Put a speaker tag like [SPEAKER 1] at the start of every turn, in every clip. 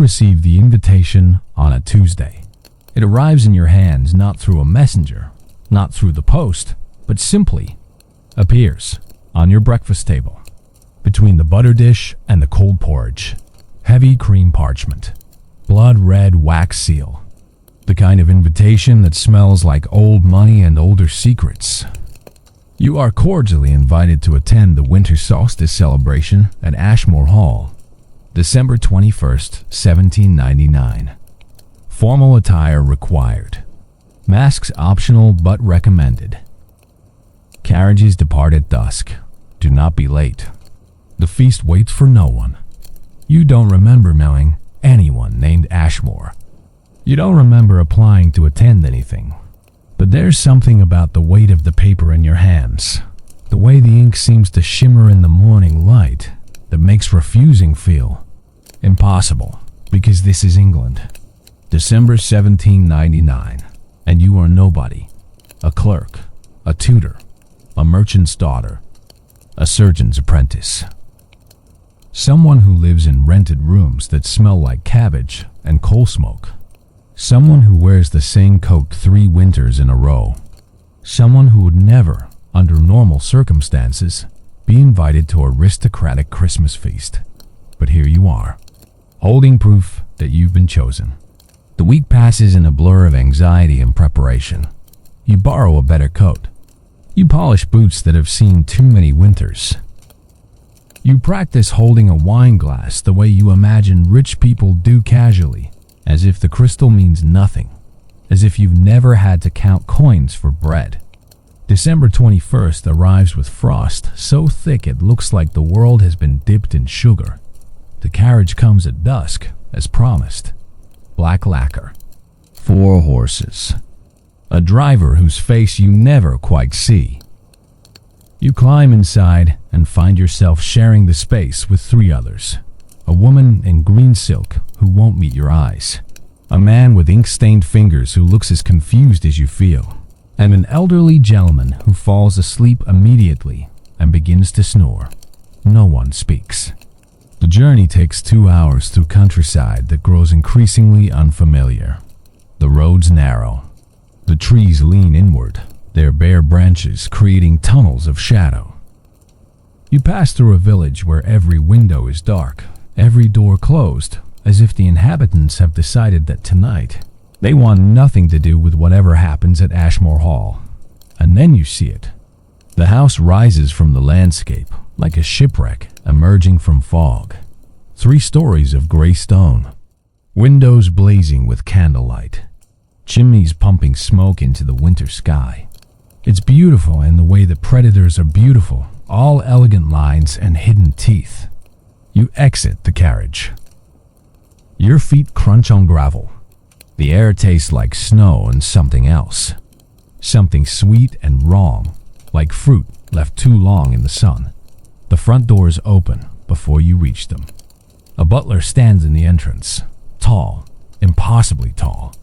[SPEAKER 1] receive the invitation on a Tuesday. It arrives in your hands not through a messenger, not through the post, but simply appears on your breakfast table, between the butter dish and the cold porridge. Heavy cream parchment, blood red wax seal, the kind of invitation that smells like old money and older secrets. You are cordially invited to attend the winter solstice celebration at Ashmore Hall, December 21st, 1799. Formal attire required. Masks optional but recommended. Carriages depart at dusk. Do not be late. The feast waits for no one. You don't remember knowing anyone named Ashmore. You don't remember applying to attend anything. But there's something about the weight of the paper in your hands, the way the ink seems to shimmer in the morning light, that makes refusing feel impossible, because this is England. December 1799, and you are nobody. A clerk, a tutor, a merchant's daughter, a surgeon's apprentice. Someone who lives in rented rooms that smell like cabbage and coal smoke. Someone who wears the same coat 3 winters in a row. Someone who would never, under normal circumstances, be invited to an aristocratic Christmas feast. But here you are, holding proof that you've been chosen. The week passes in a blur of anxiety and preparation. You borrow a better coat. You polish boots that have seen too many winters. You practice holding a wine glass the way you imagine rich people do casually, as if the crystal means nothing, as if you've never had to count coins for bread. December 21st arrives with frost so thick it looks like the world has been dipped in sugar. The carriage comes at dusk, as promised. Black lacquer. 4 horses. A driver whose face you never quite see. You climb inside and find yourself sharing the space with 3 others. A woman in green silk who won't meet your eyes. A man with ink-stained fingers who looks as confused as you feel. And an elderly gentleman who falls asleep immediately and begins to snore. No one speaks. The journey takes 2 hours through countryside that grows increasingly unfamiliar. The roads narrow. The trees lean inward, their bare branches creating tunnels of shadow. You pass through a village where every window is dark, every door closed, as if the inhabitants have decided that tonight they want nothing to do with whatever happens at Ashmore Hall. And then you see it. The house rises from the landscape like a shipwreck emerging from fog. 3 stories of gray stone, windows blazing with candlelight, chimneys pumping smoke into the winter sky. It's beautiful in the way the predators are beautiful, all elegant lines and hidden teeth. You exit the carriage. Your feet crunch on gravel. The air tastes like snow and something else. Something sweet and wrong, like fruit left too long in the sun. The front doors open before you reach them. A butler stands in the entrance, tall, impossibly tall.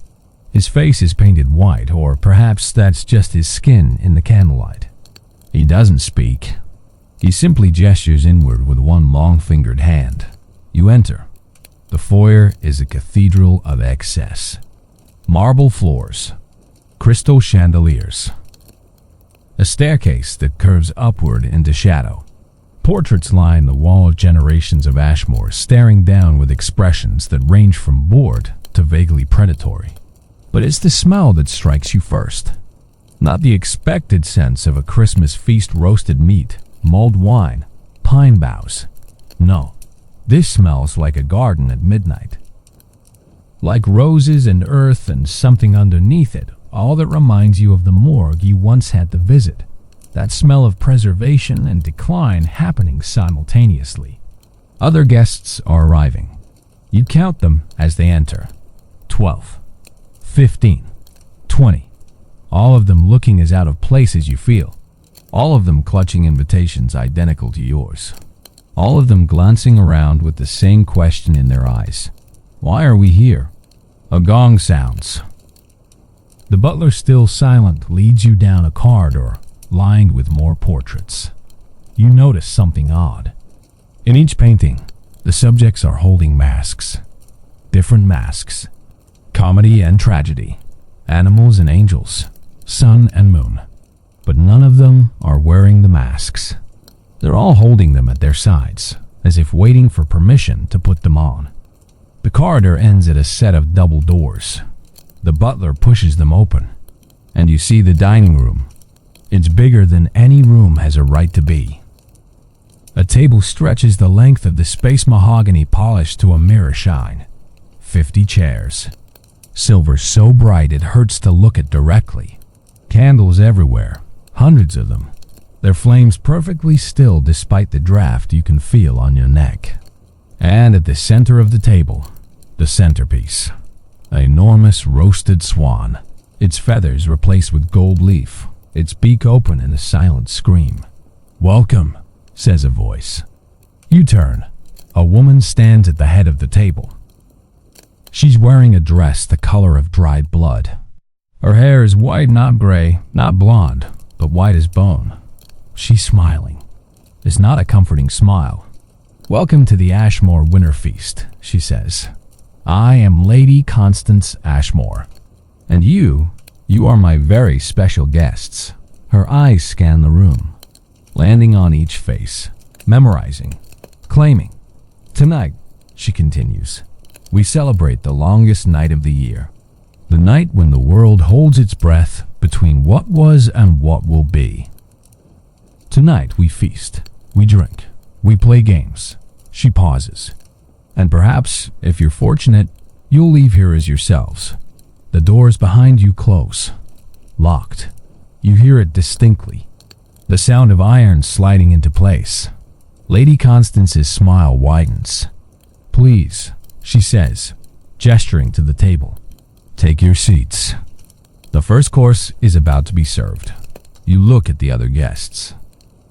[SPEAKER 1] His face is painted white, or perhaps that's just his skin in the candlelight. He doesn't speak. He simply gestures inward with one long-fingered hand. You enter. The foyer is a cathedral of excess. Marble floors, crystal chandeliers, a staircase that curves upward into shadow. Portraits line the wall of generations of Ashmore, staring down with expressions that range from bored to vaguely predatory. But it's the smell that strikes you first. Not the expected sense of a Christmas feast, roasted meat, mulled wine, pine boughs. No, this smells like a garden at midnight. Like roses and earth and something underneath it, all that reminds you of the morgue you once had to visit. That smell of preservation and decline happening simultaneously. Other guests are arriving. You count them as they enter. 12, 15, 20. All of them looking as out of place as you feel. All of them clutching invitations identical to yours. All of them glancing around with the same question in their eyes. Why are we here? A gong sounds. The butler, still silent, leads you down a corridor lined with more portraits. You notice something odd. In each painting, the subjects are holding masks. different masks. Comedy and tragedy, animals and angels, sun and moon. But none of them are wearing the masks. They're all holding them at their sides, as if waiting for permission to put them on. The corridor ends at a set of double doors. The butler pushes them open, and you see the dining room. It's bigger than any room has a right to be. A table stretches the length of the space mahogany polished to a mirror shine. 50 chairs. Silver so bright it hurts to look at directly. Candles everywhere, hundreds of them. Their flames perfectly still despite the draft you can feel on your neck. And at the center of the table, the centerpiece. An enormous roasted swan, its feathers replaced with gold leaf, its beak open in a silent scream. "Welcome," says a voice. You turn. A woman stands at the head of the table. She's wearing a dress the color of dried blood. Her hair is white, not gray, not blonde, but white as bone. She's smiling. It's not a comforting smile. "Welcome to the Ashmore Winter Feast," she says. "I am Lady Constance Ashmore. And you are my very special guests." Her eyes scan the room, landing on each face, memorizing, claiming. "Tonight," she continues, "we celebrate the longest night of the year. The night when the world holds its breath between what was and what will be. Tonight we feast, we drink, we play games." She pauses. "And perhaps, if you're fortunate, you'll leave here as yourselves." The doors behind you close. Locked. You hear it distinctly. The sound of iron sliding into place. Lady Constance's smile widens. "Please," she says, gesturing to the table. "Take your seats." The first course is about to be served. You look at the other guests.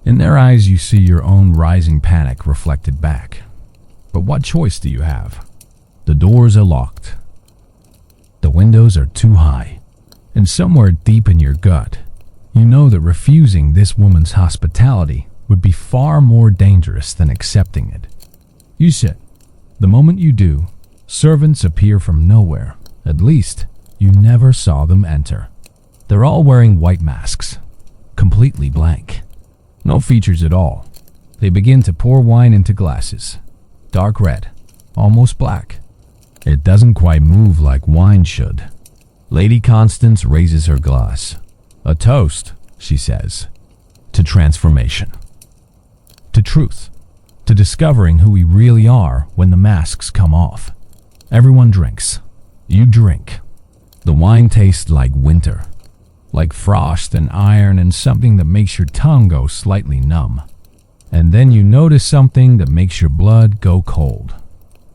[SPEAKER 1] In their eyes you see your own rising panic reflected back. But what choice do you have? The doors are locked. The windows are too high. And somewhere deep in your gut, you know that refusing this woman's hospitality would be far more dangerous than accepting it. You sit. The moment you do, servants appear from nowhere. At least, you never saw them enter. They're all wearing white masks, completely blank. No features at all. They begin to pour wine into glasses. Dark red, almost black. It doesn't quite move like wine should. Lady Constance raises her glass. "A toast," she says, "to transformation. To truth. To discovering who we really are when the masks come off." Everyone drinks. You drink. The wine tastes like winter. Like frost and iron and something that makes your tongue go slightly numb. And then you notice something that makes your blood go cold.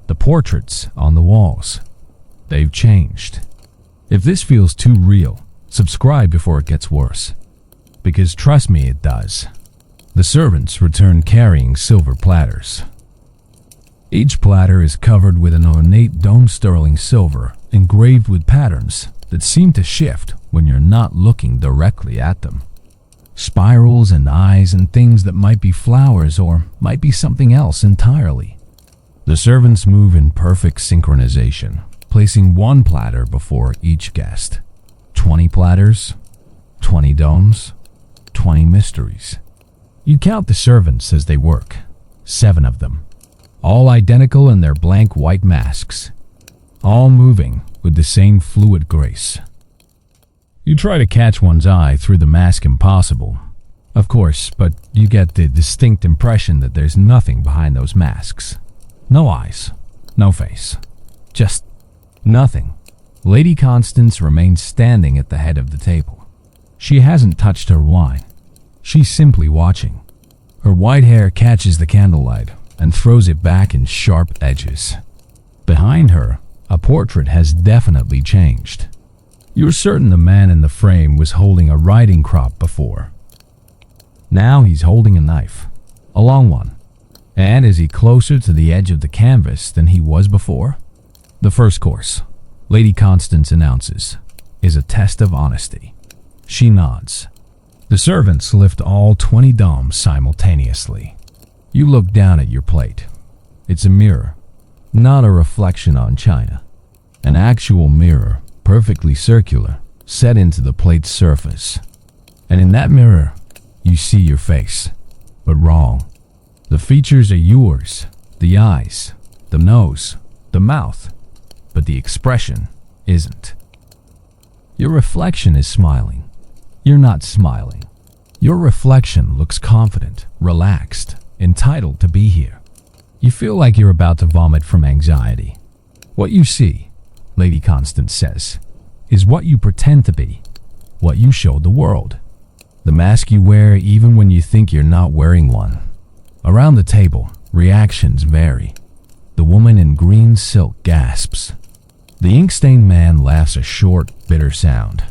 [SPEAKER 1] The portraits on the walls. They've changed. If this feels too real, subscribe before it gets worse. Because trust me, it does. The servants return carrying silver platters. Each platter is covered with an ornate domed sterling silver engraved with patterns that seem to shift when you're not looking directly at them. Spirals and eyes and things that might be flowers or might be something else entirely. The servants move in perfect synchronization, placing one platter before each guest. 20 platters, 20 domes, 20 mysteries. You count the servants as they work. 7 of them. All identical in their blank white masks. All moving with the same fluid grace. You try to catch one's eye through the mask impossible. Of course, but you get the distinct impression that there's nothing behind those masks. No eyes, no face. Just nothing. Lady Constance remains standing at the head of the table. She hasn't touched her wine. She's simply watching. Her white hair catches the candlelight and throws it back in sharp edges. Behind her, a portrait has definitely changed. You're certain the man in the frame was holding a riding crop before. Now he's holding a knife, a long one. And is he closer to the edge of the canvas than he was before? The first course, Lady Constance announces, is a test of honesty. She nods. The servants lift all 20 domes simultaneously. You look down at your plate. It's a mirror. Not a reflection on china. An actual mirror, perfectly circular, set into the plate's surface. And in that mirror, you see your face. But wrong. The features are yours. The eyes, the nose, the mouth. But the expression isn't. Your reflection is smiling. You're not smiling. Your reflection looks confident, relaxed, entitled to be here. You feel like you're about to vomit from anxiety. What you see, Lady Constance says, is what you pretend to be, what you show the world. The mask you wear even when you think you're not wearing one. Around the table, reactions vary. The woman in green silk gasps. The ink-stained man laughs a short, bitter sound.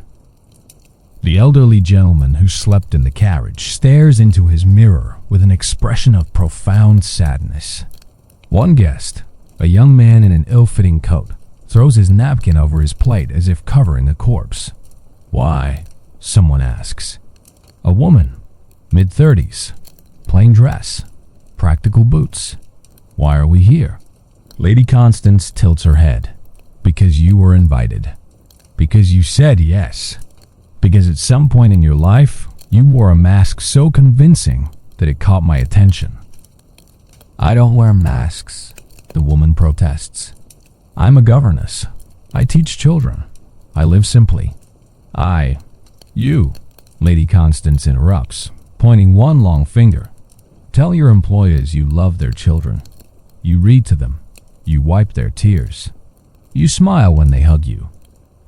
[SPEAKER 1] The elderly gentleman who slept in the carriage stares into his mirror with an expression of profound sadness. One guest, a young man in an ill-fitting coat, throws his napkin over his plate as if covering a corpse. Why? Someone asks. A woman, mid-30s, plain dress, practical boots. Why are we here? Lady Constance tilts her head. Because you were invited. Because you said yes. Because at some point in your life, you wore a mask so convincing that it caught my attention. I don't wear masks, the woman protests. I'm a governess. I teach children. I live simply. You, Lady Constance interrupts, pointing one long finger. Tell your employers you love their children. You read to them. You wipe their tears. You smile when they hug you.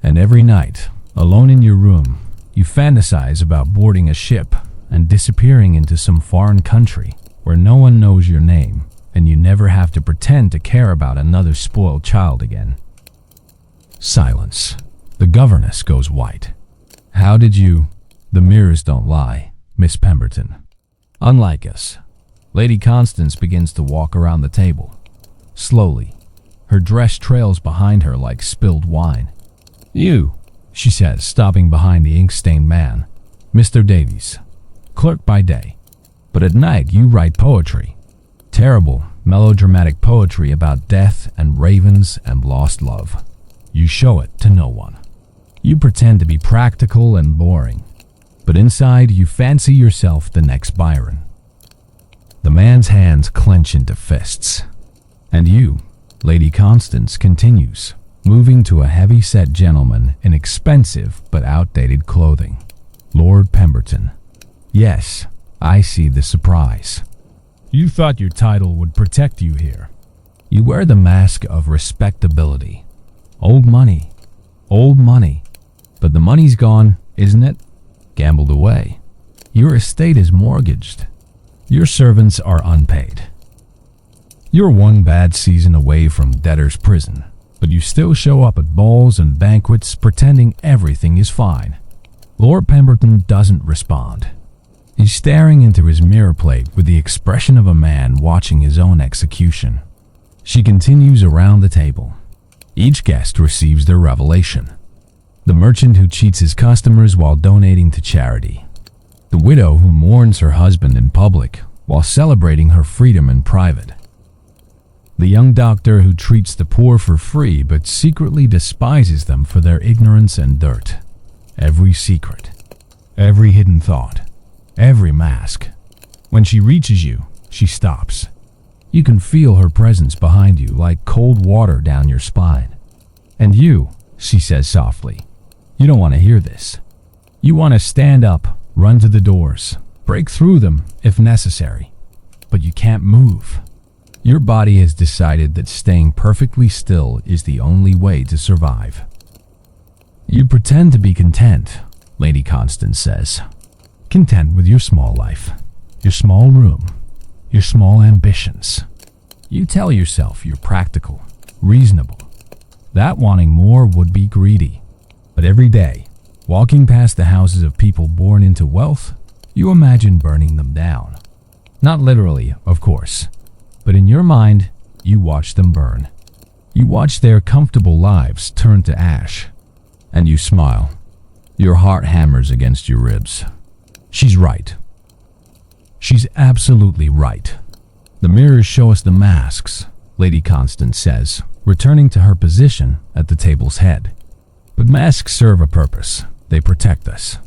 [SPEAKER 1] And every night, alone in your room, you fantasize about boarding a ship and disappearing into some foreign country where no one knows your name and you never have to pretend to care about another spoiled child again. Silence. The governess goes white. How did you? The mirrors don't lie, Miss Pemberton. Unlike us, Lady Constance begins to walk around the table. Slowly. Her dress trails behind her like spilled wine. You, she says, stopping behind the ink-stained man. Mr. Davies, clerk by day. But at night you write poetry. Terrible, melodramatic poetry about death and ravens and lost love. You show it to no one. You pretend to be practical and boring. But inside you fancy yourself the next Byron. The man's hands clench into fists. And you, Lady Constance, continues, moving to a heavy-set gentleman in expensive but outdated clothing. Lord Pemberton. Yes, I see the surprise. You thought your title would protect you here. You wear the mask of respectability. Old money. But the money's gone, isn't it? Gambled away. Your estate is mortgaged. Your servants are unpaid. You're one bad season away from debtor's prison, but you still show up at balls and banquets pretending everything is fine. Lord Pemberton doesn't respond. He's staring into his mirror plate with the expression of a man watching his own execution. She continues around the table. Each guest receives their revelation. The merchant who cheats his customers while donating to charity. The widow who mourns her husband in public while celebrating her freedom in private. The young doctor who treats the poor for free but secretly despises them for their ignorance and dirt. Every secret, every hidden thought, every mask. When she reaches you, she stops. You can feel her presence behind you like cold water down your spine. And you, she says softly, you don't want to hear this. You want to stand up, run to the doors, break through them if necessary. But you can't move. Your body has decided that staying perfectly still is the only way to survive. You pretend to be content, Lady Constance says. Content with your small life, your small room, your small ambitions. You tell yourself you're practical, reasonable. That wanting more would be greedy. But every day, walking past the houses of people born into wealth, you imagine burning them down. Not literally, of course. But in your mind, you watch them burn. You watch their comfortable lives turn to ash. And you smile. Your heart hammers against your ribs. She's right. She's absolutely right. The mirrors show us the masks, Lady Constance says, returning to her position at the table's head. But masks serve a purpose. They protect us.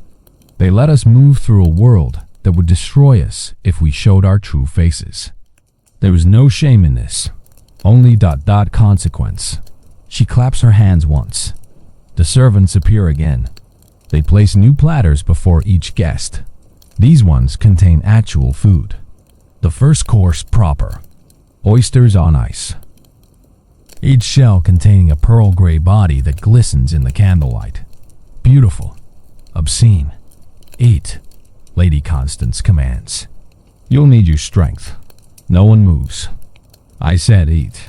[SPEAKER 1] They let us move through a world that would destroy us if we showed our true faces. There is no shame in this. Only ... consequence. She claps her hands once. The servants appear again. They place new platters before each guest. These ones contain actual food. The first course proper. Oysters on ice. Each shell containing a pearl gray body that glistens in the candlelight. Beautiful. Obscene. Eat, Lady Constance commands. You'll need your strength. No one moves. I said eat.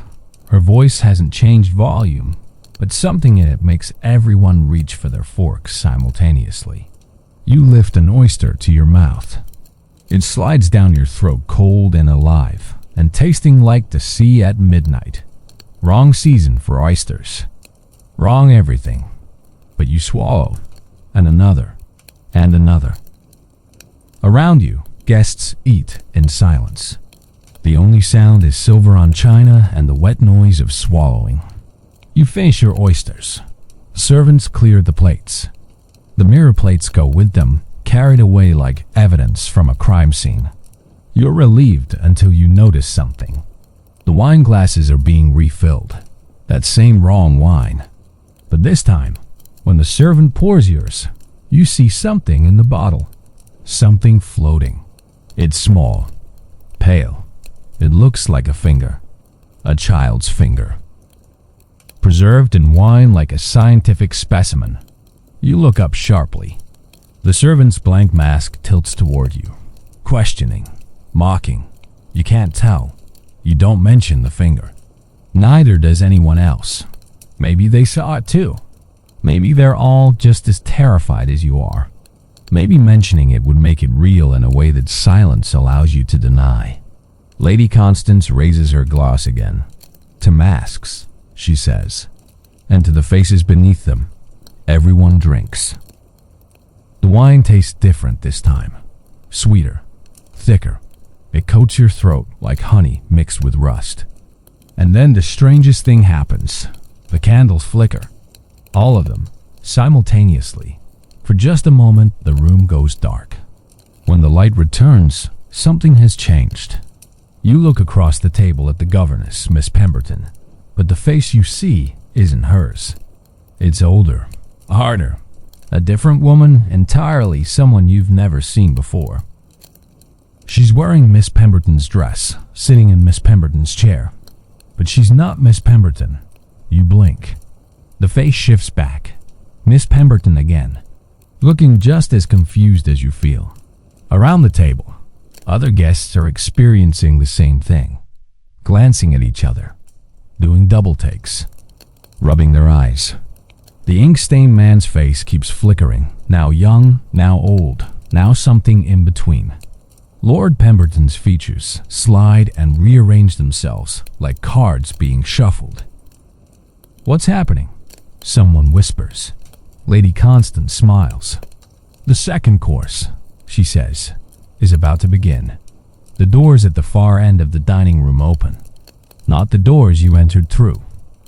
[SPEAKER 1] Her voice hasn't changed volume, but something in it makes everyone reach for their forks simultaneously. You lift an oyster to your mouth. It slides down your throat cold and alive, and tasting like the sea at midnight. Wrong season for oysters. Wrong everything. But you swallow, and another, and another. Around you, guests eat in silence. The only sound is silver on china and the wet noise of swallowing. You finish your oysters. Servants clear the plates. The mirror plates go with them, carried away like evidence from a crime scene. You're relieved until you notice something. The wine glasses are being refilled. That same wrong wine. But this time, when the servant pours yours, you see something in the bottle. Something floating. It's small. Pale. It looks like a finger. A child's finger. Preserved in wine like a scientific specimen. You look up sharply. The servant's blank mask tilts toward you. Questioning. Mocking. You can't tell. You don't mention the finger. Neither does anyone else. Maybe they saw it too. Maybe they're all just as terrified as you are. Maybe mentioning it would make it real in a way that silence allows you to deny. Lady Constance raises her glass again. To masks, she says, and to the faces beneath them. Everyone drinks. The wine tastes different this time. Sweeter. Thicker. It coats your throat like honey mixed with rust. And then the strangest thing happens. The candles flicker. All of them, simultaneously. For just a moment, the room goes dark. When the light returns, something has changed. You look across the table at the governess, Miss Pemberton, but the face you see isn't hers. It's older, harder, a different woman, entirely someone you've never seen before. She's wearing Miss Pemberton's dress, sitting in Miss Pemberton's chair. But she's not Miss Pemberton. You blink. The face shifts back. Miss Pemberton again, looking just as confused as you feel. Around the table, other guests are experiencing the same thing, glancing at each other, doing double takes, rubbing their eyes. The ink-stained man's face keeps flickering, now young, now old, now something in between. Lord Pemberton's features slide and rearrange themselves like cards being shuffled. What's happening? Someone whispers. Lady Constance smiles. The second course, she says, is about to begin. The doors at the far end of the dining room open. Not the doors you entered through.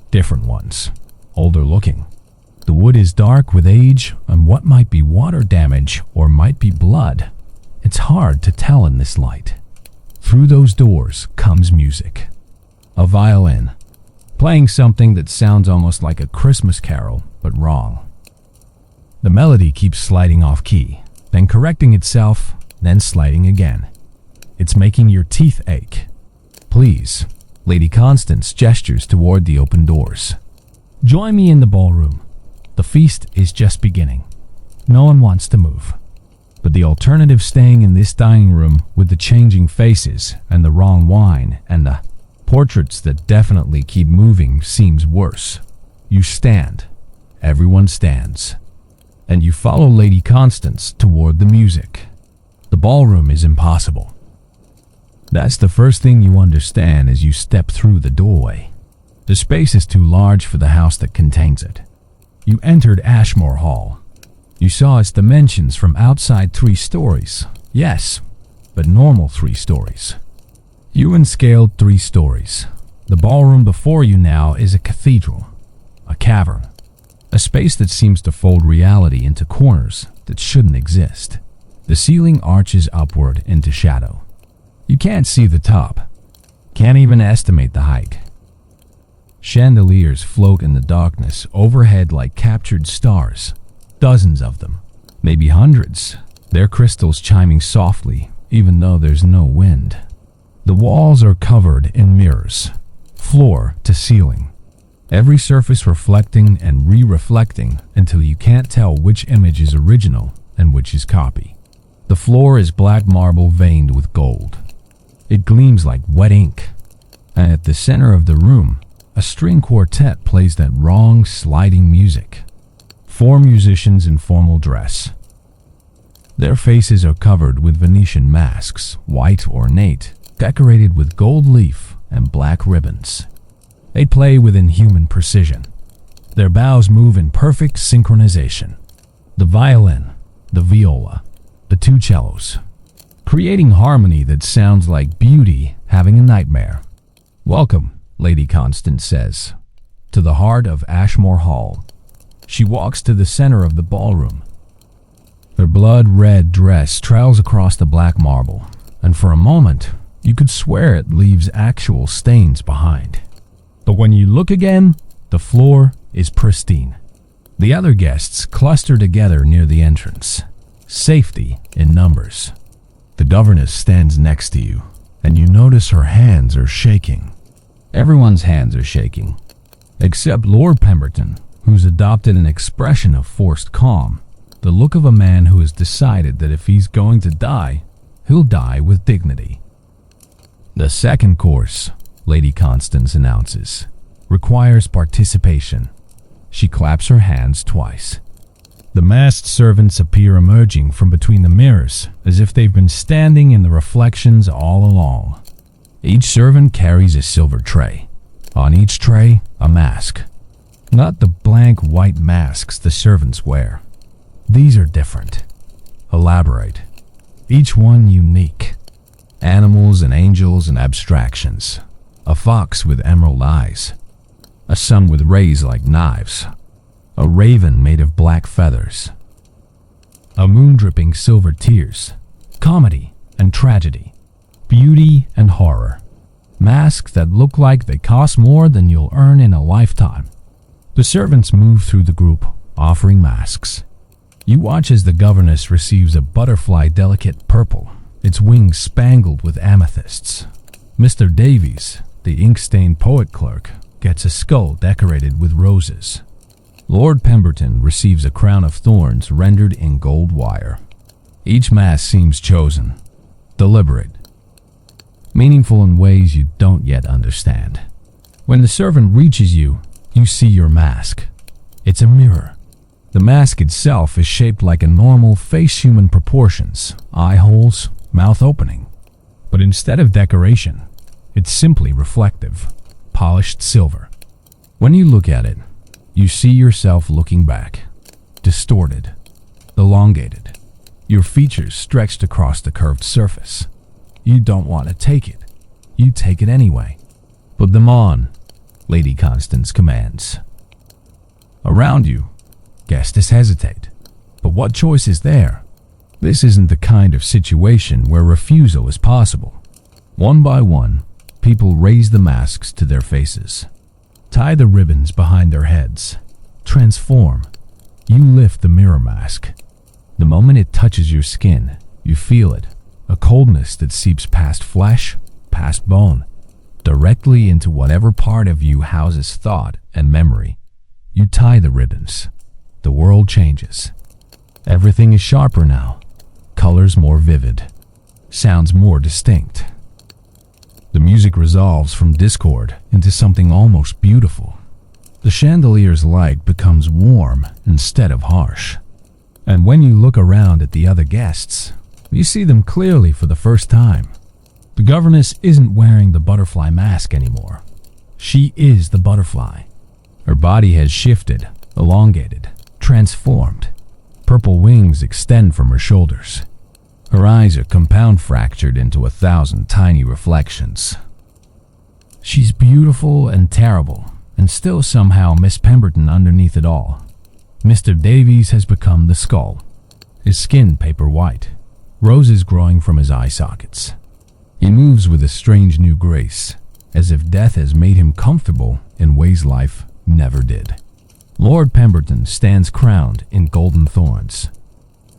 [SPEAKER 1] Different ones. Older looking. The wood is dark with age and what might be water damage or might be blood. It's hard to tell in this light. Through those doors comes music. A violin, playing something that sounds almost like a Christmas carol, but wrong. The melody keeps sliding off key, then correcting itself, then sliding again. It's making your teeth ache. Please, Lady Constance gestures toward the open doors. Join me in the ballroom. The feast is just beginning. No one wants to move. But the alternative staying in this dining room with the changing faces and the wrong wine and the portraits that definitely keep moving seems worse. You stand. Everyone stands. And you follow Lady Constance toward the music. The ballroom is impossible. That's the first thing you understand as you step through the doorway. The space is too large for the house that contains it. You entered Ashmore Hall. You saw its dimensions from outside 3 stories. Yes, but normal 3 stories. You unscaled 3 stories. The ballroom before you now is a cathedral, a cavern, a space that seems to fold reality into corners that shouldn't exist. The ceiling arches upward into shadow. You can't see the top, can't even estimate the height. Chandeliers float in the darkness overhead like captured stars, dozens of them, maybe hundreds, their crystals chiming softly even though there's no wind. The walls are covered in mirrors, floor to ceiling, every surface reflecting and re-reflecting until you can't tell which image is original and which is copy. The floor is black marble veined with gold. It gleams like wet ink, and at the center of the room, a string quartet plays that wrong, sliding music. 4 musicians in formal dress. Their faces are covered with Venetian masks, white ornate, decorated with gold leaf and black ribbons. They play with inhuman precision. Their bows move in perfect synchronization. The violin, the viola, the 2 cellos, creating harmony that sounds like beauty having a nightmare. "Welcome," Lady Constance says, "to the heart of Ashmore Hall." She walks to the center of the ballroom. Her blood-red dress trails across the black marble, and for a moment, you could swear it leaves actual stains behind. But when you look again, the floor is pristine. The other guests cluster together near the entrance. Safety in numbers. The governess stands next to you, and you notice her hands are shaking. Everyone's hands are shaking, except Lord Pemberton, who's adopted an expression of forced calm, the look of a man who has decided that if he's going to die, he'll die with dignity. "The second course," Lady Constance announces, "requires participation." She claps her hands twice. The masked servants appear emerging from between the mirrors, as if they've been standing in the reflections all along. Each servant carries a silver tray. On each tray, a mask. Not the blank white masks the servants wear. These are different, elaborate, each one unique. Animals and angels and abstractions. A fox with emerald eyes. A sun with rays like knives. A raven made of black feathers. A moon dripping silver tears. Comedy and tragedy. Beauty and horror. Masks that look like they cost more than you'll earn in a lifetime. The servants move through the group, offering masks. You watch as the governess receives a butterfly delicate purple, its wings spangled with amethysts. Mr. Davies, the ink-stained poet clerk, gets a skull decorated with roses. Lord Pemberton receives a crown of thorns rendered in gold wire. Each mask seems chosen, deliberate, meaningful in ways you don't yet understand. When the servant reaches you, you see your mask. It's a mirror. The mask itself is shaped like a normal face human proportions, eye holes, mouth opening. But instead of decoration, it's simply reflective, polished silver. When you look at it, you see yourself looking back, distorted, elongated, your features stretched across the curved surface. You don't want to take it. You take it anyway. "Put them on," Lady Constance commands. Around you, guests hesitate. But what choice is there? This isn't the kind of situation where refusal is possible. One by one, people raise the masks to their faces. Tie the ribbons behind their heads. Transform. You lift the mirror mask. The moment it touches your skin, you feel it. A coldness that seeps past flesh, past bone, directly into whatever part of you houses thought and memory. You tie the ribbons. The world changes. Everything is sharper now. Colors more vivid. Sounds more distinct. The music resolves from discord into something almost beautiful. The chandelier's light becomes warm instead of harsh. And when you look around at the other guests, you see them clearly for the first time. The governess isn't wearing the butterfly mask anymore. She is the butterfly. Her body has shifted, elongated, transformed. Purple wings extend from her shoulders. Her eyes are compound fractured into 1,000 tiny reflections. She's beautiful and terrible, and still somehow Miss Pemberton underneath it all. Mr. Davies has become the skull, his skin paper white, roses growing from his eye sockets. He moves with a strange new grace, as if death has made him comfortable in ways life never did. Lord Pemberton stands crowned in golden thorns.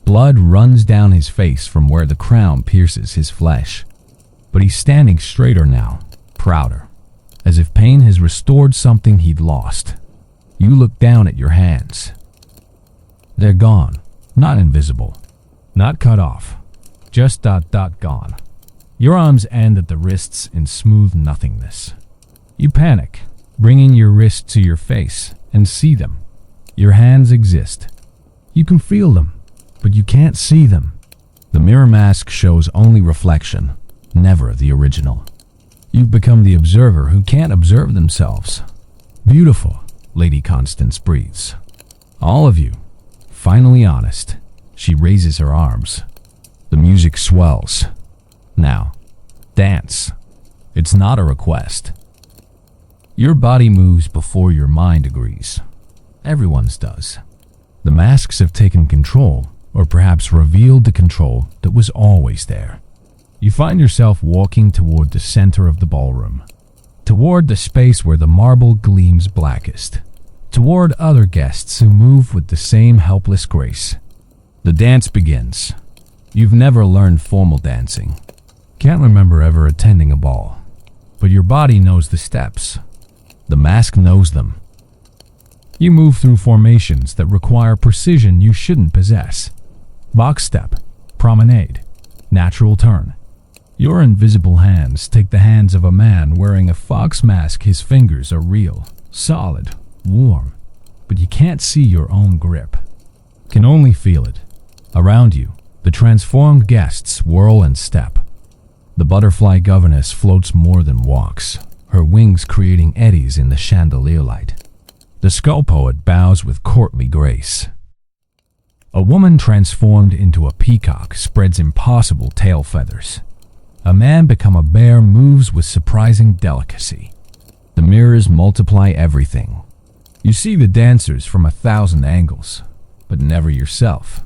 [SPEAKER 1] Blood runs down his face from where the crown pierces his flesh. But he's standing straighter now, prouder, as if pain has restored something he'd lost. You look down at your hands. They're gone, not invisible, not cut off, just gone. Your arms end at the wrists in smooth nothingness. You panic, bringing your wrists to your face and see them. Your hands exist. You can feel them, but you can't see them. The mirror mask shows only reflection, never the original. You've become the observer who can't observe themselves. Beautiful, Lady Constance breathes. All of you, finally honest. She raises her arms. The music swells. Now, dance. It's not a request. Your body moves before your mind agrees. Everyone's does. The masks have taken control, or perhaps revealed the control that was always there. You find yourself walking toward the center of the ballroom, toward the space where the marble gleams blackest, toward other guests who move with the same helpless grace. The dance begins. You've never learned formal dancing. Can't remember ever attending a ball, but your body knows the steps. The mask knows them. You move through formations that require precision you shouldn't possess. Box step, promenade, natural turn. Your invisible hands take the hands of a man wearing a fox mask. His fingers are real, solid, warm, but you can't see your own grip. Can only feel it. Around you, the transformed guests whirl and step. The butterfly governess floats more than walks, her wings creating eddies in the chandelier light. The skull poet bows with courtly grace. A woman transformed into a peacock spreads impossible tail feathers. A man become a bear moves with surprising delicacy. The mirrors multiply everything. You see the dancers from 1,000 angles, but never yourself.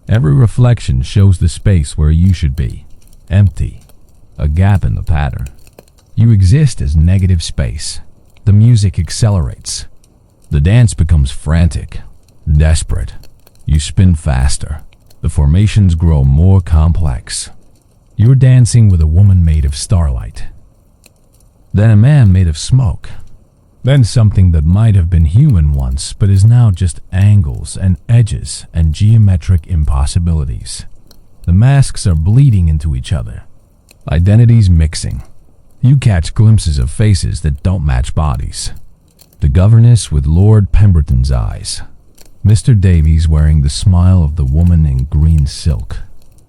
[SPEAKER 1] Every reflection shows the space where you should be, empty, a gap in the pattern. You exist as negative space. The music accelerates. The dance becomes frantic, desperate. You spin faster. The formations grow more complex. You're dancing with a woman made of starlight. Then a man made of smoke. Then something that might have been human once, but is now just angles and edges and geometric impossibilities. The masks are bleeding into each other. Identities mixing. You catch glimpses of faces that don't match bodies. The governess with Lord Pemberton's eyes. Mr. Davies wearing the smile of the woman in green silk.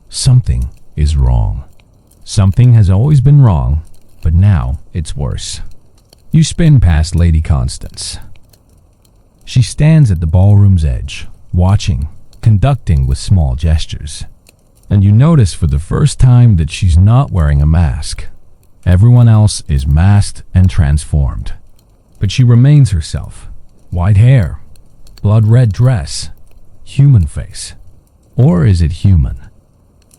[SPEAKER 1] Something is wrong. Something has always been wrong, but now it's worse. You spin past Lady Constance. She stands at the ballroom's edge, watching, conducting with small gestures. And you notice for the first time that she's not wearing a mask. Everyone else is masked and transformed. But she remains herself. White hair, blood-red dress, human face. Or is it human?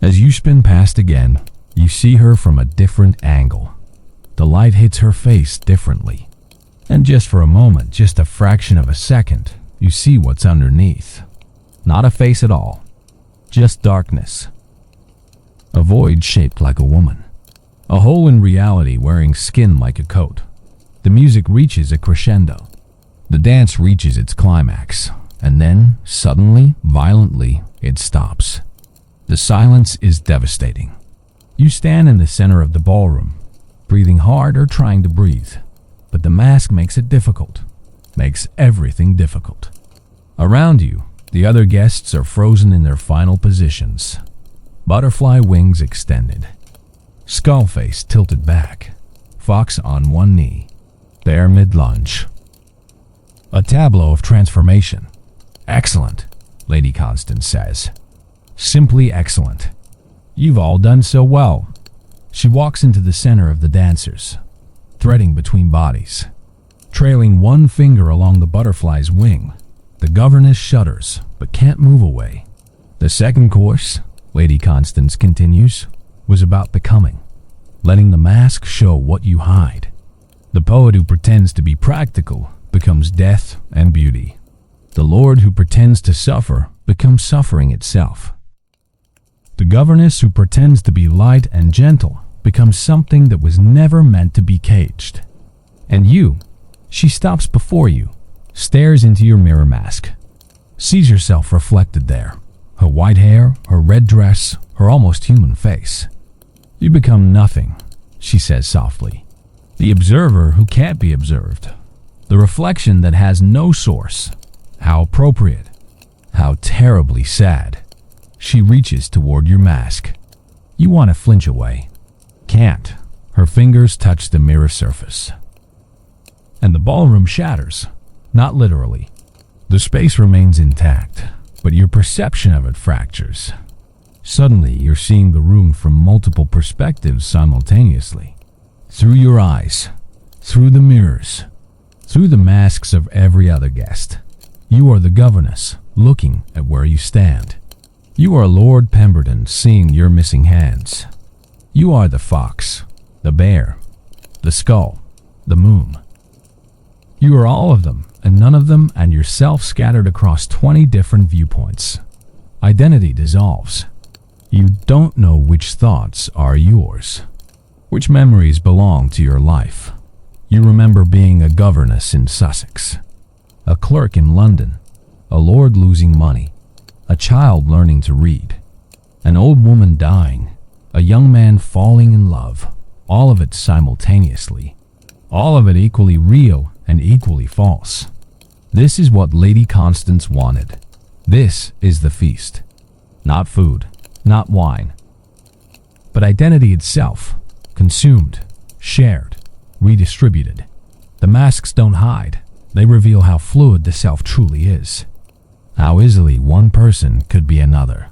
[SPEAKER 1] As you spin past again, you see her from a different angle. The light hits her face differently. And just for a moment, just a fraction of a second, you see what's underneath. Not a face at all. Just darkness. A void shaped like a woman. A hole in reality wearing skin like a coat. The music reaches a crescendo. The dance reaches its climax. And then, suddenly, violently, it stops. The silence is devastating. You stand in the center of the ballroom, breathing hard or trying to breathe. But the mask makes it difficult. Makes everything difficult. Around you, the other guests are frozen in their final positions. Butterfly wings extended. Skull face tilted back. Fox on one knee. Bear mid-lunge. A tableau of transformation. Excellent, Lady Constance says. Simply excellent. You've all done so well. She walks into the center of the dancers. threading between bodies. Trailing one finger along the butterfly's wing, the governess shudders but can't move away. The second course, Lady Constance continues, was about becoming, letting the mask show what you hide. The poet who pretends to be practical becomes death and beauty. The lord who pretends to suffer becomes suffering itself. The governess who pretends to be light and gentle becomes something that was never meant to be caged. And you, she stops before you, stares into your mirror mask, sees herself reflected there, her white hair, her red dress, her almost human face. You become nothing, she says softly. The observer who can't be observed. The reflection that has no source. How appropriate. How terribly sad. She reaches toward your mask. You want to flinch away. Can't. Her fingers touch the mirror surface. And the ballroom shatters. Not literally. The space remains intact, but your perception of it fractures. Suddenly, you're seeing the room from multiple perspectives simultaneously. Through your eyes, through the mirrors, through the masks of every other guest. You are the governess, looking at where you stand. You are Lord Pemberton, seeing your missing hands. You are the fox, the bear, the skull, the moon. You are all of them, and none of them, and yourself scattered across 20 different viewpoints. Identity dissolves. You don't know which thoughts are yours, which memories belong to your life. You remember being a governess in Sussex, a clerk in London, a lord losing money, a child learning to read, an old woman dying, a young man falling in love, all of it simultaneously, all of it equally real and equally false. This is what Lady Constance wanted. This is the feast. Not food, not wine, but identity itself, consumed, shared, redistributed. The masks don't hide. They reveal how fluid the self truly is. How easily one person could be another.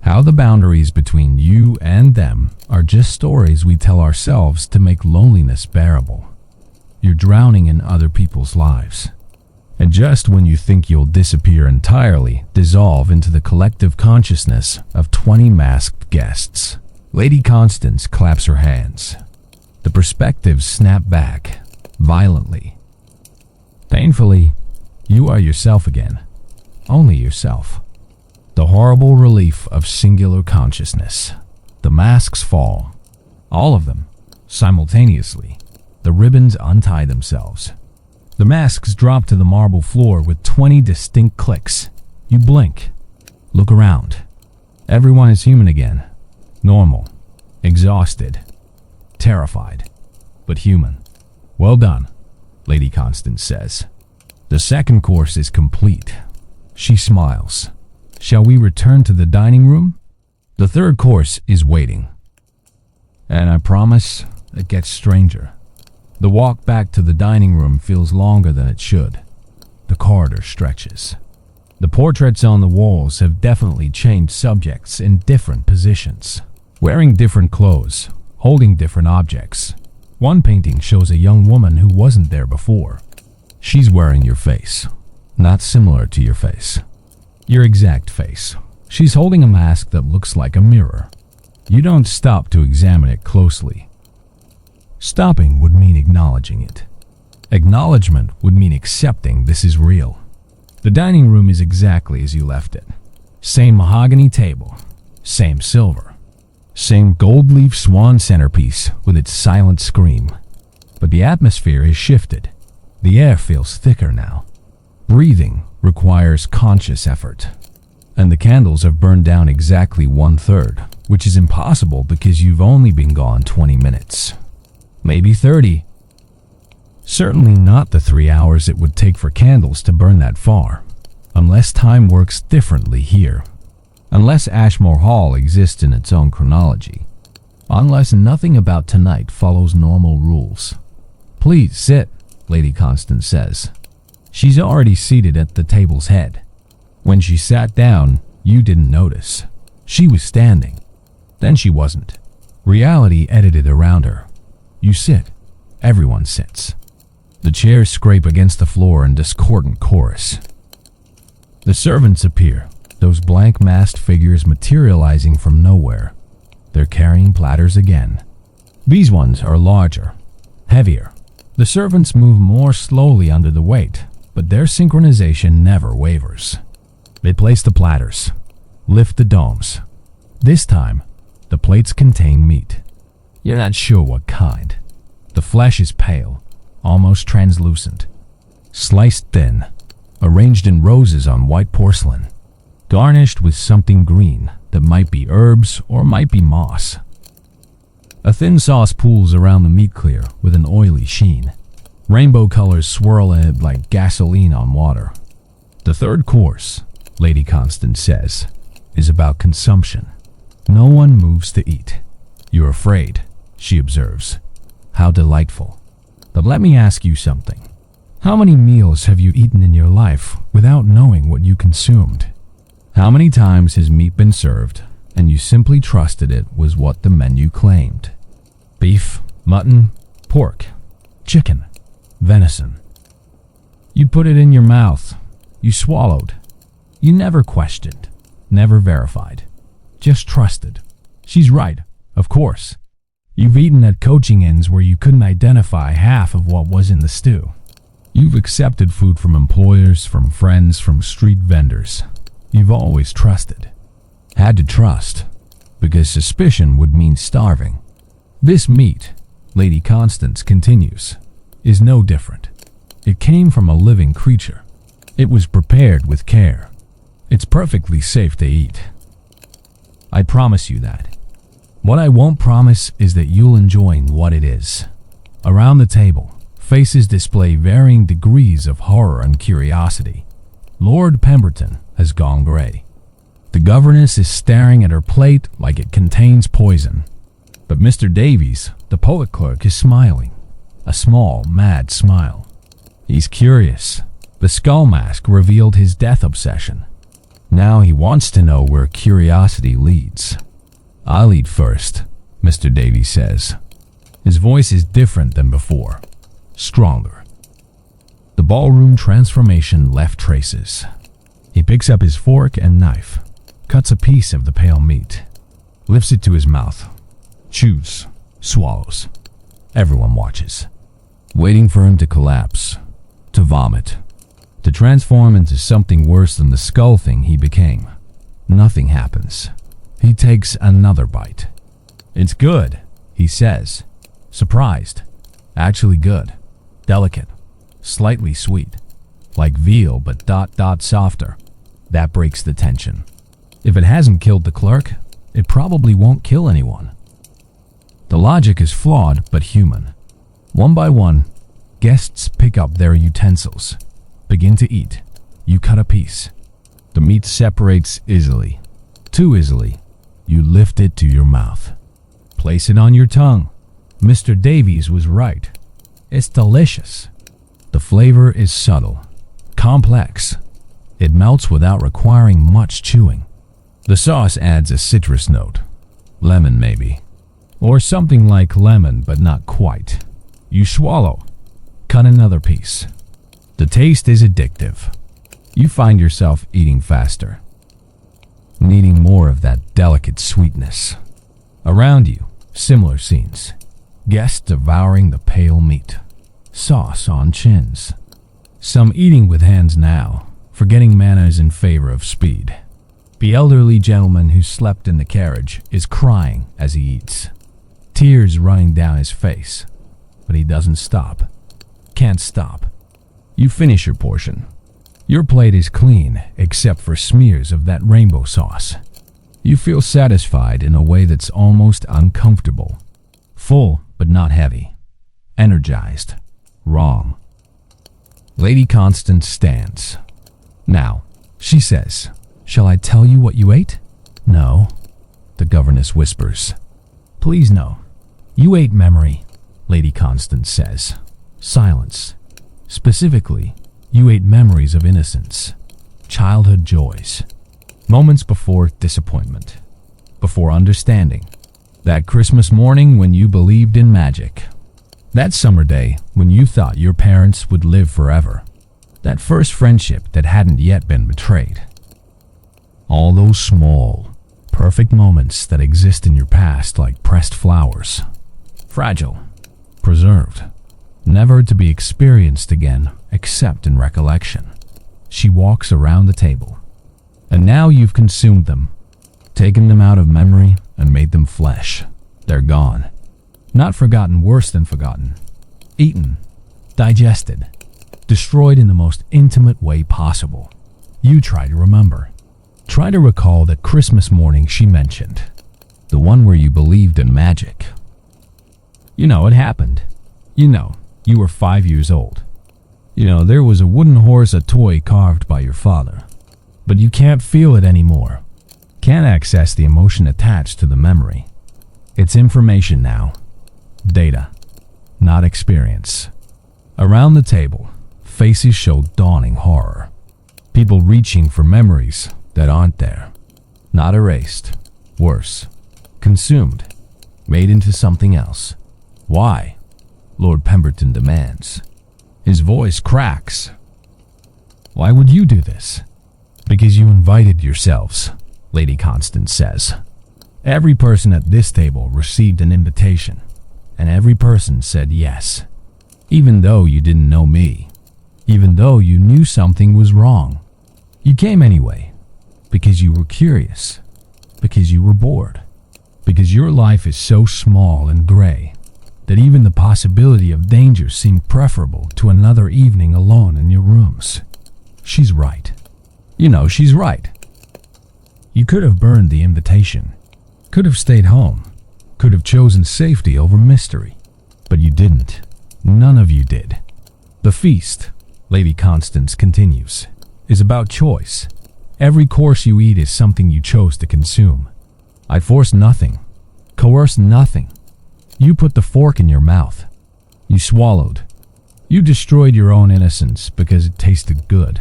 [SPEAKER 1] How the boundaries between you and them are just stories we tell ourselves to make loneliness bearable. You're drowning in other people's lives. And just when you think you'll disappear entirely, dissolve into the collective consciousness of 20 masked guests, Lady Constance claps her hands. The perspectives snap back, violently. Painfully, you are yourself again. Only yourself. The horrible relief of singular consciousness. The masks fall. All of them, simultaneously. The ribbons untie themselves. The masks drop to the marble floor with 20 distinct clicks. You blink. Look around. Everyone is human again. Normal. Exhausted. Terrified. But human. Well done, Lady Constance says. The second course is complete. She smiles. Shall we return to the dining room? The third course is waiting. And I promise it gets stranger. The walk back to the dining room feels longer than it should. The corridor stretches. The portraits on the walls have definitely changed subjects in different positions, wearing different clothes, holding different objects. One painting shows a young woman who wasn't there before. She's wearing your face, not similar to your face. Your exact face. She's holding a mask that looks like a mirror. You don't stop to examine it closely. Stopping would mean acknowledging it. Acknowledgement would mean accepting this is real. The dining room is exactly as you left it. Same mahogany table, same silver, same gold leaf swan centerpiece with its silent scream. But the atmosphere has shifted. The air feels thicker now. Breathing requires conscious effort. And the candles have burned down exactly 1/3, which is impossible because you've only been gone 20 minutes. Maybe 30. Certainly not the 3 hours it would take for candles to burn that far, unless time works differently here, unless Ashmore Hall exists in its own chronology, unless nothing about tonight follows normal rules. Please sit, Lady Constance says. She's already seated at the table's head. When she sat down, you didn't notice. She was standing. Then she wasn't. Reality edited around her. You sit, Everyone sits. The chairs scrape against the floor in discordant chorus. The servants appear, those blank-masked figures materializing from nowhere. They're carrying platters again. These ones are larger, heavier. The servants move more slowly under the weight, but their synchronization never wavers. They place the platters, lift the domes. This time, the plates contain meat. You're not sure what kind. The flesh is pale, almost translucent, sliced thin, arranged in roses on white porcelain, garnished with something green that might be herbs or might be moss. A thin sauce pools around the meat clear with an oily sheen. Rainbow colors swirl in it like gasoline on water. The third course, Lady Constance says, is about consumption. No one moves to eat. You're afraid, she observes. How delightful. But let me ask you something. How many meals have you eaten in your life without knowing what you consumed? How many times has meat been served and you simply trusted it was what the menu claimed? Beef, mutton, pork, chicken, venison. You put it in your mouth. You swallowed. You never questioned, never verified, just trusted. She's right, of course. You've eaten at coaching inns where you couldn't identify half of what was in the stew. You've accepted food from employers, from friends, from street vendors. You've always trusted. Had to trust, because suspicion would mean starving. This meat, Lady Constance continues, is no different. It came from a living creature. It was prepared with care. It's perfectly safe to eat. I promise you that. What I won't promise is that you'll enjoy what it is. Around the table, faces display varying degrees of horror and curiosity. Lord Pemberton has gone gray. The governess is staring at her plate like it contains poison. But Mr. Davies, the poet clerk, is smiling. A small, mad smile. He's curious. The skull mask revealed his death obsession. Now he wants to know where curiosity leads. I'll eat first, Mr. Davies says. His voice is different than before. Stronger. The ballroom transformation left traces. He picks up his fork and knife, cuts a piece of the pale meat, lifts it to his mouth, chews, swallows. Everyone watches, waiting for him to collapse, to vomit, to transform into something worse than the skull thing he became. Nothing happens. He takes another bite. It's good, he says, surprised. Actually good. Delicate. Slightly sweet. Like veal, but softer. That breaks the tension. If it hasn't killed the clerk, it probably won't kill anyone. The logic is flawed, but human. One by one, guests pick up their utensils, begin to eat. You cut a piece. The meat separates easily. Too easily. You lift it to your mouth. Place it on your tongue. Mr. Davies was right. It's delicious. The flavor is subtle, complex. It melts without requiring much chewing. The sauce adds a citrus note. Lemon, maybe. Or something like lemon, but not quite. You swallow. Cut another piece. The taste is addictive. You find yourself eating faster, needing more of that delicate sweetness. Around you, similar scenes. Guests devouring the pale meat. Sauce on chins. Some eating with hands now, forgetting manners in favor of speed. The elderly gentleman who slept in the carriage is crying as he eats. Tears running down his face. But he doesn't stop. Can't stop. You finish your portion. Your plate is clean, except for smears of that rainbow sauce. You feel satisfied in a way that's almost uncomfortable. Full, but not heavy. Energized. Wrong. Lady Constance stands. Now, she says, "Shall I tell you what you ate?" "No," the governess whispers. "Please no. You ate memory," Lady Constance says. Silence. Specifically, you ate memories of innocence, childhood joys, moments before disappointment, before understanding. That Christmas morning when you believed in magic. That summer day when you thought your parents would live forever. That first friendship that hadn't yet been betrayed. All those small, perfect moments that exist in your past like pressed flowers. Fragile, preserved, never to be experienced again except in recollection. She walks around the table. And now you've consumed them, taken them out of memory and made them flesh. They're gone. Not forgotten, worse than forgotten. Eaten, digested, destroyed in the most intimate way possible. You try to remember. Try to recall that Christmas morning she mentioned. The one where you believed in magic. You know it happened. You know, you were 5 years old. You know, there was a wooden horse, a toy carved by your father. But you can't feel it anymore. Can't access the emotion attached to the memory. It's information now. Data, not experience. Around the table, faces show dawning horror. People reaching for memories that aren't there. Not erased. Worse. Consumed. Made into something else. Why? Lord Pemberton demands. His voice cracks. Why would you do this? Because you invited yourselves, Lady Constance says. Every person at this table received an invitation, and every person said yes. Even though you didn't know me, even though you knew something was wrong. You came anyway, because you were curious, because you were bored, because your life is so small and gray that even the possibility of danger seemed preferable to another evening alone in your rooms. She's right. You know, she's right. You could have burned the invitation, could have stayed home, could have chosen safety over mystery, but you didn't. None of you did. The feast, Lady Constance continues, is about choice. Every course you eat is something you chose to consume. I forced nothing, coerced nothing. You put the fork in your mouth. You swallowed. You destroyed your own innocence because it tasted good.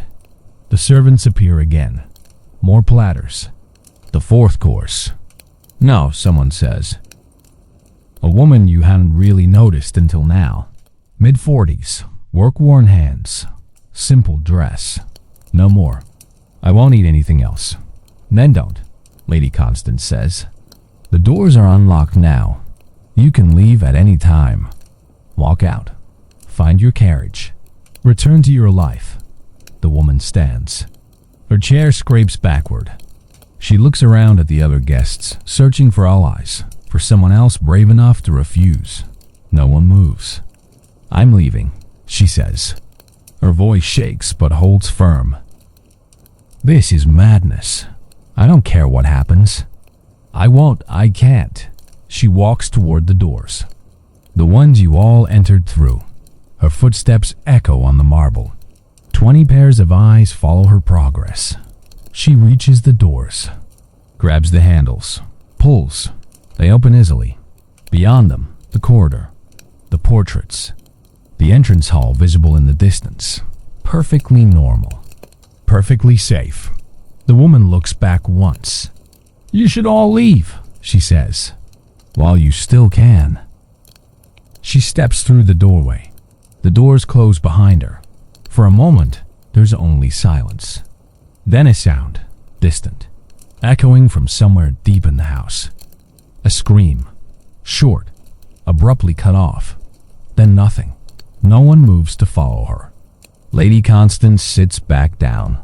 [SPEAKER 1] The servants appear again. More platters. The fourth course. No, someone says. A woman you hadn't really noticed until now. Mid-40s, work-worn hands, simple dress. No more. I won't eat anything else. Then don't, Lady Constance says. The doors are unlocked now. You can leave at any time. Walk out. Find your carriage. Return to your life. The woman stands. Her chair scrapes backward. She looks around at the other guests, searching for allies, for someone else brave enough to refuse. No one moves. I'm leaving, she says. Her voice shakes but holds firm. This is madness. I don't care what happens. I won't, I can't. She walks toward the doors. The ones you all entered through. Her footsteps echo on the marble. 20 pairs of eyes follow her progress. She reaches the doors, grabs the handles, pulls. They open easily. Beyond them, the corridor, the portraits, the entrance hall visible in the distance. Perfectly normal. Perfectly safe. The woman looks back once. You should all leave, she says. While you still can. She steps through the doorway. The doors close behind her. For a moment, there's only silence. Then a sound, distant, echoing from somewhere deep in the house. A scream, short, abruptly cut off. Then nothing. No one moves to follow her. Lady Constance sits back down.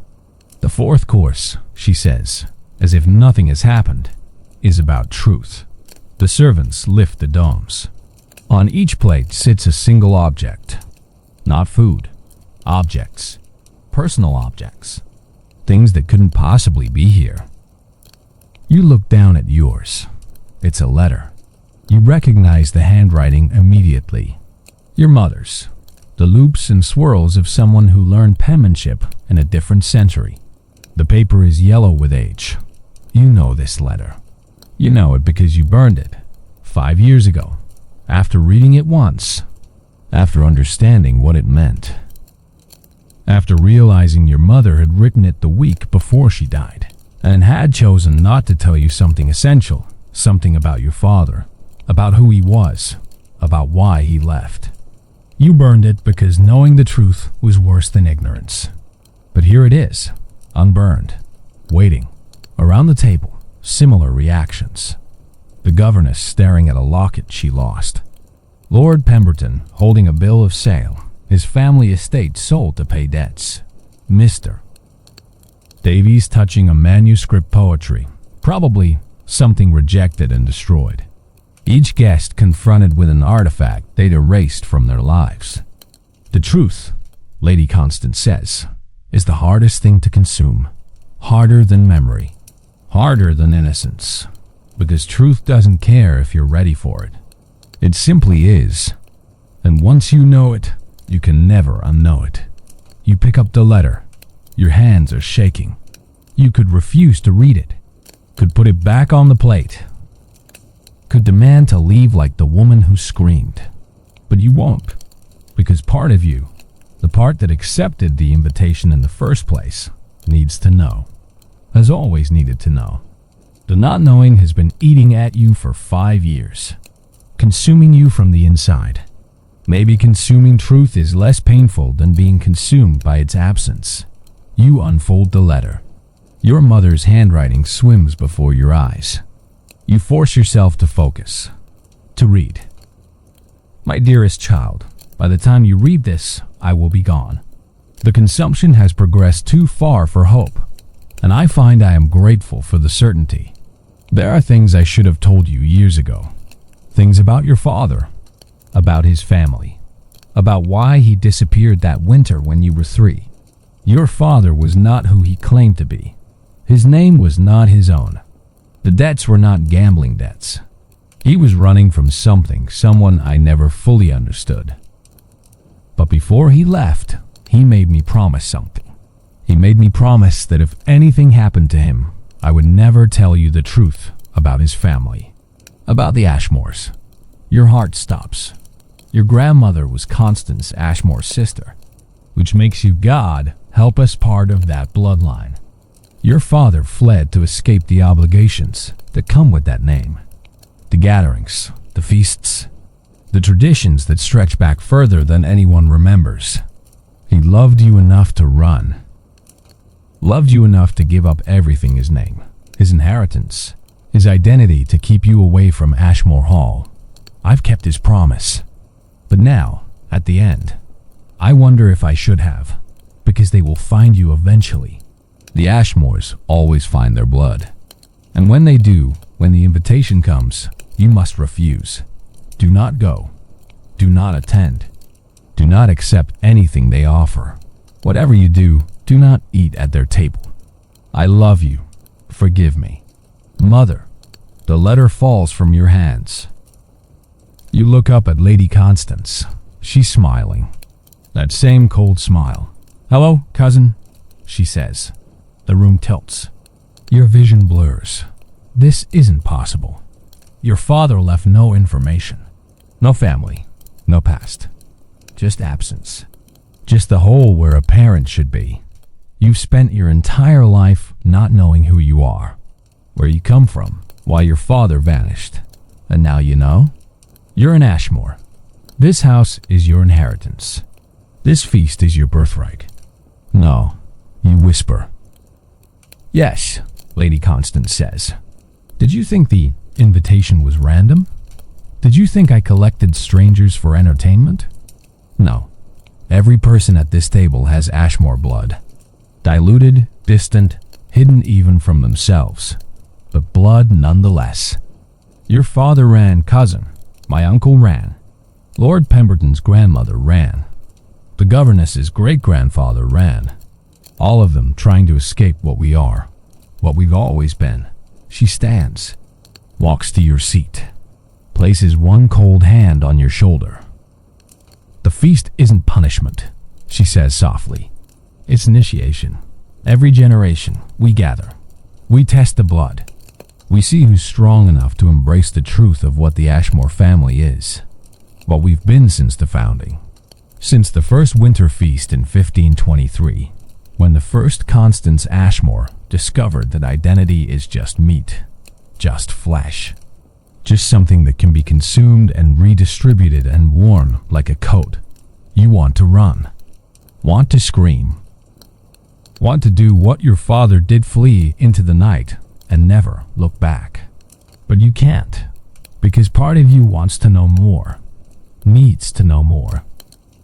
[SPEAKER 1] The fourth course, she says, as if nothing has happened, is about truth. The servants lift the domes. On each plate sits a single object. Not food. Objects. Personal objects. Things that couldn't possibly be here. You look down at yours. It's a letter. You recognize the handwriting immediately. Your mother's. The loops and swirls of someone who learned penmanship in a different century. The paper is yellow with age. You know this letter. You know it because you burned it 5 years ago, after reading it once, after understanding what it meant, after realizing your mother had written it the week before she died, and had chosen not to tell you something essential, something about your father, about who he was, about why he left. You burned it because knowing the truth was worse than ignorance. But here it is, unburned, waiting. Around the table, similar reactions. The governess staring at a locket she lost. Lord Pemberton holding a bill of sale, his family estate sold to pay debts. Mr. Davies touching a manuscript poetry, probably something rejected and destroyed. Each guest confronted with an artifact they'd erased from their lives. The truth, Lady Constance says, is the hardest thing to consume. Harder than memory. Harder than innocence. Because truth doesn't care if you're ready for it. It simply is. And once you know it, you can never unknow it. You pick up the letter. Your hands are shaking. You could refuse to read it. Could put it back on the plate. Could demand to leave like the woman who screamed. But you won't. Because part of you, the part that accepted the invitation in the first place, needs to know. Has always needed to know. The not knowing has been eating at you for 5 years. Consuming you from the inside. Maybe consuming truth is less painful than being consumed by its absence. You unfold the letter. Your mother's handwriting swims before your eyes. You force yourself to focus, to read. My dearest child, by the time you read this, I will be gone. The consumption has progressed too far for hope, and I find I am grateful for the certainty. There are things I should have told you years ago. Things about your father, about his family, about why he disappeared that winter when you were 3. Your father was not who he claimed to be. His name was not his own. The debts were not gambling debts. He was running from someone I never fully understood. But before he left, he made me promise something. He made me promise that if anything happened to him, I would never tell you the truth about his family. About the Ashmores. Your heart stops. Your grandmother was Constance Ashmore's sister, which makes you, God, help us, part of that bloodline. Your father fled to escape the obligations that come with that name. The gatherings, the feasts, the traditions that stretch back further than anyone remembers. He loved you enough to run. Loved you enough to give up everything, his name, his inheritance, his identity, to keep you away from Ashmore Hall. I've kept his promise. But now, at the end, I wonder if I should have, because they will find you eventually. The Ashmores always find their blood. And when they do, when the invitation comes, you must refuse. Do not go. Do not attend. Do not accept anything they offer. Whatever you do, do not eat at their table. I love you. Forgive me. Mother, the letter falls from your hands. You look up at Lady Constance. She's smiling. That same cold smile. Hello, cousin, she says. The room tilts. Your vision blurs. This isn't possible. Your father left no information. No family. No past. Just absence. Just the hole where a parent should be. You've spent your entire life not knowing who you are, where you come from, why your father vanished. And now you know? You're an Ashmore. This house is your inheritance. This feast is your birthright. No, you whisper. Yes, Lady Constance says. Did you think the invitation was random? Did you think I collected strangers for entertainment? No. Every person at this table has Ashmore blood. Diluted, distant, hidden even from themselves. But blood nonetheless. Your father ran, cousin. My uncle ran. Lord Pemberton's grandmother ran. The governess's great-grandfather ran. All of them trying to escape what we are, what we've always been. She stands, walks to your seat, places one cold hand on your shoulder. The feast isn't punishment, she says softly. It's initiation. Every generation, we gather. We test the blood. We see who's strong enough to embrace the truth of what the Ashmore family is, what we've been since the founding. Since the first winter feast in 1523, when the first Constance Ashmore discovered that identity is just meat, just flesh, just something that can be consumed and redistributed and worn like a coat, You want to run, want to scream, want to do what your father did, flee into the night and never look back. But you can't, because part of you wants to know more, needs to know more.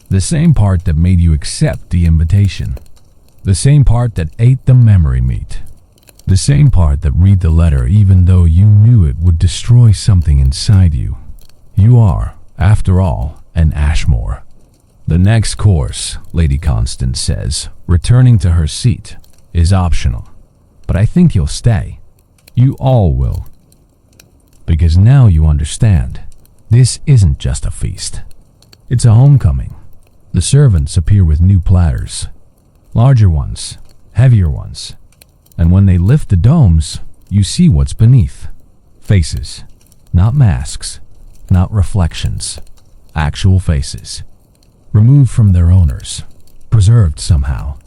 [SPEAKER 1] The same part that made you accept the invitation. The same part that ate the memory meat. The same part that read the letter even though you knew it would destroy something inside you. You are, after all, an Ashmore. The next course, Lady Constance says, returning to her seat, is optional. But I think you'll stay. You all will. Because now you understand, this isn't just a feast. It's a homecoming. The servants appear with new platters. Larger ones, heavier ones. And when they lift the domes, you see what's beneath. Faces, not masks, not reflections. Actual faces. Removed from their owners, preserved somehow.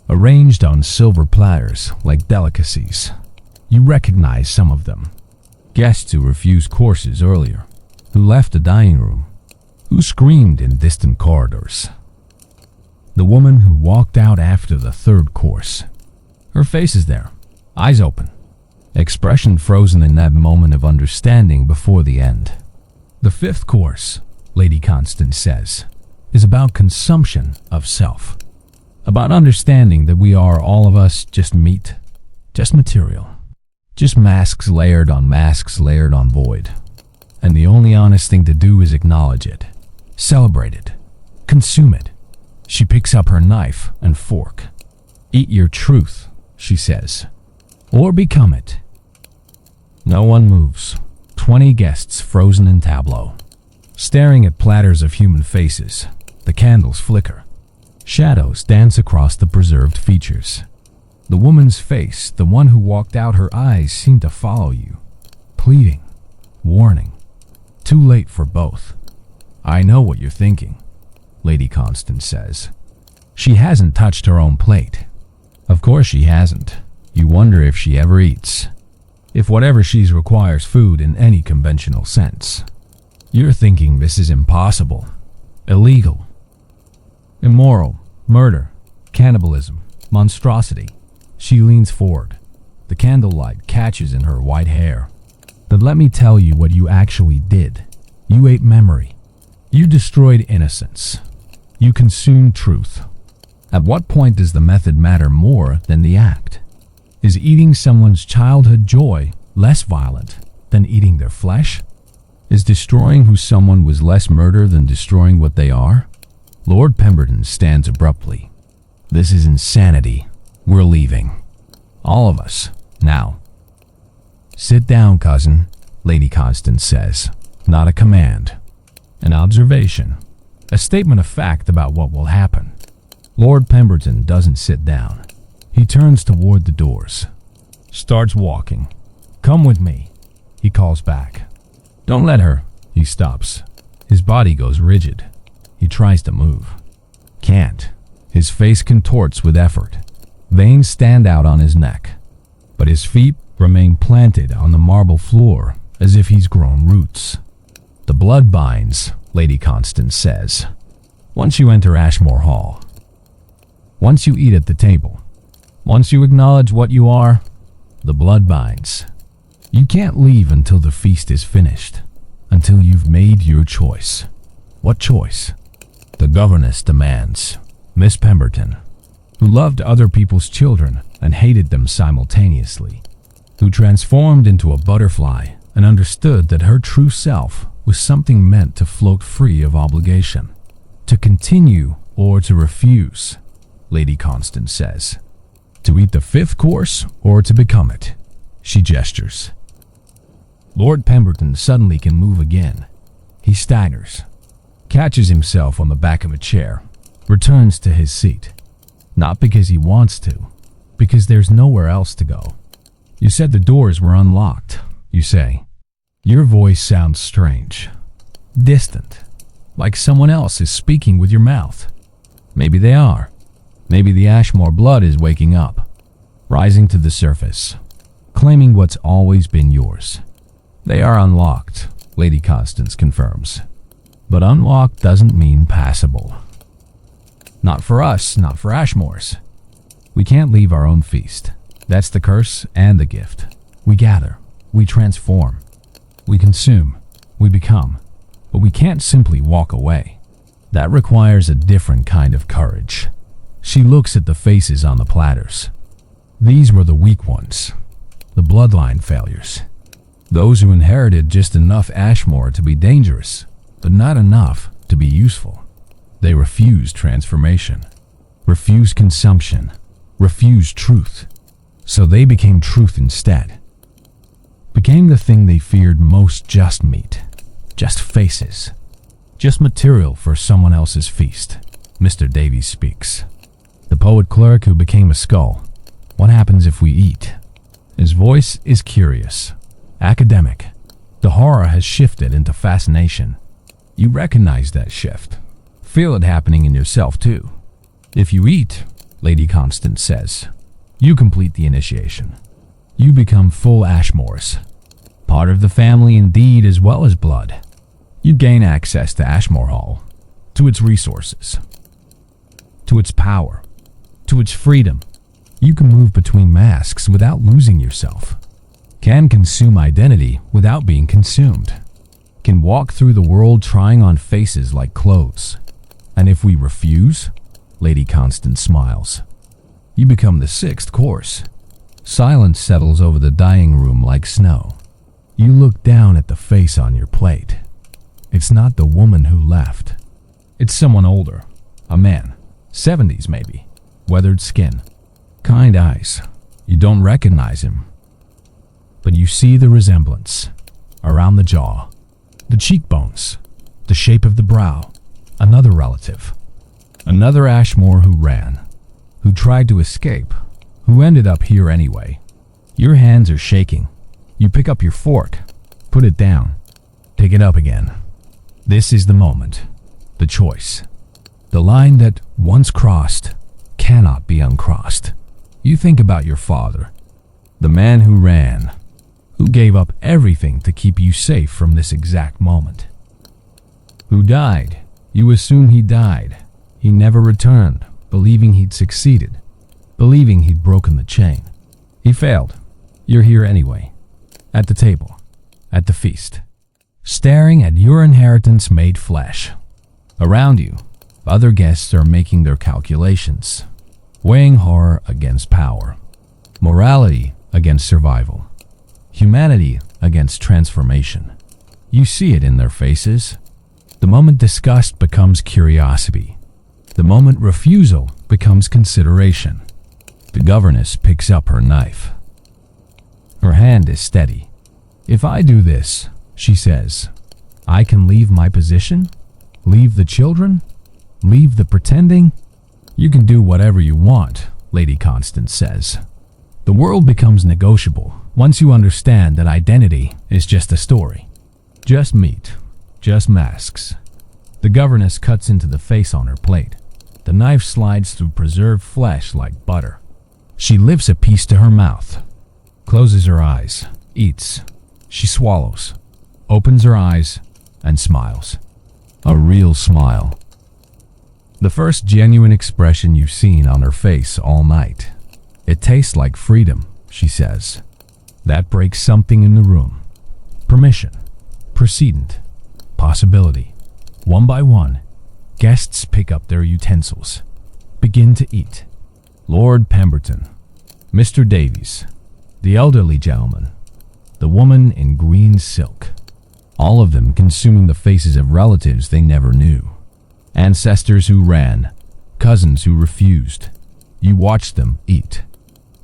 [SPEAKER 1] Arranged on silver platters like delicacies. You recognize some of them. Guests who refused courses earlier, who left the dining room, who screamed in distant corridors. The woman who walked out after the third course. Her face is there, eyes open, expression frozen in that moment of understanding before the end. The fifth course, Lady Constance says, is about consumption of self. About understanding that we are, all of us, just meat, just material. Just masks layered on void. And the only honest thing to do is acknowledge it, celebrate it, consume it. She picks up her knife and fork. Eat your truth, she says, or become it. No one moves. 20 guests frozen in tableau, staring at platters of human faces. The candles flicker. Shadows dance across the preserved features. The woman's face, the one who walked out, her eyes seem to follow you, pleading, warning. Too late for both. I know what you're thinking, Lady Constance says. She hasn't touched her own plate. Of course she hasn't. You wonder if she ever eats. If whatever she's requires food in any conventional sense. You're thinking this is impossible, illegal, immoral, murder, cannibalism, monstrosity. She leans forward. The candlelight catches in her white hair. But let me tell you what you actually did. You ate memory. You destroyed innocence. You consumed truth. At what point does the method matter more than the act? Is eating someone's childhood joy less violent than eating their flesh? Is destroying who someone was less murder than destroying what they are? Lord Pemberton stands abruptly. This is insanity. We're leaving. All of us. Now. Sit down, cousin, Lady Constance says. Not a command. An observation. A statement of fact about what will happen. Lord Pemberton doesn't sit down. He turns toward the doors. Starts walking. Come with me, he calls back. Don't let her. He stops. His body goes rigid. He tries to move. Can't. His face contorts with effort. Veins stand out on his neck. But his feet remain planted on the marble floor as if he's grown roots. The blood binds, Lady Constance says. Once you enter Ashmore Hall. Once you eat at the table. Once you acknowledge what you are, the blood binds. You can't leave until the feast is finished. Until you've made your choice. What choice? The governess demands. Miss Pemberton, who loved other people's children and hated them simultaneously, who transformed into a butterfly and understood that her true self was something meant to float free of obligation, to continue or to refuse, Lady Constance says. To eat the fifth course or to become it, she gestures. Lord Pemberton suddenly can move again. He staggers, catches himself on the back of a chair, returns to his seat. Not because he wants to, because there's nowhere else to go. You said the doors were unlocked, you say. Your voice sounds strange, distant, like someone else is speaking with your mouth. Maybe they are. Maybe the Ashmore blood is waking up, rising to the surface, claiming what's always been yours. They are unlocked, Lady Constance confirms. But unlocked doesn't mean passable. Not for us, not for Ashmore's. We can't leave our own feast. That's the curse and the gift. We gather, we transform, we consume, we become, but we can't simply walk away. That requires a different kind of courage. She looks at the faces on the platters. These were the weak ones, the bloodline failures. Those who inherited just enough Ashmore to be dangerous, but not enough to be useful. They refused transformation, refused consumption, refused truth. So they became truth instead. Became the thing they feared most: just meat, just faces, just material for someone else's feast. Mr. Davies speaks. The poet clerk who became a skull. What happens if we eat? His voice is curious, academic. The horror has shifted into fascination. You recognize that shift. Feel it happening in yourself too. If you eat, Lady Constance says, you complete the initiation. You become full Ashmores. Part of the family indeed, as well as blood. You gain access to Ashmore Hall, to its resources, to its power, to its freedom. You can move between masks without losing yourself. Can consume identity without being consumed. Can walk through the world trying on faces like clothes. And if we refuse, Lady Constance smiles, you become the sixth course. Silence settles over the dining room like snow. You look down at the face on your plate. It's not the woman who left. It's someone older, a man, 70s maybe, weathered skin, kind eyes. You don't recognize him, but you see the resemblance around the jaw, the cheekbones, the shape of the brow. Another relative, another Ashmore who ran, who tried to escape, who ended up here anyway. Your hands are shaking. You pick up your fork, put it down, pick it up again. This is the moment, the choice, the line that, once crossed, cannot be uncrossed. You think about your father, the man who ran, who gave up everything to keep you safe from this exact moment. Who died. You assume he died. He never returned, believing he'd succeeded, believing he'd broken the chain. He failed. You're here anyway, at the table, at the feast, staring at your inheritance made flesh. Around you, other guests are making their calculations, weighing horror against power, morality against survival, humanity against transformation. You see it in their faces. The moment disgust becomes curiosity. The moment refusal becomes consideration. The governess picks up her knife. Her hand is steady. If I do this, she says, I can leave my position, leave the children, leave the pretending. You can do whatever you want, Lady Constance says. The world becomes negotiable once you understand that identity is just a story. Just meat, just masks. The governess cuts into the face on her plate. The knife slides through preserved flesh like butter. She lifts a piece to her mouth, closes her eyes, eats. She swallows, opens her eyes, and smiles. A real smile. The first genuine expression you've seen on her face all night. It tastes like freedom, she says. That breaks something in the room. Permission, precedent, possibility. One by one, guests pick up their utensils, begin to eat. Lord Pemberton, Mr. Davies, the elderly gentleman, the woman in green silk, all of them consuming the faces of relatives they never knew, ancestors who ran, cousins who refused. You watch them eat,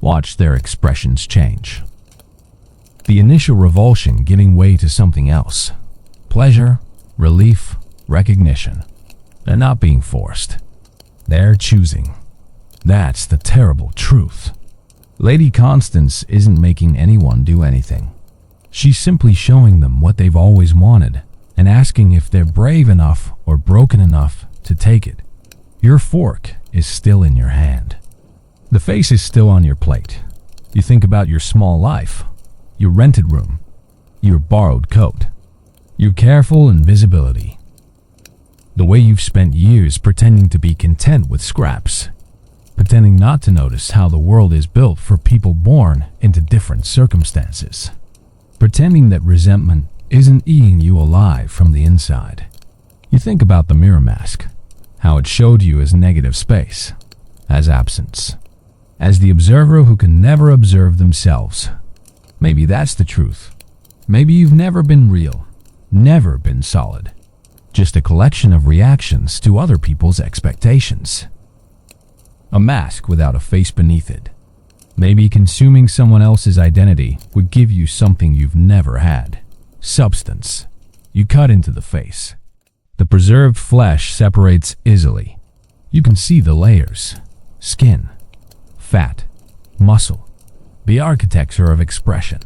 [SPEAKER 1] watch their expressions change. The initial revulsion giving way to something else. Pleasure, relief, recognition. They're not being forced. They're choosing. That's the terrible truth. Lady Constance isn't making anyone do anything. She's simply showing them what they've always wanted and asking if they're brave enough or broken enough to take it. Your fork is still in your hand. The face is still on your plate. You think about your small life, your rented room, your borrowed coat, your careful invisibility. The way you've spent years pretending to be content with scraps, pretending not to notice how the world is built for people born into different circumstances, pretending that resentment isn't eating you alive from the inside. You think about the mirror mask, how it showed you as negative space, as absence, as the observer who can never observe themselves. Maybe that's the truth. Maybe you've never been real, never been solid, just a collection of reactions to other people's expectations. A mask without a face beneath it. Maybe consuming someone else's identity would give you something you've never had. Substance. You cut into the face. The preserved flesh separates easily. You can see the layers. Skin, fat, muscle. The architecture of expression.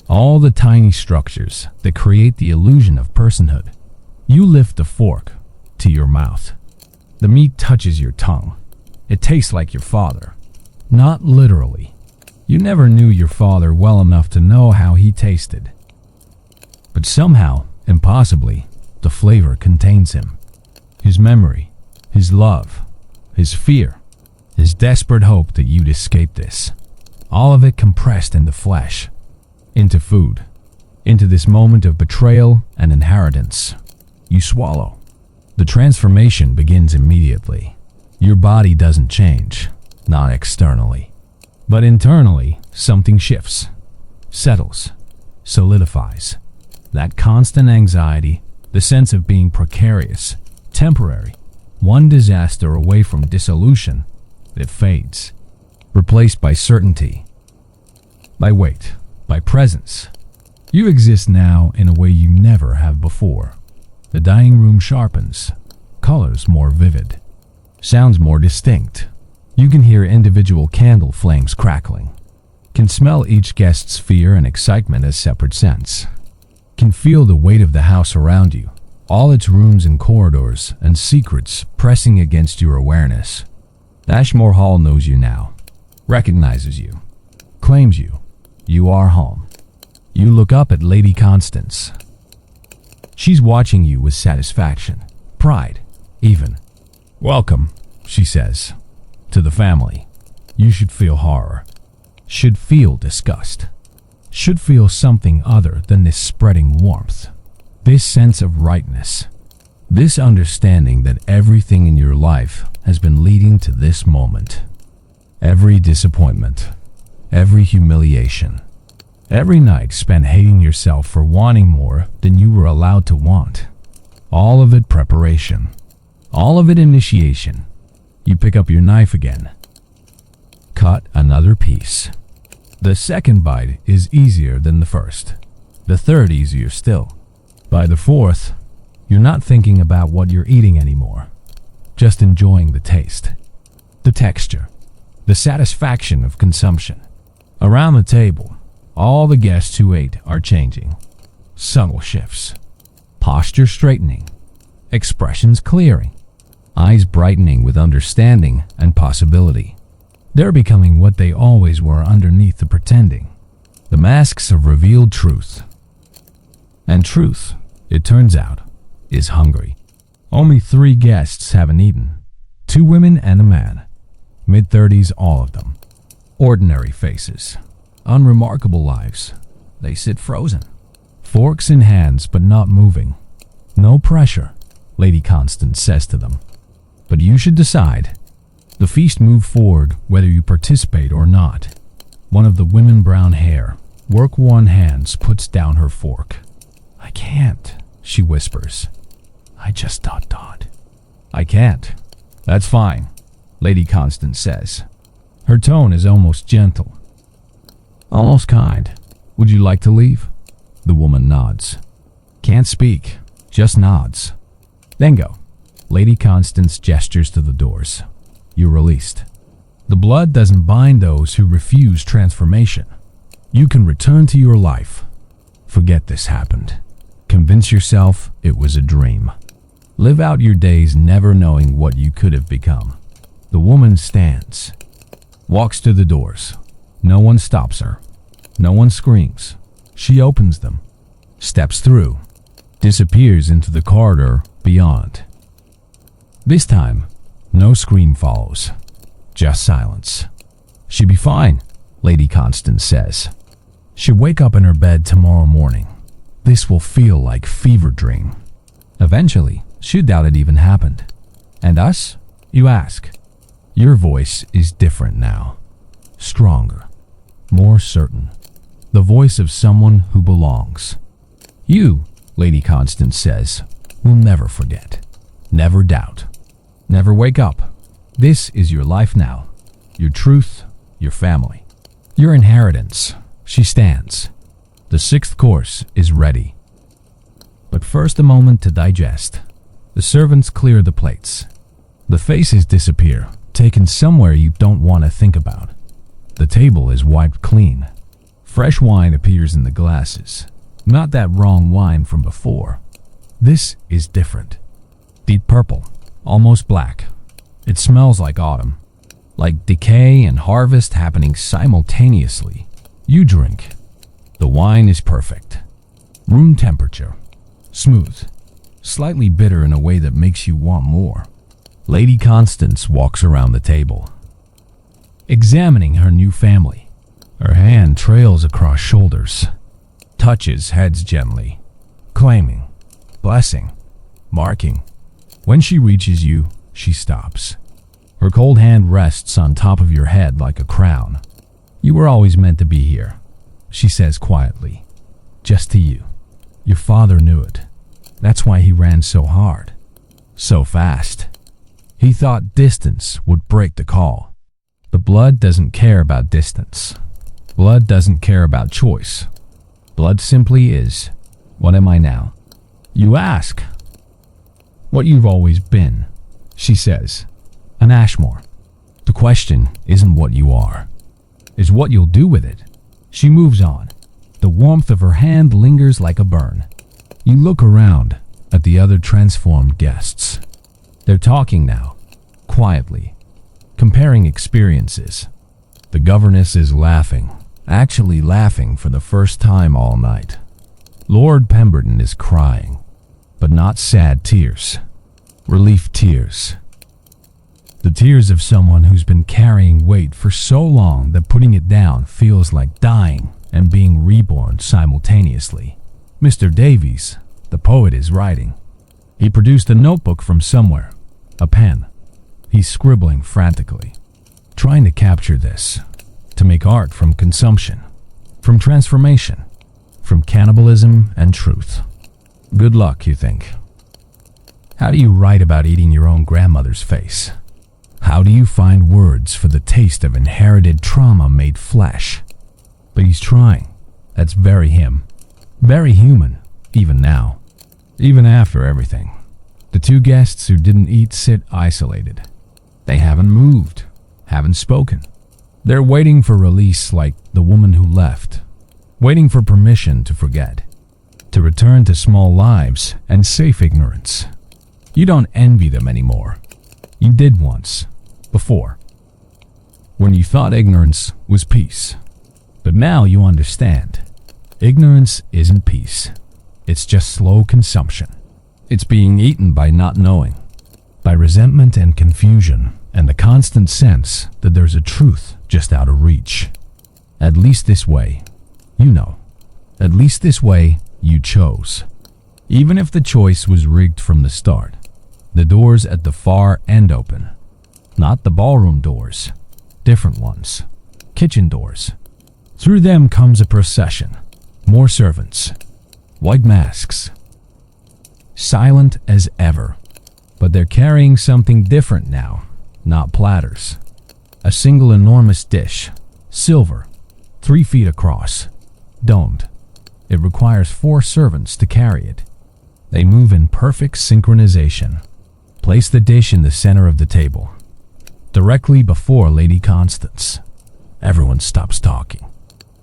[SPEAKER 1] All the tiny structures that create the illusion of personhood. You lift the fork to your mouth. The meat touches your tongue. It tastes like your father. Not literally. You never knew your father well enough to know how he tasted. But somehow, impossibly, the flavor contains him. His memory, his love, his fear, his desperate hope that you'd escape this. All of it compressed into flesh, into food, into this moment of betrayal and inheritance. You swallow. The transformation begins immediately. Your body doesn't change, not externally. But internally, something shifts, settles, solidifies. That constant anxiety, the sense of being precarious, temporary, one disaster away from dissolution, it fades, replaced by certainty, by weight, by presence. You exist now in a way you never have before. The dining room sharpens, colors more vivid, sounds more distinct. You can hear individual candle flames crackling, can smell each guest's fear and excitement as separate scents, can feel the weight of the house around you, all its rooms and corridors and secrets pressing against your awareness. Ashmore Hall knows you now, recognizes you, claims you. You are home. You look up at Lady Constance. She's watching you with satisfaction, pride, even. "Welcome," she says, "to the family." You should feel horror, should feel disgust, should feel something other than this spreading warmth, this sense of rightness, this understanding that everything in your life has been leading to this moment. Every disappointment, every humiliation, every night spent hating yourself for wanting more than you were allowed to want. All of it preparation. All of it initiation. You pick up your knife again. Cut another piece. The second bite is easier than the first. The third easier still. By the fourth, you're not thinking about what you're eating anymore. Just enjoying the taste, the texture, the satisfaction of consumption. Around the table, all the guests who ate are changing. Subtle shifts. Posture straightening. Expressions clearing. Eyes brightening with understanding and possibility. They're becoming what they always were underneath the pretending. The masks of revealed truth. And truth, it turns out, is hungry. Only 3 guests haven't eaten. 2 women and a man. Mid-30s, all of them. Ordinary faces. Unremarkable lives. They sit frozen. Forks in hands, but not moving. No pressure, Lady Constance says to them. But you should decide. The feast moved forward whether you participate or not. One of the women brown hair, work-worn hands puts down her fork. "I can't," she whispers. "I just dot. "I can't." "That's fine," Lady Constance says. Her tone is almost gentle. Almost kind. "Would you like to leave?" The woman nods. Can't speak, just nods. "Then go." Lady Constance gestures to the doors. You're released. The blood doesn't bind those who refuse transformation. You can return to your life. Forget this happened. Convince yourself it was a dream. Live out your days never knowing what you could have become. The woman stands, walks to the doors. No one stops her. No one screams. She opens them, steps through, disappears into the corridor beyond. This time, no scream follows, just silence. "She'll be fine," Lady Constance says. "She'll wake up in her bed tomorrow morning. This will feel like fever dream." Eventually, she doubt it even happened. "And us?" you ask. Your voice is different now. Stronger, more certain. The voice of someone who belongs. "You," Lady Constance says, "will never forget, never doubt, never wake up. This is your life now, your truth, your family, your inheritance." She stands. The sixth course is ready. But first a moment to digest. The servants clear the plates. The faces disappear, taken somewhere you don't want to think about. The table is wiped clean. Fresh wine appears in the glasses. Not that wrong wine from before. This is different. Deep purple, almost black. It smells like autumn, like decay and harvest happening simultaneously. You drink. The wine is perfect. Room temperature. Smooth. Slightly bitter in a way that makes you want more. Lady Constance walks around the table, examining her new family. Her hand trails across shoulders, touches heads gently, claiming, blessing, marking. When she reaches you, she stops. Her cold hand rests on top of your head like a crown. "You were always meant to be here," she says quietly. "Just to you. Your father knew it. That's why he ran so hard, so fast. He thought distance would break the call. But blood doesn't care about distance. Blood doesn't care about choice. Blood simply is. What am I now? You ask. What you've always been," she says. "An Ashmore. The question isn't what you are. It's what you'll do with it." She moves on. The warmth of her hand lingers like a burn. You look around at the other transformed guests. They're talking now, quietly, comparing experiences. The governess is laughing, actually laughing for the first time all night. Lord Pemberton is crying, but not sad tears, relief tears. The tears of someone who's been carrying weight for so long that putting it down feels like dying and being reborn simultaneously. Mr. Davies, the poet, is writing. He produced a notebook from somewhere, a pen. He's scribbling frantically, trying to capture this, to make art from consumption, from transformation, from cannibalism and truth. Good luck, you think. How do you write about eating your own grandmother's face? How do you find words for the taste of inherited trauma made flesh? But he's trying. That's very him. Very human, even now. Even after everything. The two guests who didn't eat sit isolated. They haven't moved, haven't spoken. They're waiting for release like the woman who left. Waiting for permission to forget. To return to small lives and safe ignorance. You don't envy them anymore. You did once. Before. When you thought ignorance was peace. But now you understand. Ignorance isn't peace. It's just slow consumption. It's being eaten by not knowing. By resentment and confusion, and the constant sense that there's a truth just out of reach. At least this way, you know. At least this way, you chose. Even if the choice was rigged from the start. The doors at the far end open. Not the ballroom doors. Different ones. Kitchen doors. Through them comes a procession. More servants. White masks. Silent as ever. But they're carrying something different now. Not platters. A single enormous dish. Silver. 3 feet across. Domed. It requires 4 servants to carry it. They move in perfect synchronization. Place the dish in the center of the table. Directly before Lady Constance. Everyone stops talking.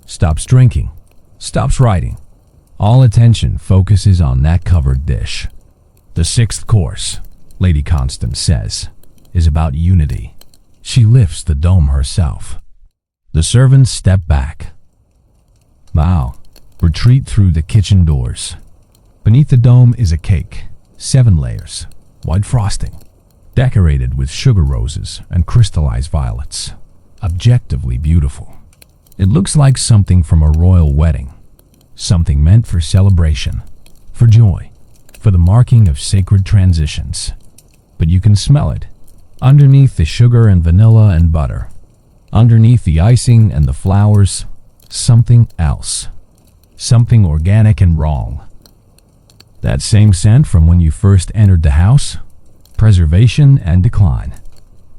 [SPEAKER 1] Stops drinking. Stops writing. All attention focuses on that covered dish. The 6th course, Lady Constance says, is about unity. She lifts the dome herself. The servants step back. Bow. Retreat through the kitchen doors. Beneath the dome is a cake. 7 layers. White frosting. decorated with sugar roses and crystallized violets. Objectively beautiful. It looks like something from a royal wedding, something meant for celebration, for joy, for the marking of sacred transitions. But you can smell it, underneath the sugar and vanilla and butter, underneath the icing and the flowers, something else, something organic and wrong. That same scent from when you first entered the house, preservation and decline,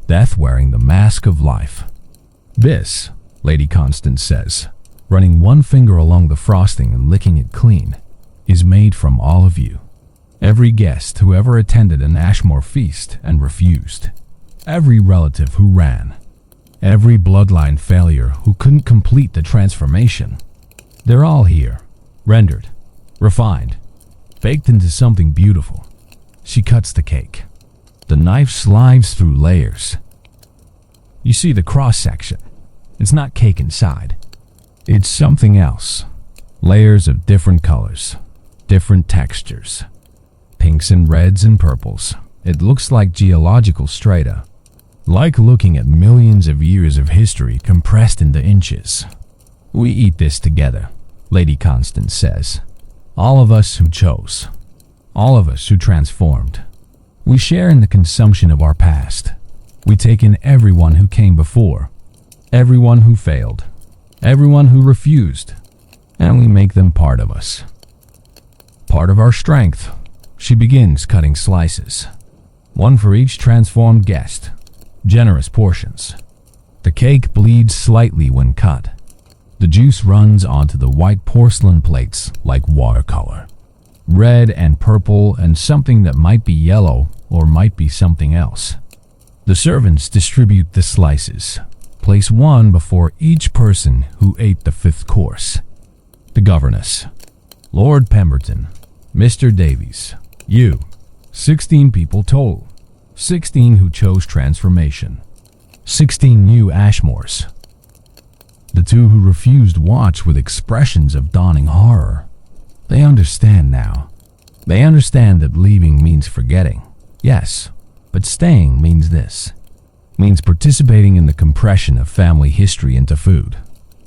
[SPEAKER 1] death wearing the mask of life. This, Lady Constance says, running one finger along the frosting and licking it clean, is made from all of you. Every guest who ever attended an Ashmore feast and refused. Every relative who ran. Every bloodline failure who couldn't complete the transformation. They're all here, rendered, refined, baked into something beautiful. She cuts the cake. The knife slides through layers. You see the cross-section. It's not cake inside. It's something else. Layers of different colors, different textures. Pinks and reds and purples. It looks like geological strata. Like looking at millions of years of history compressed into inches. We eat this together, Lady Constance says. All of us who chose. All of us who transformed. We share in the consumption of our past. We take in everyone who came before. Everyone who failed. Everyone who refused. And we make them part of us. Part of our strength. She begins cutting slices. One for each transformed guest. Generous portions. The cake bleeds slightly when cut. The juice runs onto the white porcelain plates like watercolor. Red and purple and something that might be yellow or might be something else. The servants distribute the slices. Place one before each person who ate the 5th course. The governess. Lord Pemberton. Mr. Davies. You. 16 people total. 16 who chose transformation. 16 new Ashmores. The 2 who refused watch with expressions of dawning horror. They understand now. They understand that leaving means forgetting. Yes, but staying means this. Means participating in the compression of family history into food,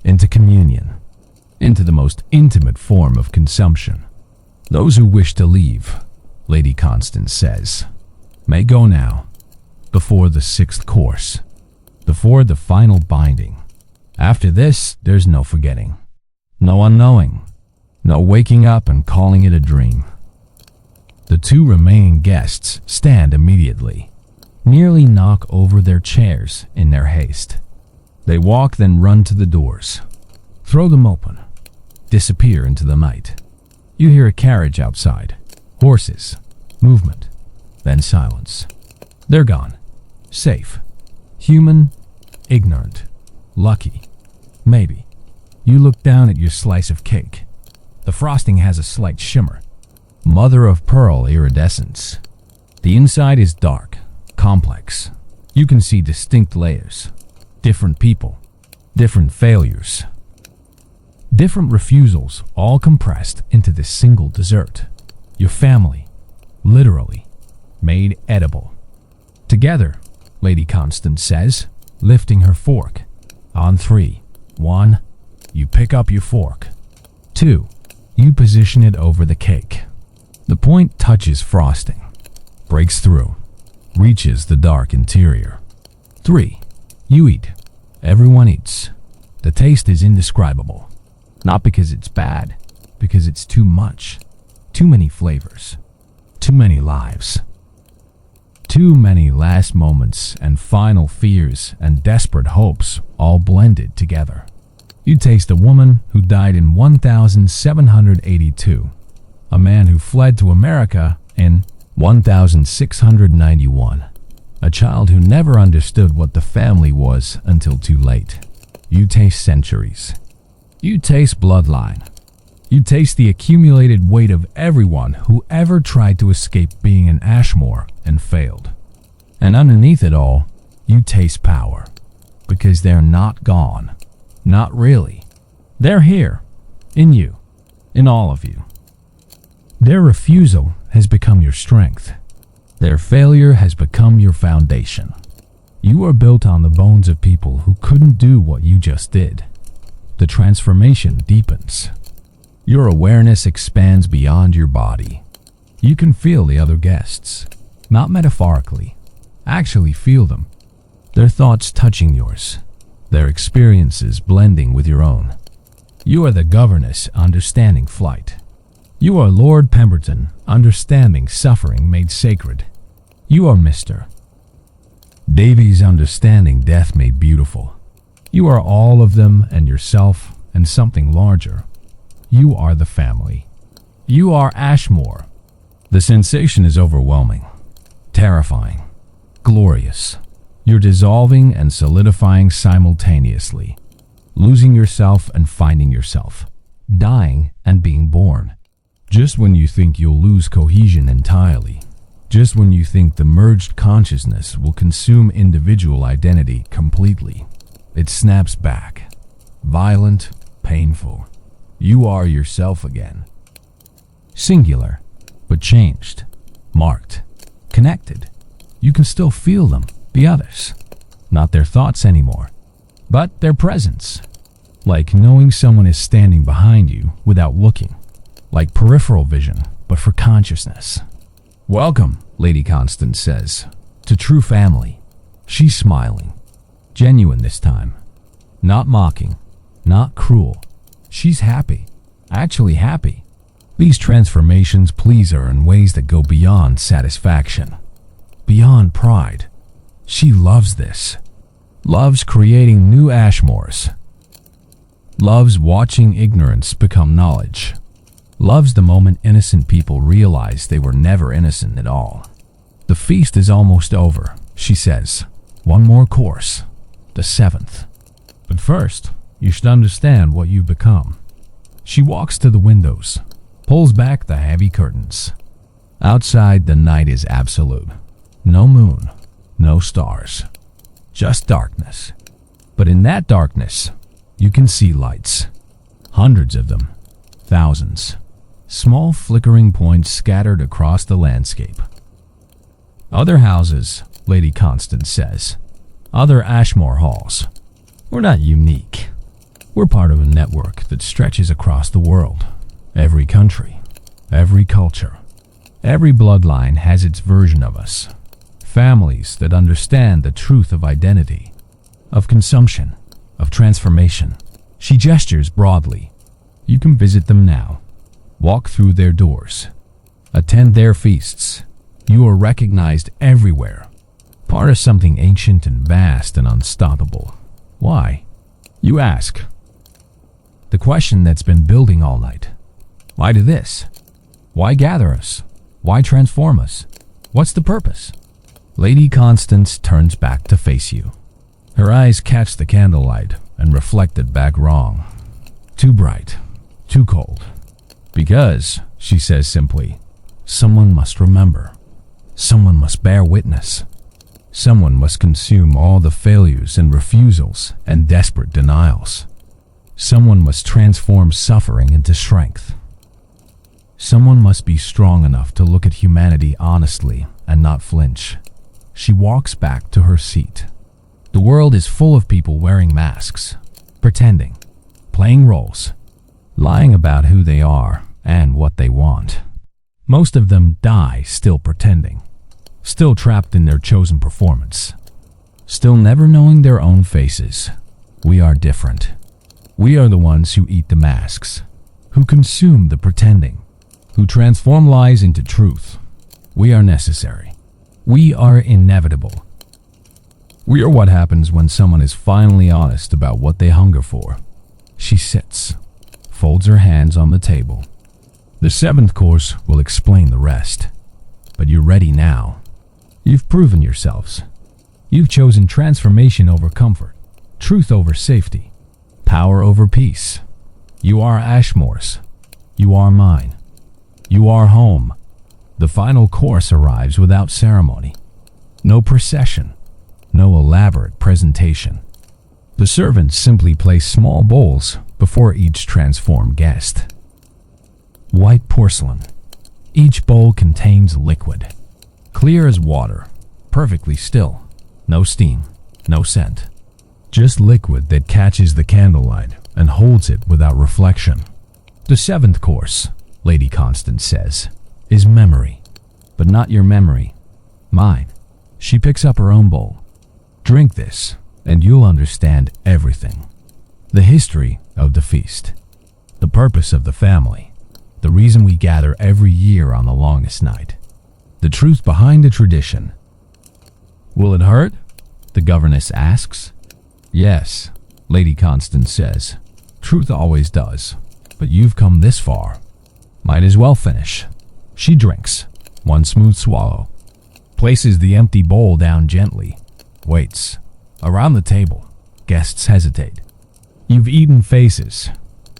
[SPEAKER 1] into communion, into the most intimate form of consumption. Those who wish to leave, Lady Constance says, may go now, before the 6th course, before the final binding. After this, there's no forgetting, no unknowing, no waking up and calling it a dream. The 2 remaining guests stand immediately, nearly knock over their chairs in their haste. They walk, then run to the doors, throw them open, disappear into the night. You hear a carriage outside, horses, movement, then silence. They're gone, safe, human, ignorant, lucky, maybe. You look down at your slice of cake. The frosting has a slight shimmer, mother of pearl iridescence. The inside is dark, complex. You can see distinct layers, different people, different failures, different refusals, all compressed into this single dessert. Your family, literally, made edible. Together, Lady Constance says, lifting her fork. On 3. 1. You pick up your fork. 2. You position it over the cake. The point touches frosting, breaks through, reaches the dark interior. 3. You eat. Everyone eats. The taste is indescribable. Not because it's bad, because it's too much. Too many flavors. Too many lives. Too many last moments and final fears and desperate hopes all blended together. You taste a woman who died in 1782, a man who fled to America in 1691, a child who never understood what the family was until too late. You taste centuries. You taste bloodline. You taste the accumulated weight of everyone who ever tried to escape being an Ashmore and failed. And underneath it all, you taste power, because they're not gone. Not really. They're here, in you, in all of you. Their refusal has become your strength. Their failure has become your foundation. You are built on the bones of people who couldn't do what you just did. The transformation deepens. Your awareness expands beyond your body. You can feel the other guests, not metaphorically. Actually feel them. Their thoughts touching yours, their experiences blending with your own. You are the governess understanding flight. You are Lord Pemberton understanding suffering made sacred. You are Mr. Davies understanding death made beautiful. You are all of them and yourself and something larger. You are the family. You are Ashmore. The sensation is overwhelming, terrifying, glorious. You're dissolving and solidifying simultaneously, losing yourself and finding yourself, dying and being born. Just when you think you'll lose cohesion entirely, just when you think the merged consciousness will consume individual identity completely, it snaps back. Violent, painful. You are yourself again. Singular, but changed, marked, connected. You can still feel them, the others. Not their thoughts anymore, but their presence. Like knowing someone is standing behind you without looking. Like peripheral vision, but for consciousness. Welcome, Lady Constance says, to true family. She's smiling. Genuine this time. Not mocking. Not cruel. She's happy. Actually happy. These transformations please her in ways that go beyond satisfaction. Beyond pride. She loves this. Loves creating new Ashmores. Loves watching ignorance become knowledge. Loves the moment innocent people realize they were never innocent at all. The feast is almost over, she says. One more course. The 7th. But first, you should understand what you've become. She walks to the windows, pulls back the heavy curtains. Outside, the night is absolute. No moon, no stars. Just darkness. But in that darkness, you can see lights. Hundreds of them. Thousands. Small flickering points scattered across the landscape. Other houses, Lady Constance says. Other Ashmore halls. We're not unique. We're part of a network that stretches across the world. Every country. Every culture. Every bloodline has its version of us. Families that understand the truth of identity, of consumption, of transformation. She gestures broadly. You can visit them now. Walk through their doors. Attend their feasts. You are recognized everywhere. Part of something ancient and vast and unstoppable. Why? You ask. The question that's been building all night. Why do this? Why gather us? Why transform us? What's the purpose? Lady Constance turns back to face you. Her eyes catch the candlelight and reflect it back wrong. Too bright. Too cold. Because, she says simply, someone must remember. Someone must bear witness. Someone must consume all the failures and refusals and desperate denials. Someone must transform suffering into strength. Someone must be strong enough to look at humanity honestly and not flinch. She walks back to her seat. The world is full of people wearing masks, pretending, playing roles, lying about who they are and what they want. Most of them die still pretending, still trapped in their chosen performance, still never knowing their own faces. We are different. We are the ones who eat the masks, who consume the pretending, who transform lies into truth. We are necessary. We are inevitable. We are what happens when someone is finally honest about what they hunger for. She sits, folds her hands on the table. The 7th course will explain the rest. But you're ready now. You've proven yourselves. You've chosen transformation over comfort, truth over safety, power over peace. You are Ashmore's. You are mine. You are home. The final course arrives without ceremony. No procession. No elaborate presentation. The servants simply place small bowls before each transformed guest. White porcelain. Each bowl contains liquid. Clear as water, perfectly still, no steam, no scent. Just liquid that catches the candlelight and holds it without reflection. The seventh course, Lady Constance says, is memory. But not your memory, mine. She picks up her own bowl. Drink this, and you'll understand everything. The history of the feast. The purpose of the family. The reason we gather every year on the longest night. The truth behind the tradition. Will it hurt? The governess asks. Yes, Lady Constance says. Truth always does. But you've come this far. Might as well finish. She drinks. One smooth swallow. Places the empty bowl down gently. Waits. Around the table, guests hesitate. You've eaten faces.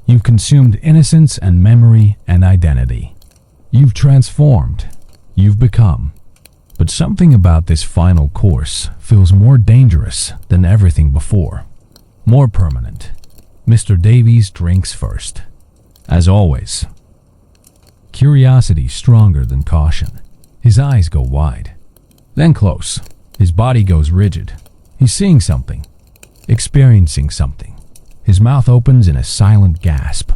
[SPEAKER 1] You've consumed innocence and memory and identity. You've transformed. You've become. But something about this final course feels more dangerous than everything before. More permanent. Mr. Davies drinks first. As always. Curiosity stronger than caution. His eyes go wide. Then close. His body goes rigid. He's seeing something. Experiencing something. His mouth opens in a silent gasp.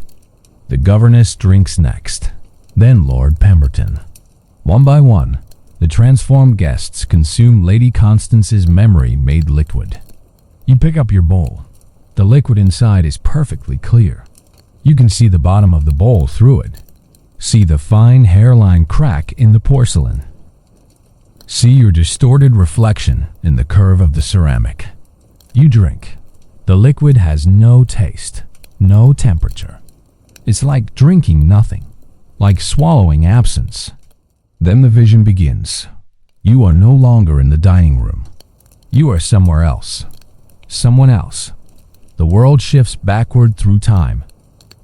[SPEAKER 1] The governess drinks next. Then Lord Pemberton. One by one, the transformed guests consume Lady Constance's memory made liquid. You pick up your bowl. The liquid inside is perfectly clear. You can see the bottom of the bowl through it. See the fine hairline crack in the porcelain. See your distorted reflection in the curve of the ceramic. You drink. The liquid has no taste, no temperature. It's like drinking nothing, like swallowing absence. Then the vision begins. You are no longer in the dining room. You are somewhere else. Someone else. The world shifts backward through time.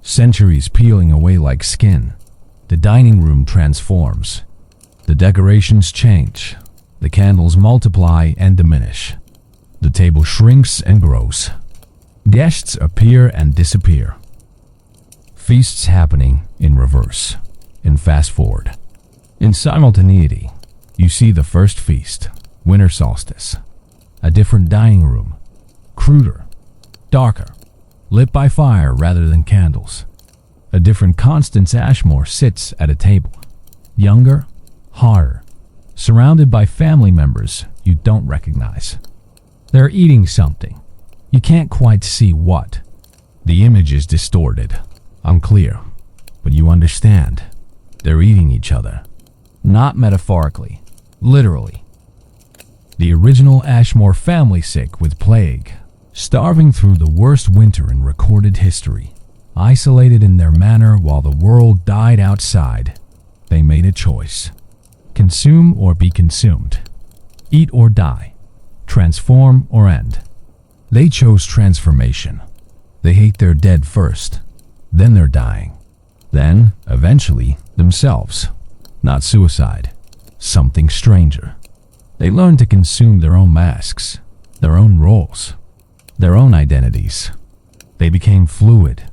[SPEAKER 1] Centuries peeling away like skin. The dining room transforms. The decorations change. The candles multiply and diminish. The table shrinks and grows. Guests appear and disappear. Feasts happening in reverse, in fast forward. In simultaneity, you see the first feast, winter solstice. A different dining room, cruder, darker, lit by fire rather than candles. A different Constance Ashmore sits at a table, younger, harder, surrounded by family members you don't recognize. They're eating something. You can't quite see what. The image is distorted, unclear, but you understand. They're eating each other. Not metaphorically, literally. The original Ashmore family sick with plague, starving through the worst winter in recorded history, isolated in their manor while the world died outside. They made a choice. Consume or be consumed. Eat or die. Transform or end. They chose transformation. They hate their dead first, then their dying, then, eventually, themselves. Not suicide, something stranger. They learned to consume their own masks, their own roles, their own identities. They became fluid,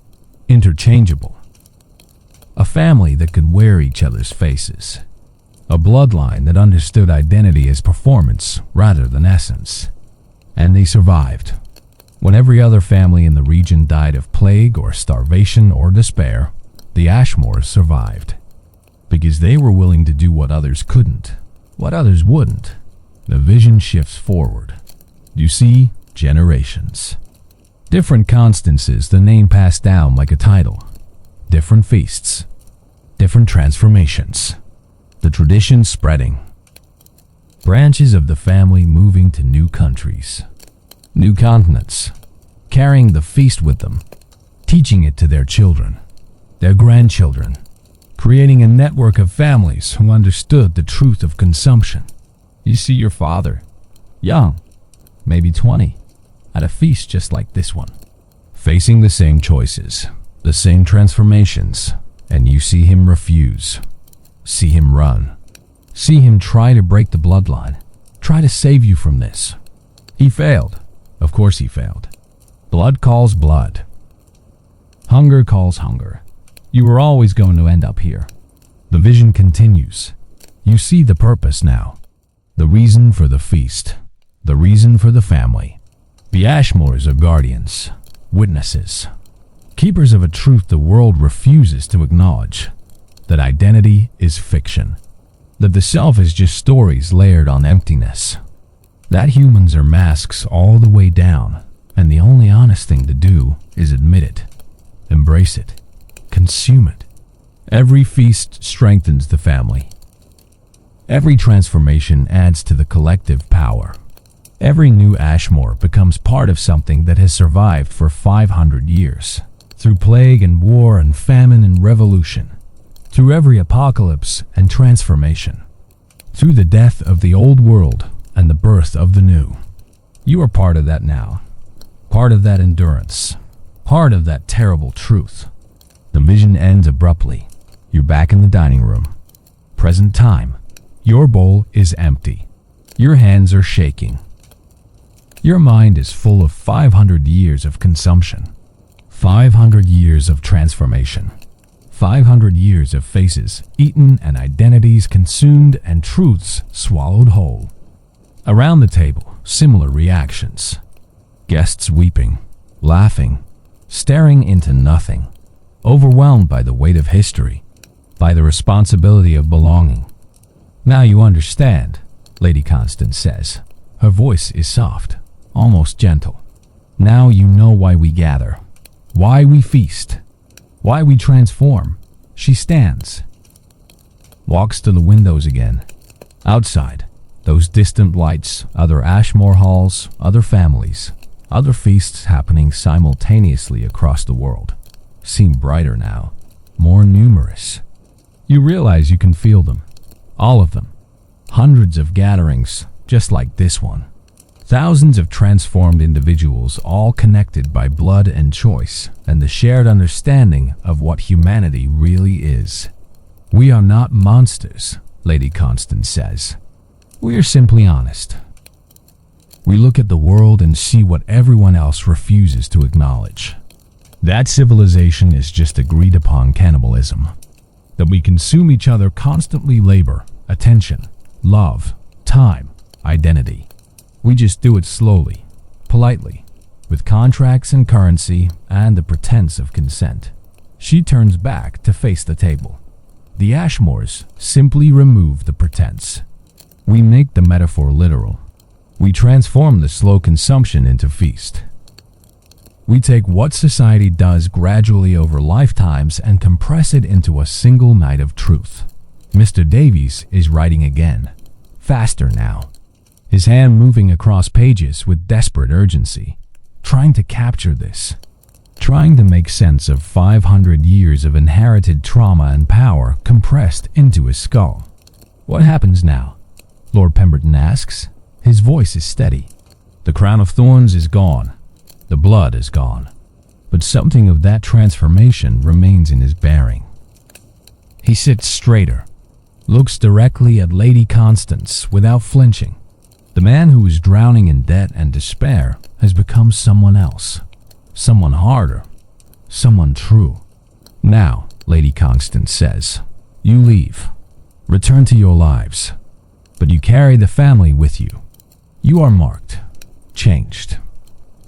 [SPEAKER 1] interchangeable. A family that could wear each other's faces. A bloodline that understood identity as performance rather than essence. And they survived. When every other family in the region died of plague or starvation or despair, the Ashmores survived. Because they were willing to do what others couldn't, what others wouldn't. The vision shifts forward. You see, generations. Different Constances, the name passed down like a title. Different feasts. Different transformations. The tradition spreading. Branches of the family moving to new countries. New continents. Carrying the feast with them. Teaching it to their children. Their grandchildren. Creating a network of families who understood the truth of consumption. You see your father, young, maybe 20, at a feast just like this one, facing the same choices, the same transformations, and you see him refuse, see him run, see him try to break the bloodline, try to save you from this. He failed. Of course he failed. Blood calls blood. Hunger calls hunger. You were always going to end up here. The vision continues. You see the purpose now. The reason for the feast. The reason for the family. The Ashmores are guardians, witnesses, keepers of a truth the world refuses to acknowledge, that identity is fiction, that the self is just stories layered on emptiness, that humans are masks all the way down, and the only honest thing to do is admit it, embrace it, consume it. Every feast strengthens the family. Every transformation adds to the collective power. Every new Ashmore becomes part of something that has survived for 500 years, through plague and war and famine and revolution, through every apocalypse and transformation, through the death of the old world and the birth of the new. You are part of that now, part of that endurance, part of that terrible truth. The vision ends abruptly. You're back in the dining room. Present time. Your bowl is empty. Your hands are shaking. Your mind is full of 500 years of consumption, 500 years of transformation, 500 years of faces eaten and identities consumed and truths swallowed whole. Around the table, similar reactions. Guests weeping, laughing, staring into nothing, overwhelmed by the weight of history, by the responsibility of belonging. Now you understand, Lady Constance says. Her voice is soft, almost gentle. Now you know why we gather, why we feast, why we transform. She stands, walks to the windows again. Outside, those distant lights, other Ashmore halls, other families, other feasts happening simultaneously across the world, seem brighter now, more numerous. You realize you can feel them, all of them. Hundreds of gatherings just like this one. Thousands of transformed individuals, all connected by blood and choice and the shared understanding of what humanity really is. We are not monsters, Lady Constance says. We are simply honest. We look at the world and see what everyone else refuses to acknowledge. That civilization is just agreed upon cannibalism. That we consume each other, constantly labor, attention, love, time, identity. We just do it slowly, politely, with contracts and currency and the pretense of consent. She turns back to face the table. The Ashmores simply remove the pretense. We make the metaphor literal. We transform the slow consumption into feast. We take what society does gradually over lifetimes and compress it into a single night of truth. Mr. Davies is writing again, faster now, his hand moving across pages with desperate urgency, trying to capture this, trying to make sense of 500 years of inherited trauma and power compressed into his skull. What happens now? Lord Pemberton asks. His voice is steady. The crown of thorns is gone. The blood is gone. But something of that transformation remains in his bearing. He sits straighter, looks directly at Lady Constance without flinching. The man who was drowning in debt and despair has become someone else, someone harder, someone true. Now, Lady Constance says, you leave, return to your lives, but you carry the family with you. You are marked, changed,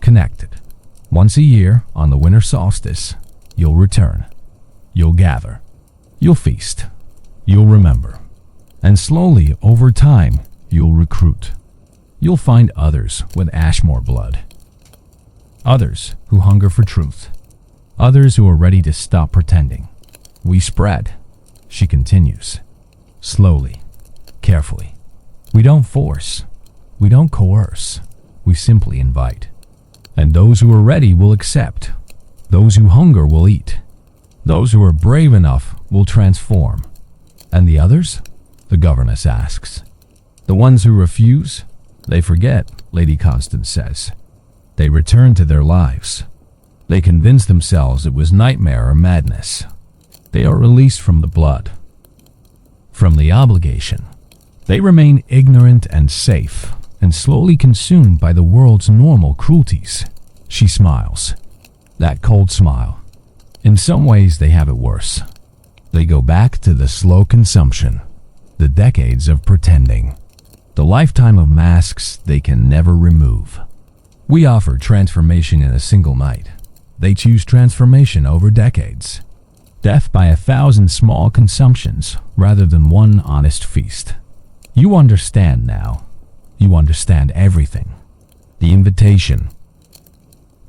[SPEAKER 1] connected. Once a year, on the winter solstice, you'll return, you'll gather, you'll feast, you'll remember, and slowly, over time, you'll recruit. You'll find others with Ashmore blood. Others who hunger for truth. Others who are ready to stop pretending. We spread, she continues, slowly, carefully. We don't force. We don't coerce. We simply invite. And those who are ready will accept. Those who hunger will eat. Those who are brave enough will transform. And the others? The governess asks. The ones who refuse? They forget, Lady Constance says. They return to their lives. They convince themselves it was nightmare or madness. They are released from the blood, from the obligation. They remain ignorant and safe, and slowly consumed by the world's normal cruelties. She smiles. That cold smile. In some ways, they have it worse. They go back to the slow consumption, the decades of pretending. the lifetime of masks they can never remove. We offer transformation in a single night. They choose transformation over decades. Death by 1,000 small consumptions rather than one honest feast. You understand now. You understand everything. The invitation,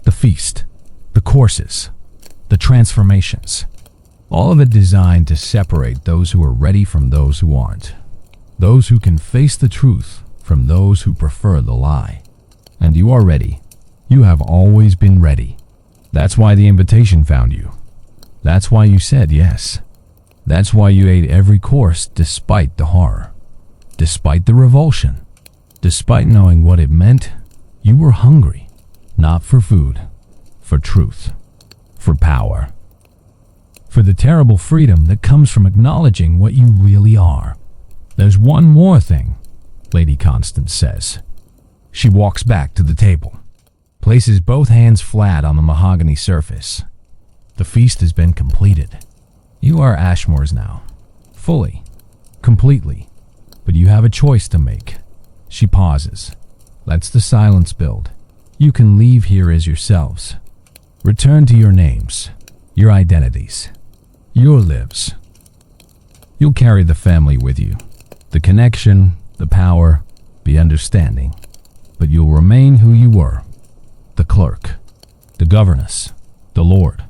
[SPEAKER 1] the feast, the courses, the transformations. All of it designed to separate those who are ready from those who aren't. Those who can face the truth from those who prefer the lie. And you are ready. You have always been ready. That's why the invitation found you. That's why you said yes. That's why you ate every course despite the horror, despite the revulsion, despite knowing what it meant. You were hungry, not for food, for truth, for power, for the terrible freedom that comes from acknowledging what you really are. There's one more thing, Lady Constance says. She walks back to the table, places both hands flat on the mahogany surface. The feast has been completed. You are Ashmore's now, fully, completely, but you have a choice to make. She pauses, lets the silence build. You can leave here as yourselves. Return to your names, your identities, your lives. You'll carry the family with you, the connection, the power, the understanding, but you'll remain who you were, the clerk, the governess, the lord,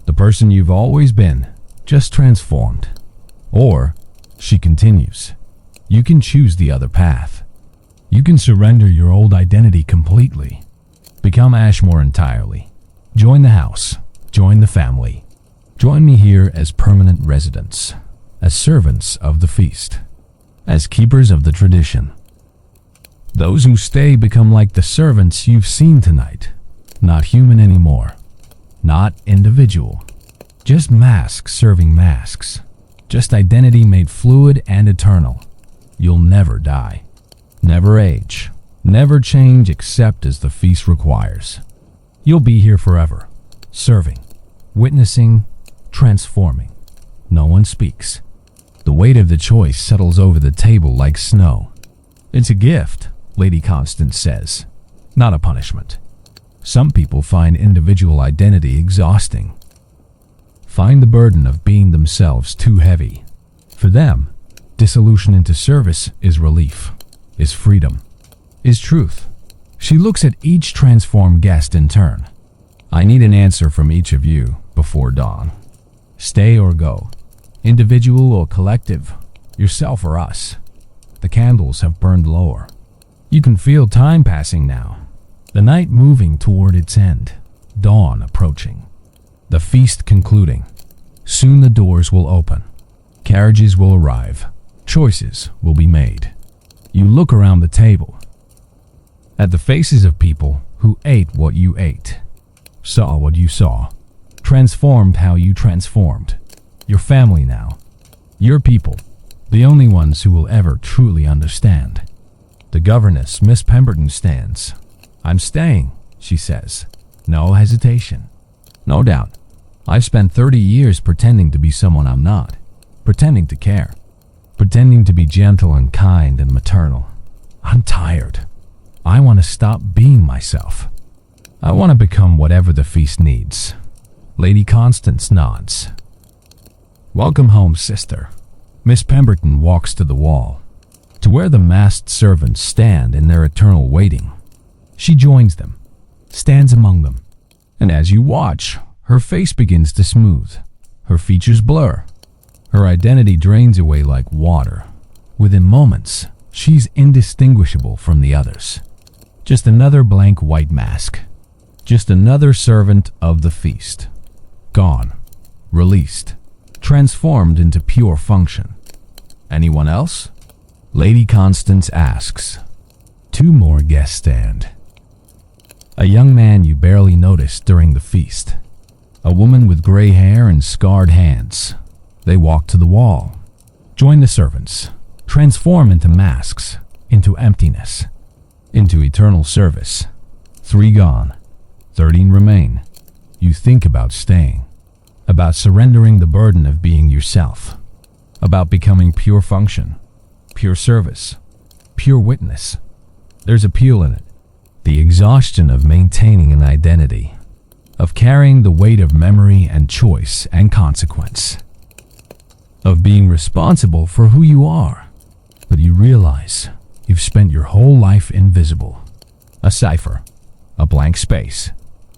[SPEAKER 1] the person you've always been, just transformed. Or, she continues, you can choose the other path. You can surrender your old identity completely. Become Ashmore entirely. Join the house. Join the family. Join me here as permanent residents, as servants of the feast, as keepers of the tradition. Those who stay become like the servants you've seen tonight, not human anymore, not individual, just masks serving masks, just identity made fluid and eternal. You'll never die. Never age, never change except as the feast requires. You'll be here forever, serving, witnessing, transforming. No one speaks. The weight of the choice settles over the table like snow. It's a gift, Lady Constance says, not a punishment. Some people find individual identity exhausting, find the burden of being themselves too heavy. For them, dissolution into service is relief, is freedom, is truth. She looks at each transformed guest in turn. I need an answer from each of you before dawn. Stay or go, individual or collective, yourself or us. The candles have burned lower. You can feel time passing now, the night moving toward its end, dawn approaching, the feast concluding. Soon the doors will open, carriages will arrive, choices will be made. You look around the table, at the faces of people who ate what you ate, saw what you saw, transformed how you transformed. Your family now, your people, the only ones who will ever truly understand. The governess, Miss Pemberton, stands. I'm staying, she says. No hesitation. No doubt. I've spent 30 years pretending to be someone I'm not, pretending to care, pretending to be gentle and kind and maternal. I'm tired. I want to stop being myself. I want to become whatever the feast needs. Lady Constance nods. Welcome home, sister. Miss Pemberton walks to the wall, to where the masked servants stand in their eternal waiting. She joins them, stands among them, and as you watch, her face begins to smooth. Her features blur. Her identity drains away like water. Within moments, she's indistinguishable from the others. Just another blank white mask. Just another servant of the feast. Gone. Released. Transformed into pure function. Anyone else? Lady Constance asks. 2 more guests stand. A young man you barely noticed during the feast. A woman with gray hair and scarred hands. They walk to the wall. Join the servants. Transform into masks. Into emptiness. Into eternal service. 3 gone. 13 remain. You think about staying. About surrendering the burden of being yourself. About becoming pure function. Pure service. pure witness. There's appeal in it. The exhaustion of maintaining an identity, of carrying the weight of memory and choice and consequence, of being responsible for who you are. But you realize you've spent your whole life invisible, a cipher, a blank space,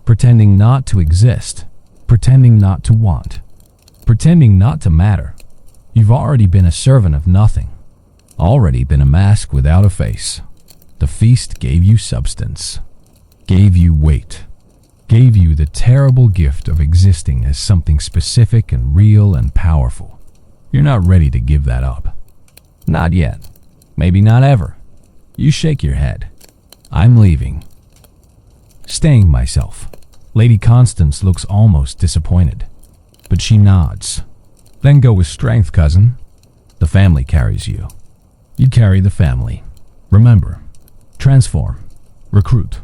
[SPEAKER 1] pretending not to exist, pretending not to want, pretending not to matter. You've already been a servant of nothing, already been a mask without a face. The feast gave you substance, gave you weight, gave you the terrible gift of existing as something specific and real and powerful. You're not ready to give that up. Not yet. Maybe not ever. You shake your head. I'm leaving. Staying myself. Lady Constance looks almost disappointed, but she nods. Then go with strength, cousin. The family carries you. You carry the family. Remember, transform, recruit.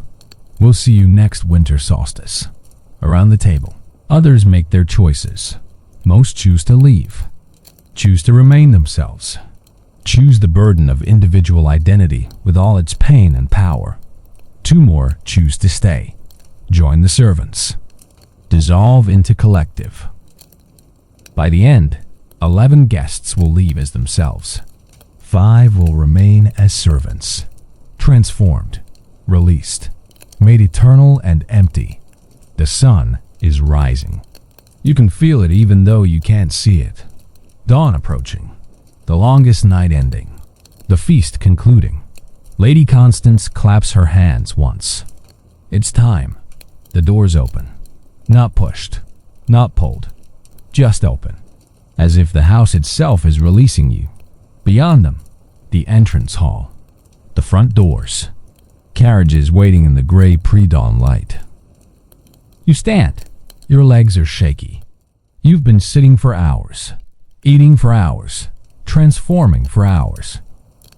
[SPEAKER 1] We'll see you next winter solstice. Around the table, others make their choices. Most choose to leave, choose to remain themselves, choose the burden of individual identity with all its pain and power. 2 more choose to stay, join the servants, dissolve into collective. By the end, 11 guests will leave as themselves. 5 will remain as servants, transformed, released, made eternal and empty. The sun is rising. You can feel it even though you can't see it. Dawn approaching, the longest night ending, the feast concluding. Lady Constance claps her hands once. It's time. The doors open. Not pushed, not pulled, just open, as if the house itself is releasing you. Beyond them, the entrance hall, the front doors, carriages waiting in the gray pre-dawn light. You stand. Your legs are shaky. You've been sitting for hours, eating for hours, transforming for hours.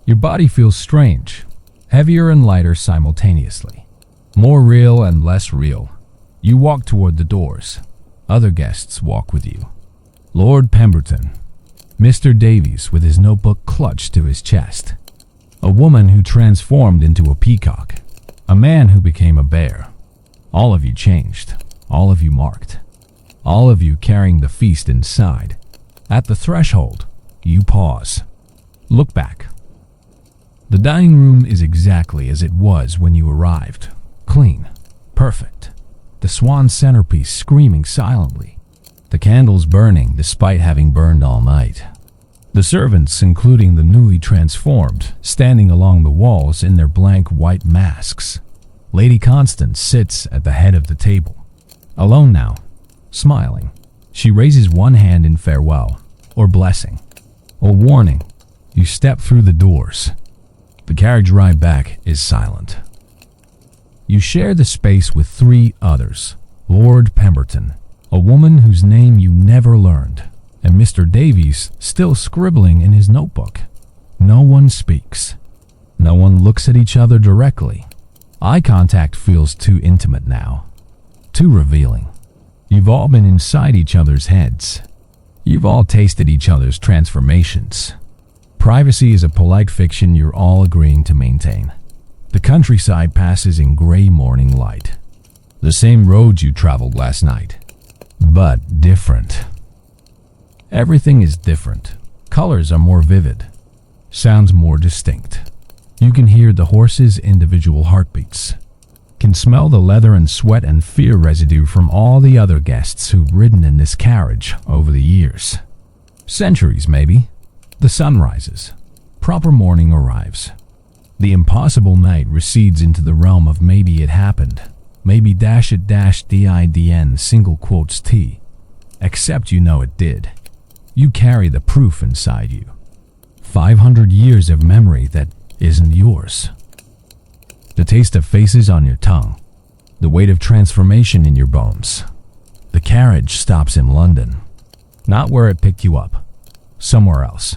[SPEAKER 1] Your body feels strange, heavier and lighter simultaneously, more real and less real. You walk toward the doors. Other guests walk with you. Lord Pemberton, Mr. Davies with his notebook clutched to his chest, a woman who transformed into a peacock, a man who became a bear. All of you changed, all of you marked, all of you carrying the feast inside. At the threshold, you pause. Look back. The dining room is exactly as it was when you arrived. Clean, perfect. The swan centerpiece screaming silently. The candles burning despite having burned all night. The servants, including the newly transformed, standing along the walls in their blank white masks. Lady Constance sits at the head of the table. Alone now, smiling. She raises one hand in farewell, or blessing, or warning. You step through the doors. The carriage ride back is silent. You share the space with 3 others. Lord Pemberton, a woman whose name you never learned, and Mr. Davies still scribbling in his notebook. No one speaks. No one looks at each other directly. Eye contact feels too intimate now, too revealing. You've all been inside each other's heads. You've all tasted each other's transformations. Privacy is a polite fiction you're all agreeing to maintain. The countryside passes in gray morning light. The same roads you traveled last night, but different. Everything is different. Colors are more vivid. Sounds more distinct. You can hear the horses' individual heartbeats. Can smell the leather and sweat and fear residue from all the other guests who've ridden in this carriage over the years. Centuries, maybe. The sun rises. Proper morning arrives. The impossible night recedes into the realm of maybe it happened. Maybe -it-didn single quotes T. Except you know it did. You carry the proof inside you. 500 years of memory that isn't yours. The taste of faces on your tongue. The weight of transformation in your bones. The carriage stops in London. Not where it picked you up. Somewhere else.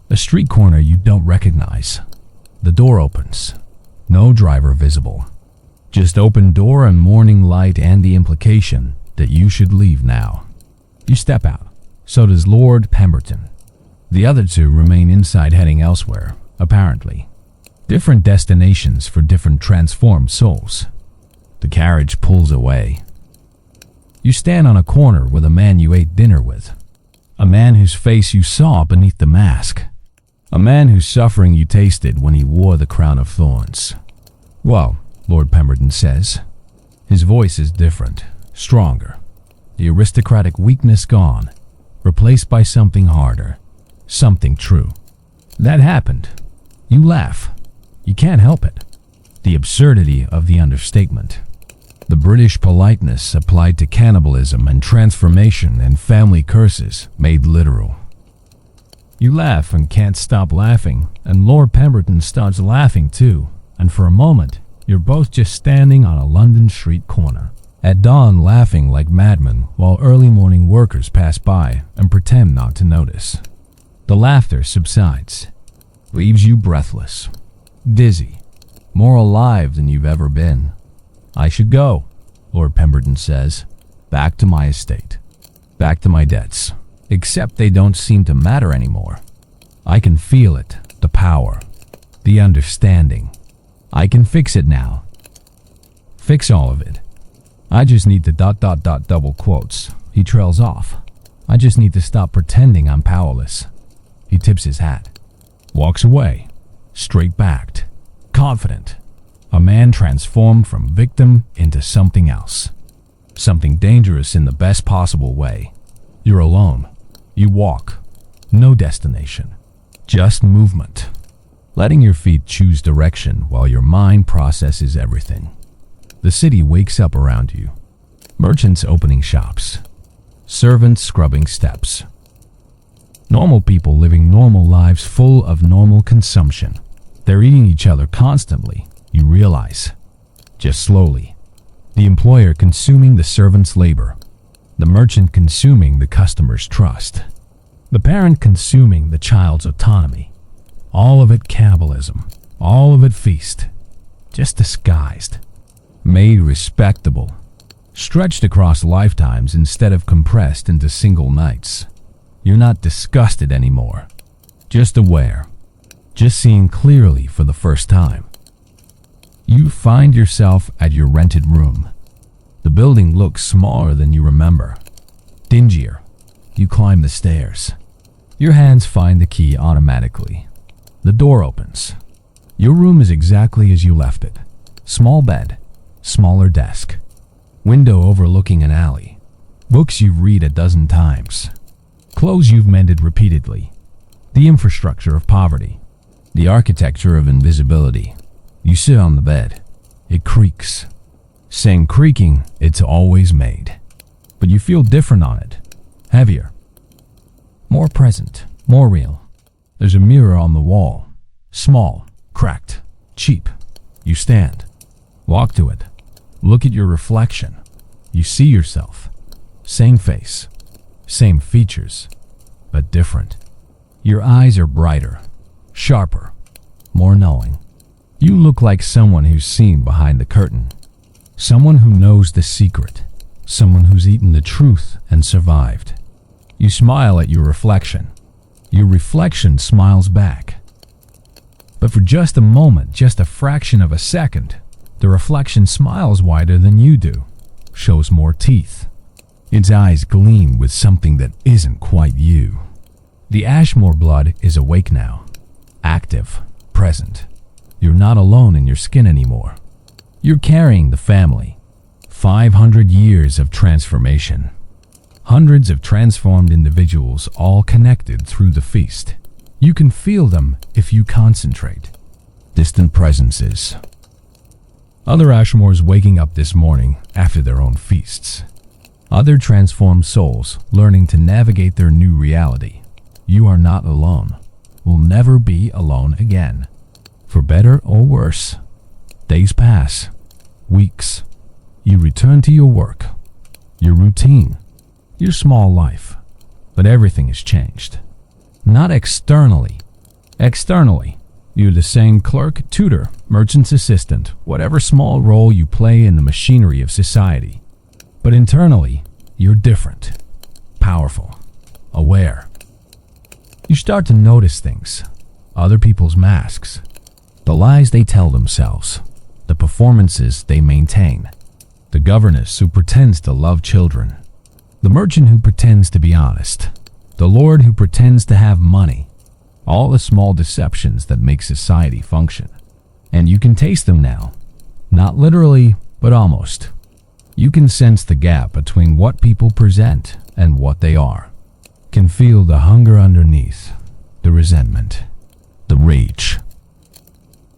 [SPEAKER 1] A street corner you don't recognize. The door opens. No driver visible. Just open door and morning light and the implication that you should leave now. You step out. So does Lord Pemberton. The other 2 remain inside heading elsewhere, apparently. Different destinations for different transformed souls. The carriage pulls away. You stand on a corner with a man you ate dinner with. A man whose face you saw beneath the mask. A man whose suffering you tasted when he wore the crown of thorns. Well, Lord Pemberton says. His voice is different, stronger. The aristocratic weakness gone, replaced by something harder, something true. That happened. You laugh. You can't help it. The absurdity of the understatement. The British politeness applied to cannibalism and transformation and family curses made literal. You laugh and can't stop laughing, and Lord Pemberton starts laughing too, and for a moment, you're both just standing on a London street corner. At dawn, laughing like madmen while early morning workers pass by and pretend not to notice. The laughter subsides, leaves you breathless, dizzy, more alive than you've ever been. I should go, Lord Pemberton says, back to my estate, back to my debts, except they don't seem to matter anymore. I can feel it, the power, the understanding. I can fix it now. Fix all of it. I just need to ... double quotes. He trails off. I just need to stop pretending I'm powerless. He tips his hat, walks away, straight-backed, confident. A man transformed from victim into something else. Something dangerous in the best possible way. You're alone. You walk. No destination. Just movement. Letting your feet choose direction while your mind processes everything. The city wakes up around you. Merchants opening shops. Servants scrubbing steps. Normal people living normal lives full of normal consumption. They're eating each other constantly, you realize. Just slowly. The employer consuming the servant's labor. The merchant consuming the customer's trust. The parent consuming the child's autonomy. All of it cannibalism. All of it feast. Just disguised. Made respectable. Stretched across lifetimes instead of compressed into single nights. You're not disgusted anymore. Just aware. Just seeing clearly for the first time. You find yourself at your rented room. The building looks smaller than you remember. Dingier. You climb the stairs. Your hands find the key automatically. The door opens. Your room is exactly as you left it. Small bed. Smaller desk. Window overlooking an alley. Books you've read a dozen times. Clothes you've mended repeatedly. The infrastructure of poverty. The architecture of invisibility. You sit on the bed. It creaks. Same creaking it's always made. But you feel different on it. Heavier. More present. More real. There's a mirror on the wall. Small. Cracked. Cheap. You stand. Walk to it. Look at your reflection. You see yourself. Same face. Same features. But different. Your eyes are brighter. Sharper. More knowing. You look like someone who's seen behind the curtain. Someone who knows the secret. Someone who's eaten the truth and survived. You smile at your reflection. Your reflection smiles back. But for just a moment, just a fraction of a second, the reflection smiles wider than you do, shows more teeth. Its eyes gleam with something that isn't quite you. The Ashmore blood is awake now, active, present. You're not alone in your skin anymore. You're carrying the family. 500 years of transformation. Hundreds of transformed individuals all connected through the feast. You can feel them if you concentrate. Distant presences. Other Ashmores waking up this morning after their own feasts. Other transformed souls learning to navigate their new reality. You are not alone. Will never be alone again. For better or worse. Days pass. Weeks. You return to your work. Your routine. Your small life. But everything has changed. Not externally. Externally, you're the same clerk, tutor, merchant's assistant, whatever small role you play in the machinery of society. But internally, you're different. Powerful. Aware. You start to notice things. Other people's masks. The lies they tell themselves, the performances they maintain, the governess who pretends to love children, the merchant who pretends to be honest, the lord who pretends to have money, all the small deceptions that make society function. And you can taste them now, not literally, but almost. You can sense the gap between what people present and what they are, can feel the hunger underneath, the resentment, the rage,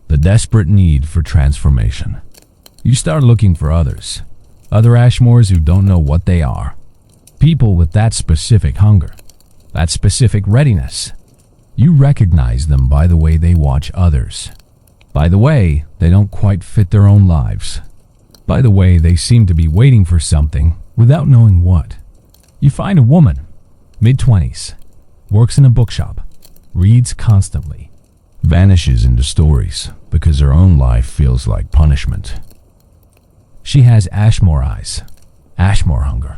[SPEAKER 1] the desperate need for transformation. You start looking for others, other Ashmores who don't know what they are. People with that specific hunger, that specific readiness. You recognize them by the way they watch others, by the way they don't quite fit their own lives, by the way they seem to be waiting for something without knowing what. You find a woman, mid-20s, works in a bookshop, reads constantly, vanishes into stories because her own life feels like punishment. She has Ashmore eyes, Ashmore hunger,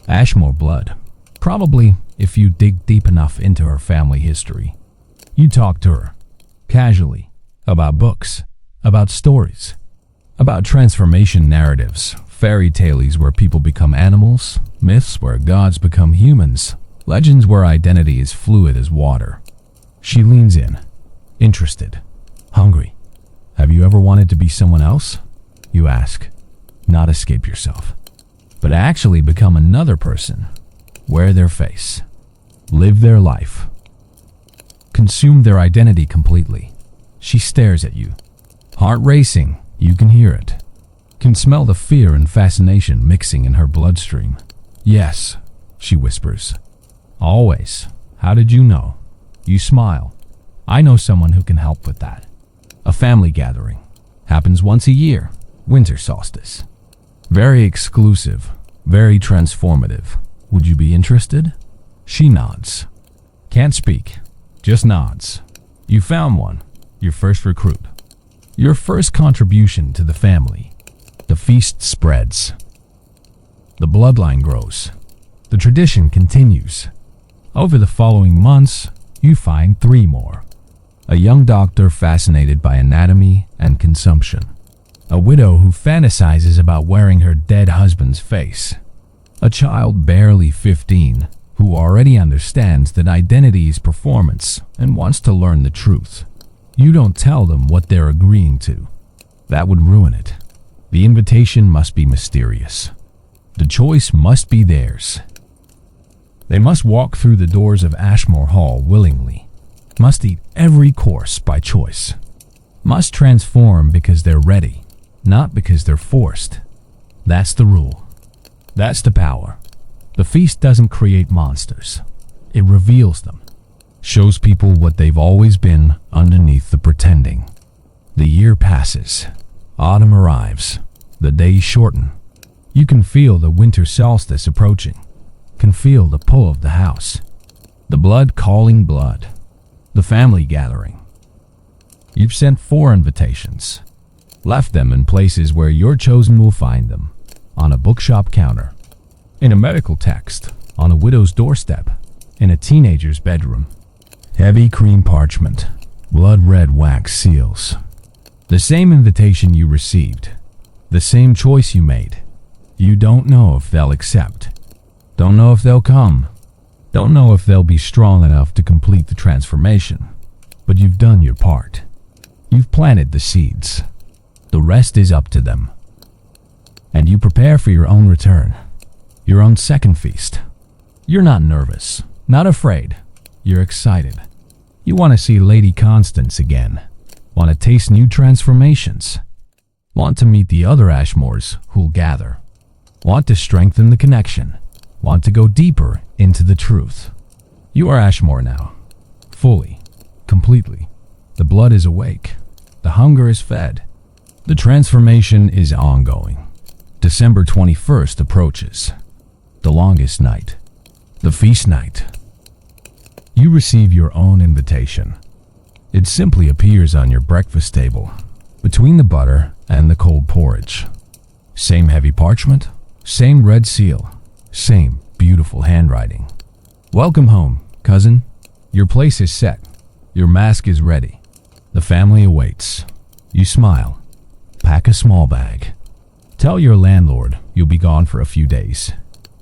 [SPEAKER 1] Ashmore blood. Probably if you dig deep enough into her family history. You talk to her, casually, about books, about stories, about transformation narratives, fairy tales where people become animals, myths where gods become humans, legends where identity is fluid as water. She leans in, interested, hungry. Have you ever wanted to be someone else? You ask. Not escape yourself, but actually become another person. Wear their face. Live their life. Consume their identity completely. She stares at you. Heart racing, you can hear it. Can smell the fear and fascination mixing in her bloodstream. Yes, she whispers. Always. How did you know? You smile. I know someone who can help with that. A family gathering. Happens once a year. Winter solstice. Very exclusive. Very transformative. Would you be interested? She nods. Can't speak. Just nods. You found one. Your first recruit. Your first contribution to the family. The feast spreads. The bloodline grows. The tradition continues. Over the following months, you find 3 more. A young doctor fascinated by anatomy and consumption. A widow who fantasizes about wearing her dead husband's face. A child barely 15 who already understands that identity is performance and wants to learn the truth. You don't tell them what they're agreeing to. That would ruin it. The invitation must be mysterious. The choice must be theirs. They must walk through the doors of Ashmore Hall willingly. Must eat every course by choice. Must transform because they're ready, not because they're forced. That's the rule. That's the power. The feast doesn't create monsters. It reveals them. Shows people what they've always been underneath the pretending. The year passes. Autumn arrives. The days shorten. You can feel the winter solstice approaching. Can feel the pull of the house. The blood calling blood. The family gathering. You've sent 4 invitations. Left them in places where your chosen will find them. On a bookshop counter, in a medical text, on a widow's doorstep, in a teenager's bedroom. Heavy cream parchment, blood-red wax seals. The same invitation you received, the same choice you made. You don't know if they'll accept. Don't know if they'll come. Don't know if they'll be strong enough to complete the transformation. But you've done your part. You've planted the seeds. The rest is up to them. And you prepare for your own return, your own second feast. You're not nervous, not afraid. You're excited. You want to see Lady Constance again. Want to taste new transformations. Want to meet the other Ashmores who'll gather. Want to strengthen the connection. Want to go deeper into the truth. You are Ashmore now. Fully. Completely. The blood is awake. The hunger is fed. The transformation is ongoing. December 21st approaches. The longest night. The feast night. You receive your own invitation. It simply appears on your breakfast table, between the butter and the cold porridge. Same heavy parchment, same red seal, same beautiful handwriting. Welcome home, cousin. Your place is set. Your mask is ready. The family awaits. You smile. Pack a small bag. Tell your landlord you'll be gone for a few days.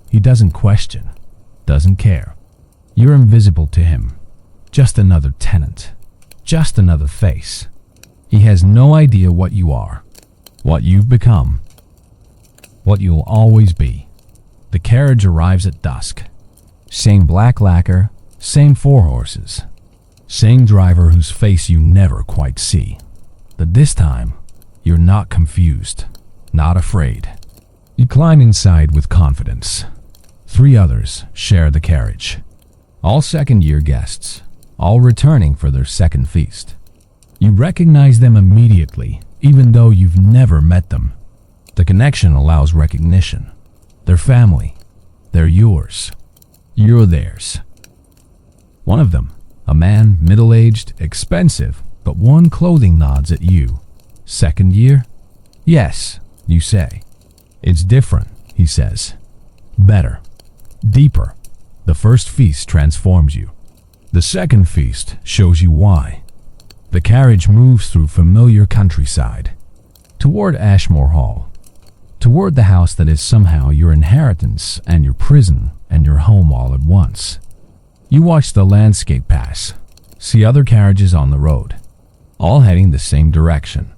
[SPEAKER 1] He doesn't question, doesn't care. You're invisible to him. Just another tenant. Just another face. He has no idea what you are, what you've become, what you'll always be. The carriage arrives at dusk. Same black lacquer, same 4 horses. Same driver whose face you never quite see. But this time, you're not confused, not afraid. You climb inside with confidence. 3 others share the carriage. All second-year guests, all returning for their second feast. You recognize them immediately, even though you've never met them. The connection allows recognition. They're family. They're yours. You're theirs. One of them, a man, middle-aged, expensive, but one clothing nods at you. Second year? Yes, you say. It's different, he says. Better. Deeper. The first feast transforms you. The second feast shows you why. The carriage moves through familiar countryside. Toward Ashmore Hall. Toward the house that is somehow your inheritance and your prison and your home all at once. You watch the landscape pass, see other carriages on the road, all heading the same direction.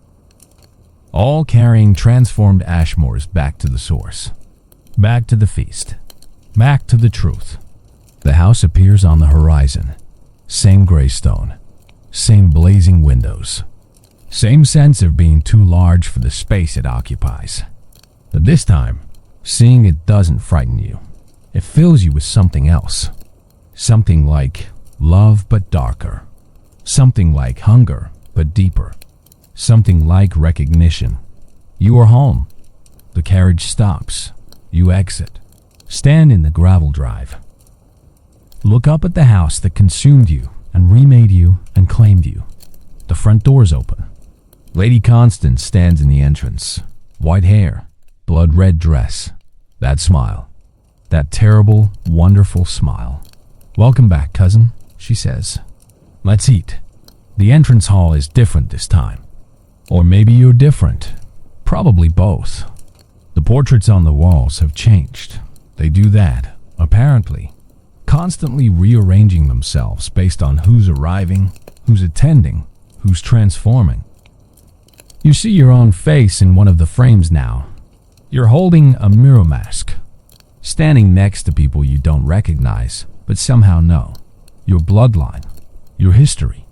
[SPEAKER 1] All carrying transformed Ashmores back to the source, back to the feast, back to the truth. The house appears on the horizon. Same gray stone, same blazing windows, same sense of being too large for the space it occupies. But this time, seeing it doesn't frighten you. It fills you with something else. Something like love but darker. Something like hunger but deeper. Something like recognition. You are home. The carriage stops. You exit. Stand in the gravel drive. Look up at the house that consumed you and remade you and claimed you. The front door's open. Lady Constance stands in the entrance. White hair, blood-red dress. That smile. That terrible, wonderful smile. "Welcome back, cousin," she says. "Let's eat." The entrance hall is different this time. Or maybe you're different. Probably both. The portraits on the walls have changed. They do that, apparently. Constantly rearranging themselves based on who's arriving, who's attending, who's transforming. You see your own face in one of the frames now. You're holding a mirror mask, standing next to people you don't recognize, but somehow know. Your bloodline, your history,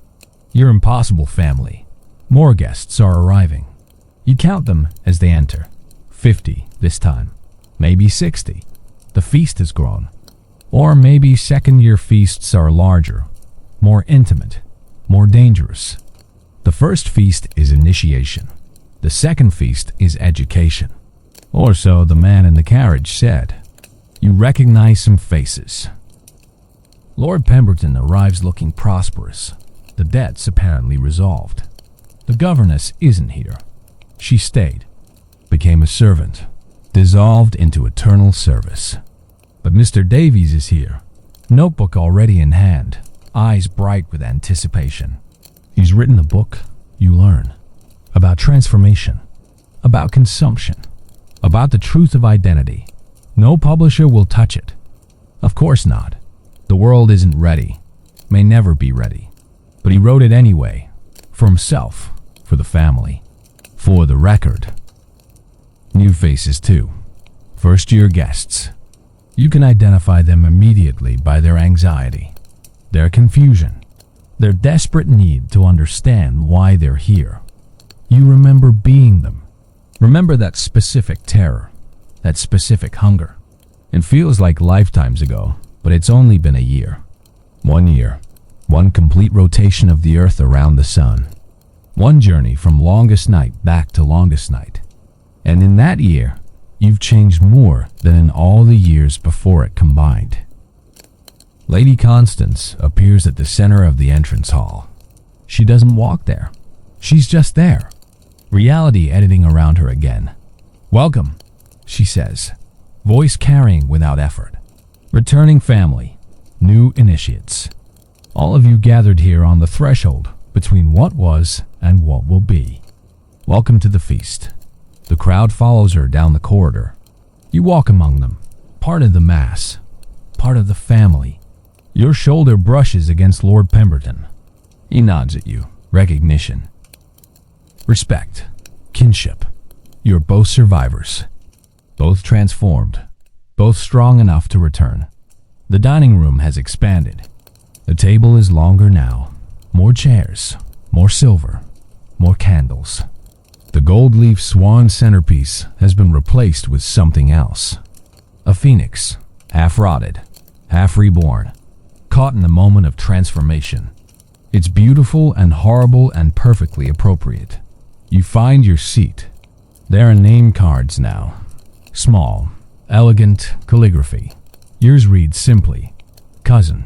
[SPEAKER 1] your impossible family. More guests are arriving. You count them as they enter. 50 this time, maybe 60. The feast has grown. Or maybe second-year feasts are larger, more intimate, more dangerous. The first feast is initiation. The second feast is education. Or so the man in the carriage said. You recognize some faces. Lord Pemberton arrives looking prosperous. The debt's apparently resolved. The governess isn't here. She stayed, became a servant, dissolved into eternal service. But Mr. Davies is here, notebook already in hand, eyes bright with anticipation. He's written a book, you learn, about transformation, about consumption, about the truth of identity. No publisher will touch it. Of course not. The world isn't ready, may never be ready. But he wrote it anyway, for himself, for the family, for the record. New faces too, first-year guests. You can identify them immediately by their anxiety, their confusion, their desperate need to understand why they're here. You remember being them. Remember that specific terror, that specific hunger. It feels like lifetimes ago, but it's only been a year. 1 year, one complete rotation of the earth around the sun. One journey from longest night back to longest night. And in that year, you've changed more than in all the years before it combined. Lady Constance appears at the center of the entrance hall. She doesn't walk there. She's just there. Reality editing around her again. "Welcome," she says, voice carrying without effort. "Returning family, new initiates. All of you gathered here on the threshold between what was and what will be. Welcome to the feast. The crowd follows her down the corridor. You walk among them, part of the mass, part of the family. Your shoulder brushes against Lord Pemberton. He nods at you, recognition. Respect, kinship. You're both survivors, both transformed, both strong enough to return. The dining room has expanded. The table is longer now. More chairs, more silver, more candles. The gold leaf swan centerpiece has been replaced with something else. A phoenix, half rotted, half reborn, caught in the moment of transformation. It's beautiful and horrible and perfectly appropriate. You find your seat. There are name cards now. Small, elegant calligraphy. Yours reads simply, cousin.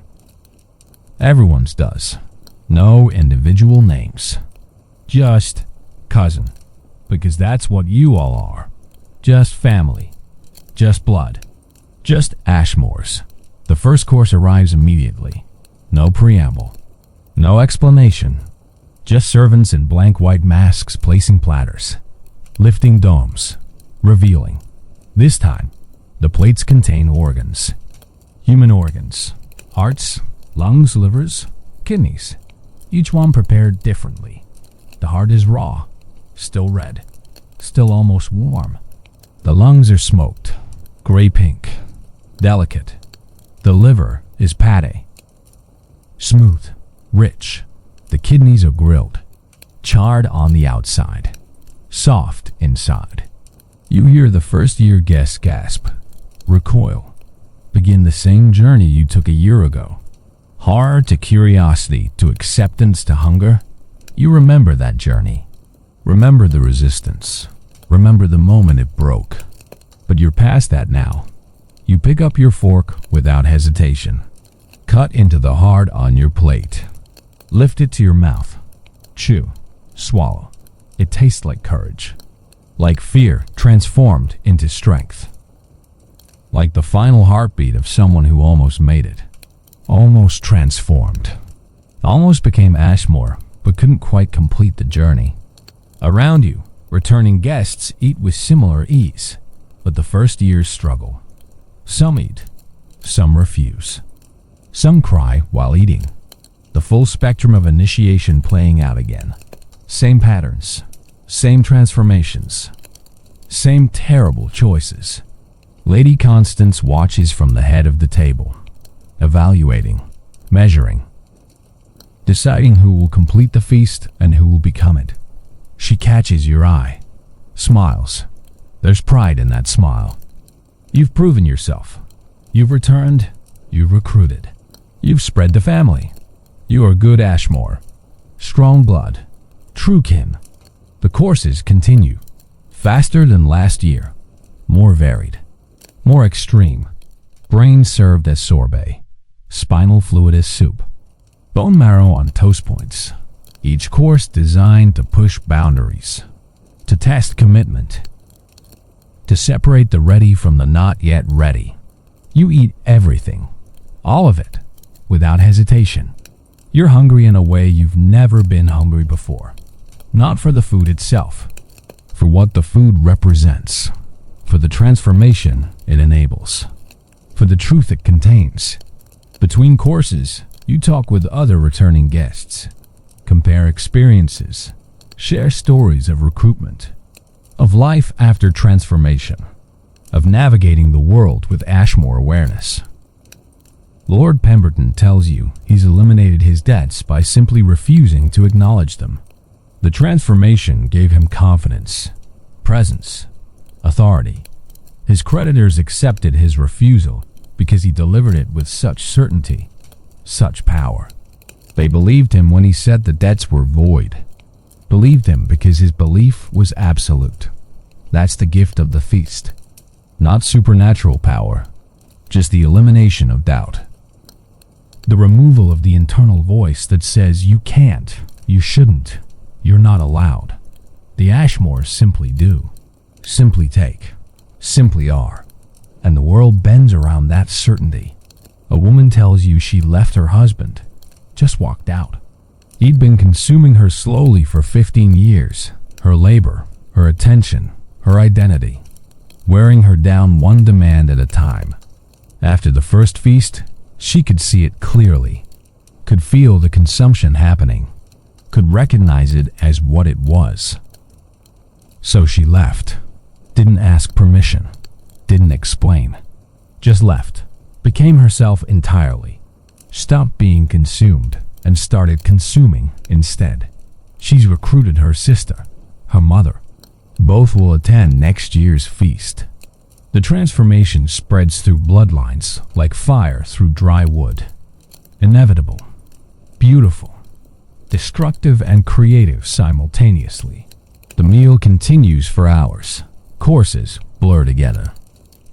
[SPEAKER 1] Everyone's does. No individual names. Just cousin. Because that's what you all are. Just family. Just blood. Just Ashmores. The first course arrives immediately. No preamble. No explanation. Just servants in blank white masks placing platters. Lifting domes. Revealing. This time, the plates contain organs. Human organs. Hearts, lungs, livers, kidneys. Each one prepared differently. The heart is raw, still red, still almost warm. The lungs are smoked, gray-pink, delicate. The liver is pate, smooth, rich. The kidneys are grilled, charred on the outside, soft inside. You hear the first-year guest gasp, recoil, begin the same journey you took a year ago. Horror to curiosity to acceptance to hunger. You remember that journey. Remember the resistance. Remember the moment it broke. But you're past that now. You pick up your fork without hesitation. Cut into the heart on your plate. Lift it to your mouth. Chew. Swallow. It tastes like courage. Like fear transformed into strength. Like the final heartbeat of someone who almost made it. Almost transformed. Almost became Ashmore, but couldn't quite complete the journey. Around you, returning guests eat with similar ease, but the first years struggle. Some eat, some refuse. Some cry while eating. The full spectrum of initiation playing out again. Same patterns, same transformations, same terrible choices. Lady Constance watches from the head of the table, evaluating, measuring, deciding who will complete the feast and who will become it. She catches your eye, smiles. There's pride in that smile. You've proven yourself. You've returned. You've recruited. You've spread the family. You are good Ashmore. Strong blood. True kin. The courses continue. Faster than last year. More varied. More extreme. Brain served as sorbet. Spinal fluid as soup. Bone marrow on toast points. Each course designed to push boundaries. To test commitment. To separate the ready from the not yet ready. You eat everything. All of it. Without hesitation. You're hungry in a way you've never been hungry before. Not for the food itself. For what the food represents. For the transformation it enables. For the truth it contains. Between courses, you talk with other returning guests. Compare experiences. Share stories of recruitment. Of life after transformation. Of navigating the world with Ashmore awareness. Lord Pemberton tells you he's eliminated his debts by simply refusing to acknowledge them. The transformation gave him confidence, presence, authority. His creditors accepted his refusal because he delivered it with such certainty, such power. They believed him when he said the debts were void. Believed him because his belief was absolute. That's the gift of the feast. Not supernatural power, just the elimination of doubt. The removal of the internal voice that says you can't, you shouldn't, you're not allowed. The Ashmores simply do, simply take, simply are. And the world bends around that certainty. A woman tells you she left her husband, just walked out. He'd been consuming her slowly for 15 years, her labor, her attention, her identity, wearing her down one demand at a time. After the first feast, she could see it clearly, could feel the consumption happening, could recognize it as what it was. So she left, didn't ask permission, didn't explain, just left, became herself entirely, stopped being consumed and started consuming instead. She's recruited her sister, her mother. Both will attend next year's feast. The transformation spreads through bloodlines like fire through dry wood. Inevitable, beautiful, destructive and creative simultaneously. The meal continues for hours. Courses blur together.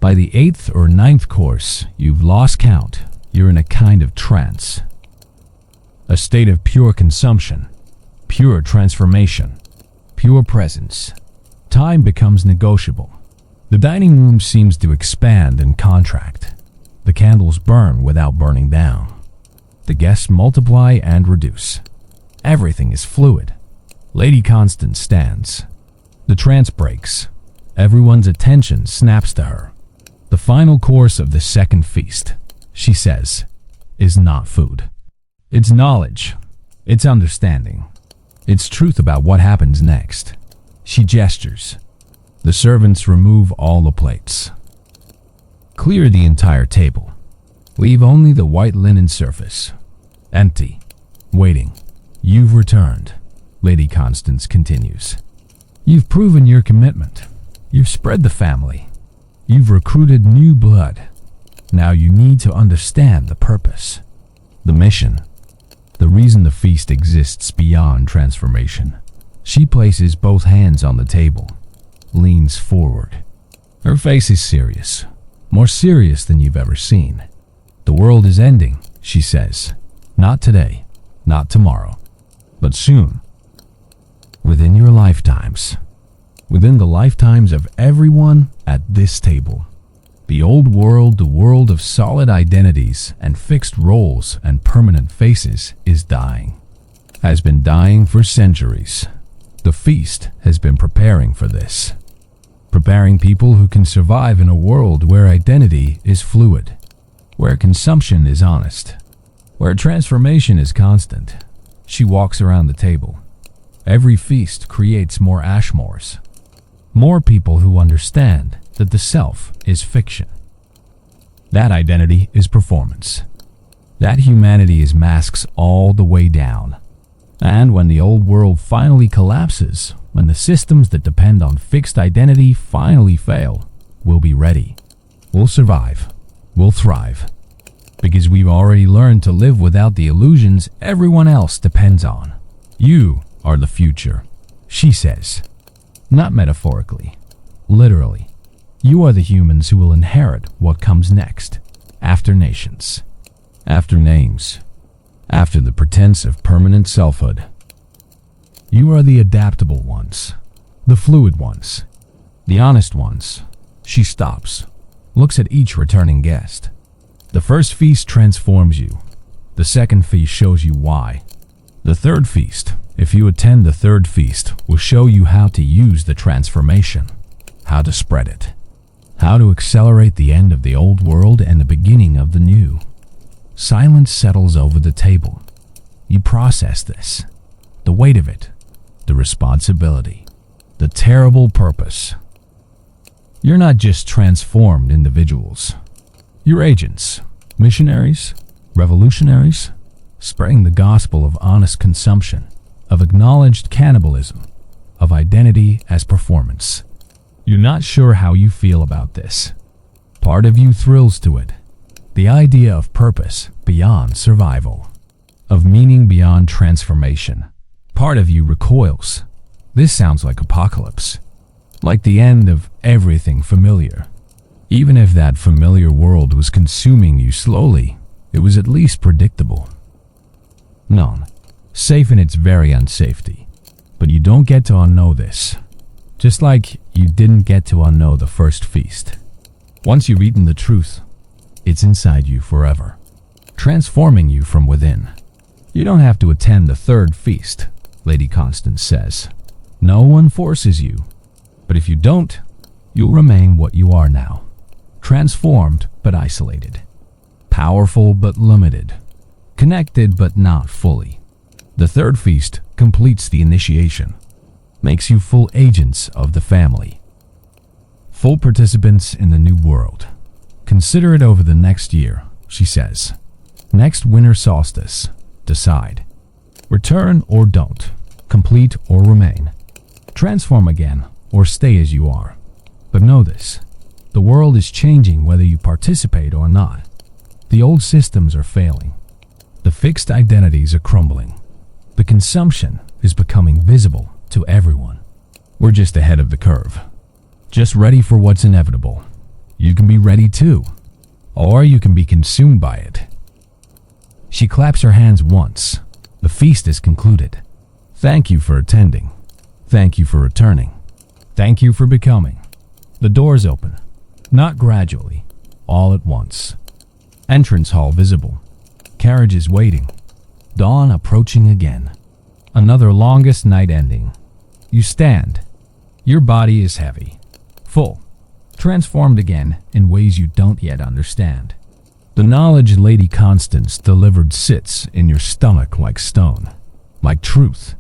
[SPEAKER 1] By the 8th or 9th course, you've lost count. You're in a kind of trance. A state of pure consumption, pure transformation, pure presence. Time becomes negotiable. The dining room seems to expand and contract. The candles burn without burning down. The guests multiply and reduce. Everything is fluid. Lady Constance stands. The trance breaks. Everyone's attention snaps to her. The final course of the second feast, she says, is not food. It's knowledge. It's understanding. It's truth about what happens next. She gestures. The servants remove all the plates. Clear the entire table. Leave only the white linen surface. Empty. Waiting. You've returned, Lady Constance continues. You've proven your commitment. You've spread the family. You've recruited new blood. Now you need to understand the purpose, the mission, the reason the feast exists beyond transformation. She places both hands on the table, leans forward. Her face is serious, more serious than you've ever seen. The world is ending, she says. Not today, not tomorrow, but soon. Within your lifetimes. Within the lifetimes of everyone at this table. The old world, the world of solid identities and fixed roles and permanent faces, is dying. Has been dying for centuries. The feast has been preparing for this. Preparing people who can survive in a world where identity is fluid, where consumption is honest, where transformation is constant. She walks around the table. Every feast creates more Ashmores, more people who understand that the self is fiction. That identity is performance. That humanity is masks all the way down. And when the old world finally collapses, when the systems that depend on fixed identity finally fail, we'll be ready. We'll survive. We'll thrive. Because we've already learned to live without the illusions everyone else depends on. You are the future, she says. Not metaphorically, literally. You are the humans who will inherit what comes next, after nations, after names, after the pretense of permanent selfhood. You are the adaptable ones, the fluid ones, the honest ones. She stops, looks at each returning guest. The first feast transforms you. The second feast shows you why. The third feast, if you attend the third feast, will show you how to use the transformation, how to spread it, how to accelerate the end of the old world and the beginning of the new. Silence settles over the table. You process this, the weight of it, the responsibility, the terrible purpose. You're not just transformed individuals. You're agents, missionaries, revolutionaries, spreading the gospel of honest consumption, of acknowledged cannibalism, of identity as performance. You're not sure how you feel about this. Part of you thrills to it. The idea of purpose beyond survival, of meaning beyond transformation. Part of you recoils. This sounds like apocalypse, like the end of everything familiar. Even if that familiar world was consuming you slowly, it was at least predictable. Known, safe in its very unsafety. But you don't get to unknow this. Just like you didn't get to unknow the first feast. Once you've eaten the truth, it's inside you forever, transforming you from within. You don't have to attend the third feast, Lady Constance says. No one forces you. But if you don't, you'll remain what you are now. Transformed but isolated. Powerful but limited. Connected but not fully. The third feast completes the initiation. Makes you full agents of the family. Full participants in the new world. Consider it over the next year, she says. Next winter solstice. Decide. Return or don't. Complete or remain. Transform again or stay as you are. But know this. The world is changing whether you participate or not. The old systems are failing. The fixed identities are crumbling. The consumption is becoming visible to everyone. We're just ahead of the curve. Just ready for what's inevitable. You can be ready too. Or you can be consumed by it. She claps her hands once. The feast is concluded. Thank you for attending. Thank you for returning. Thank you for becoming. The doors open. Not gradually. All at once. Entrance hall visible. Carriages waiting. Dawn approaching again. Another longest night ending. You stand. Your body is heavy. Full. Transformed again in ways you don't yet understand. The knowledge Lady Constance delivered sits in your stomach like stone, like truth,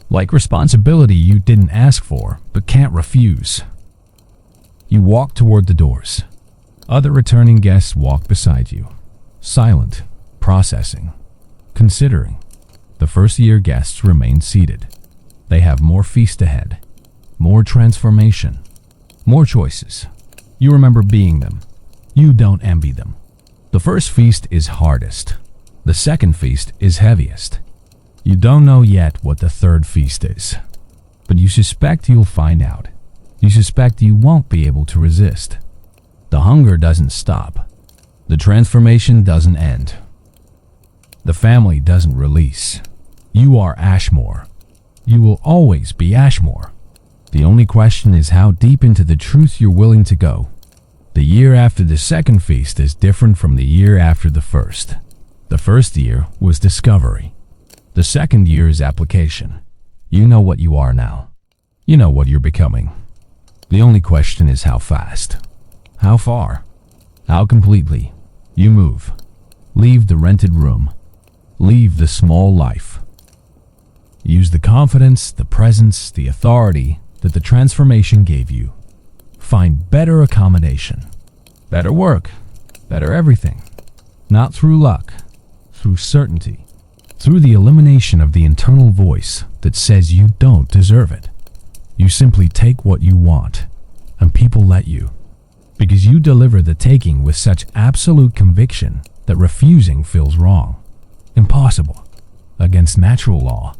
[SPEAKER 1] like responsibility you didn't ask for but can't refuse. You walk toward the doors. Other returning guests walk beside you, silent, processing, considering. The first-year guests remain seated. They have more feast ahead, more transformation, more choices. You remember being them. You don't envy them. The first feast is hardest. The second feast is heaviest. You don't know yet what the third feast is, but you suspect you'll find out. You suspect you won't be able to resist. The hunger doesn't stop. The transformation doesn't end. The family doesn't release. You are Ashmore. You will always be Ashmore. The only question is how deep into the truth you're willing to go. The year after the second feast is different from the year after the first. The first year was discovery. The second year is application. You know what you are now. You know what you're becoming. The only question is how fast. How far? How completely? You move. Leave the rented room. Leave the small life. Use the confidence, the presence, the authority that the transformation gave you. Find better accommodation, better work, better everything. Not through luck, through certainty, through the elimination of the internal voice that says you don't deserve it. You simply take what you want, and people let you, because you deliver the taking with such absolute conviction that refusing feels wrong, impossible, against natural law.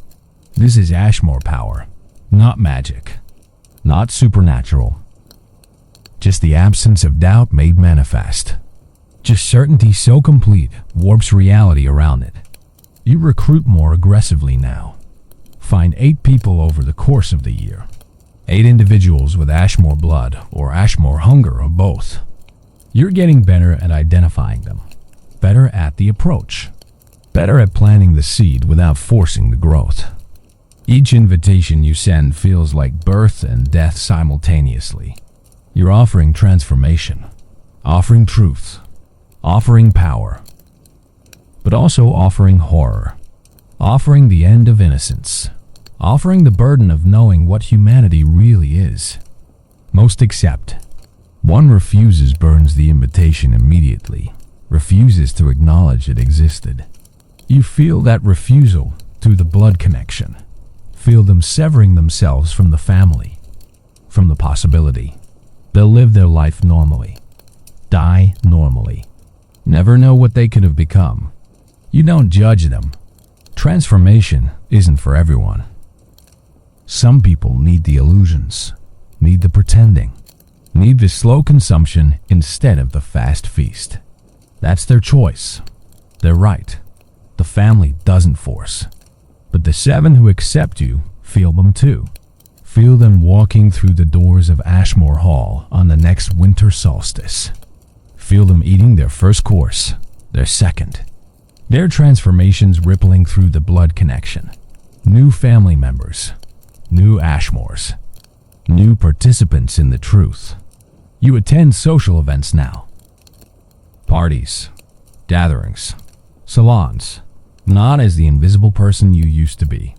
[SPEAKER 1] This is Ashmore power, not magic, not supernatural. Just the absence of doubt made manifest. Just certainty so complete warps reality around it. You recruit more aggressively now. Find 8 people over the course of the year. 8 individuals with Ashmore blood or Ashmore hunger or both. You're getting better at identifying them. Better at the approach. Better at planting the seed without forcing the growth. Each invitation you send feels like birth and death simultaneously. You're offering transformation, offering truth, offering power, but also offering horror, offering the end of innocence, offering the burden of knowing what humanity really is. Most accept. One refuses burns the invitation immediately, refuses to acknowledge it existed. You feel that refusal through the blood connection. Feel them severing themselves from the family, from the possibility. They'll live their life normally, die normally, never know what they could have become. You don't judge them. Transformation isn't for everyone. Some people need the illusions, need the pretending, need the slow consumption instead of the fast feast. That's their choice. They're right. The family doesn't force. But the 7 who accept you feel them too. Feel them walking through the doors of Ashmore Hall on the next winter solstice. Feel them eating their first course, their second. Their transformations rippling through the blood connection. New family members, new Ashmores, new participants in the truth. You attend social events now. Parties, gatherings, salons, not as the invisible person you used to be,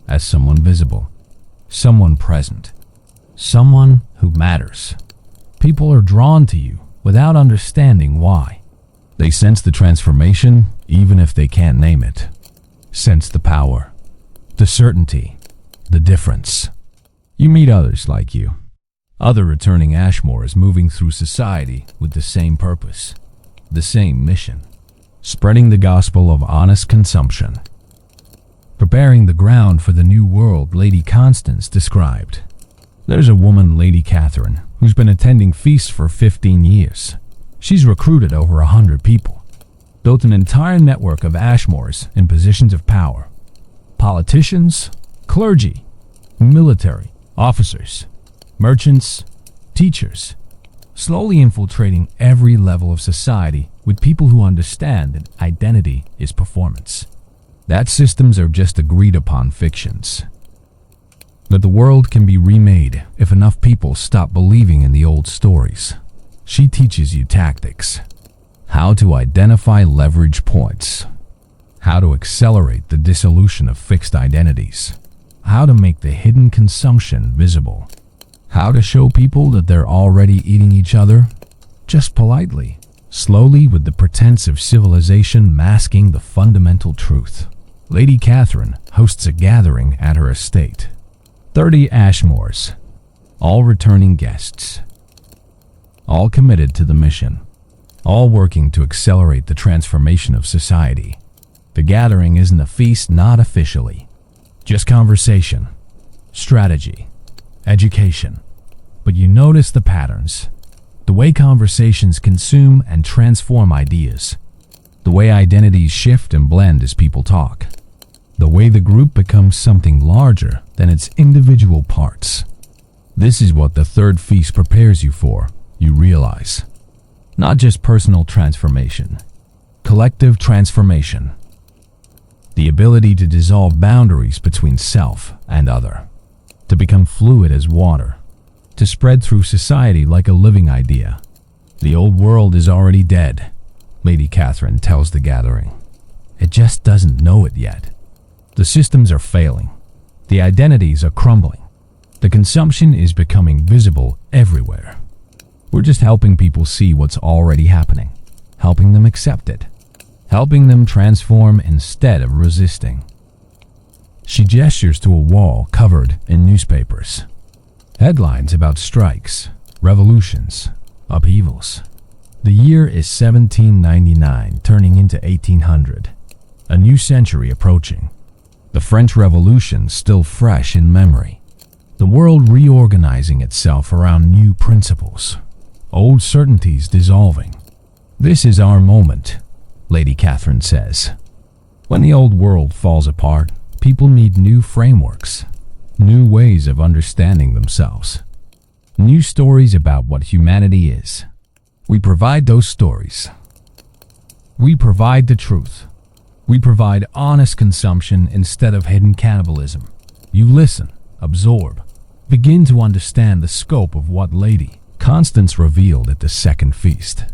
[SPEAKER 1] as someone visible, someone present, someone who matters. People are drawn to you without understanding why. They sense the transformation even if they can't name it. Sense the power, the certainty, the difference. You meet others like you. Other returning Ashmores moving through society with the same purpose, the same mission. Spreading the gospel of honest consumption. Preparing the ground for the new world Lady Constance described. There's a woman, Lady Catherine, who's been attending feasts for 15 years. She's recruited over 100 people, built an entire network of Ashmores in positions of power. Politicians, clergy, military, officers, merchants, teachers, slowly infiltrating every level of society with people who understand that identity is performance. That systems are just agreed upon fictions. That the world can be remade if enough people stop believing in the old stories. She teaches you tactics, how to identify leverage points, how to accelerate the dissolution of fixed identities, how to make the hidden consumption visible, how to show people that they're already eating each other, just politely, slowly with the pretense of civilization masking the fundamental truth. Lady Catherine hosts a gathering at her estate. 30 Ashmores, all returning guests. All committed to the mission, all working to accelerate the transformation of society. The gathering isn't a feast, not officially. Just conversation, strategy, education. But you notice the patterns, the way conversations consume and transform ideas, the way identities shift and blend as people talk, the way the group becomes something larger than its individual parts. This is what the third feast prepares you for. You realize, not just personal transformation, collective transformation. The ability to dissolve boundaries between self and other, to become fluid as water, to spread through society like a living idea. The old world is already dead, Lady Catherine tells the gathering. It just doesn't know it yet. The systems are failing. The identities are crumbling. The consumption is becoming visible everywhere. We're just helping people see what's already happening, helping them accept it, helping them transform instead of resisting. She gestures to a wall covered in newspapers. Headlines about strikes, revolutions, upheavals. The year is 1799, turning into 1800. A new century approaching. The French Revolution still fresh in memory. The world reorganizing itself around new principles. Old certainties dissolving. This is our moment, Lady Catherine says. When the old world falls apart, people need new frameworks, new ways of understanding themselves, new stories about what humanity is. We provide those stories. We provide the truth. We provide honest consumption instead of hidden cannibalism. You listen, absorb, begin to understand the scope of what Lady Constance revealed at the second feast.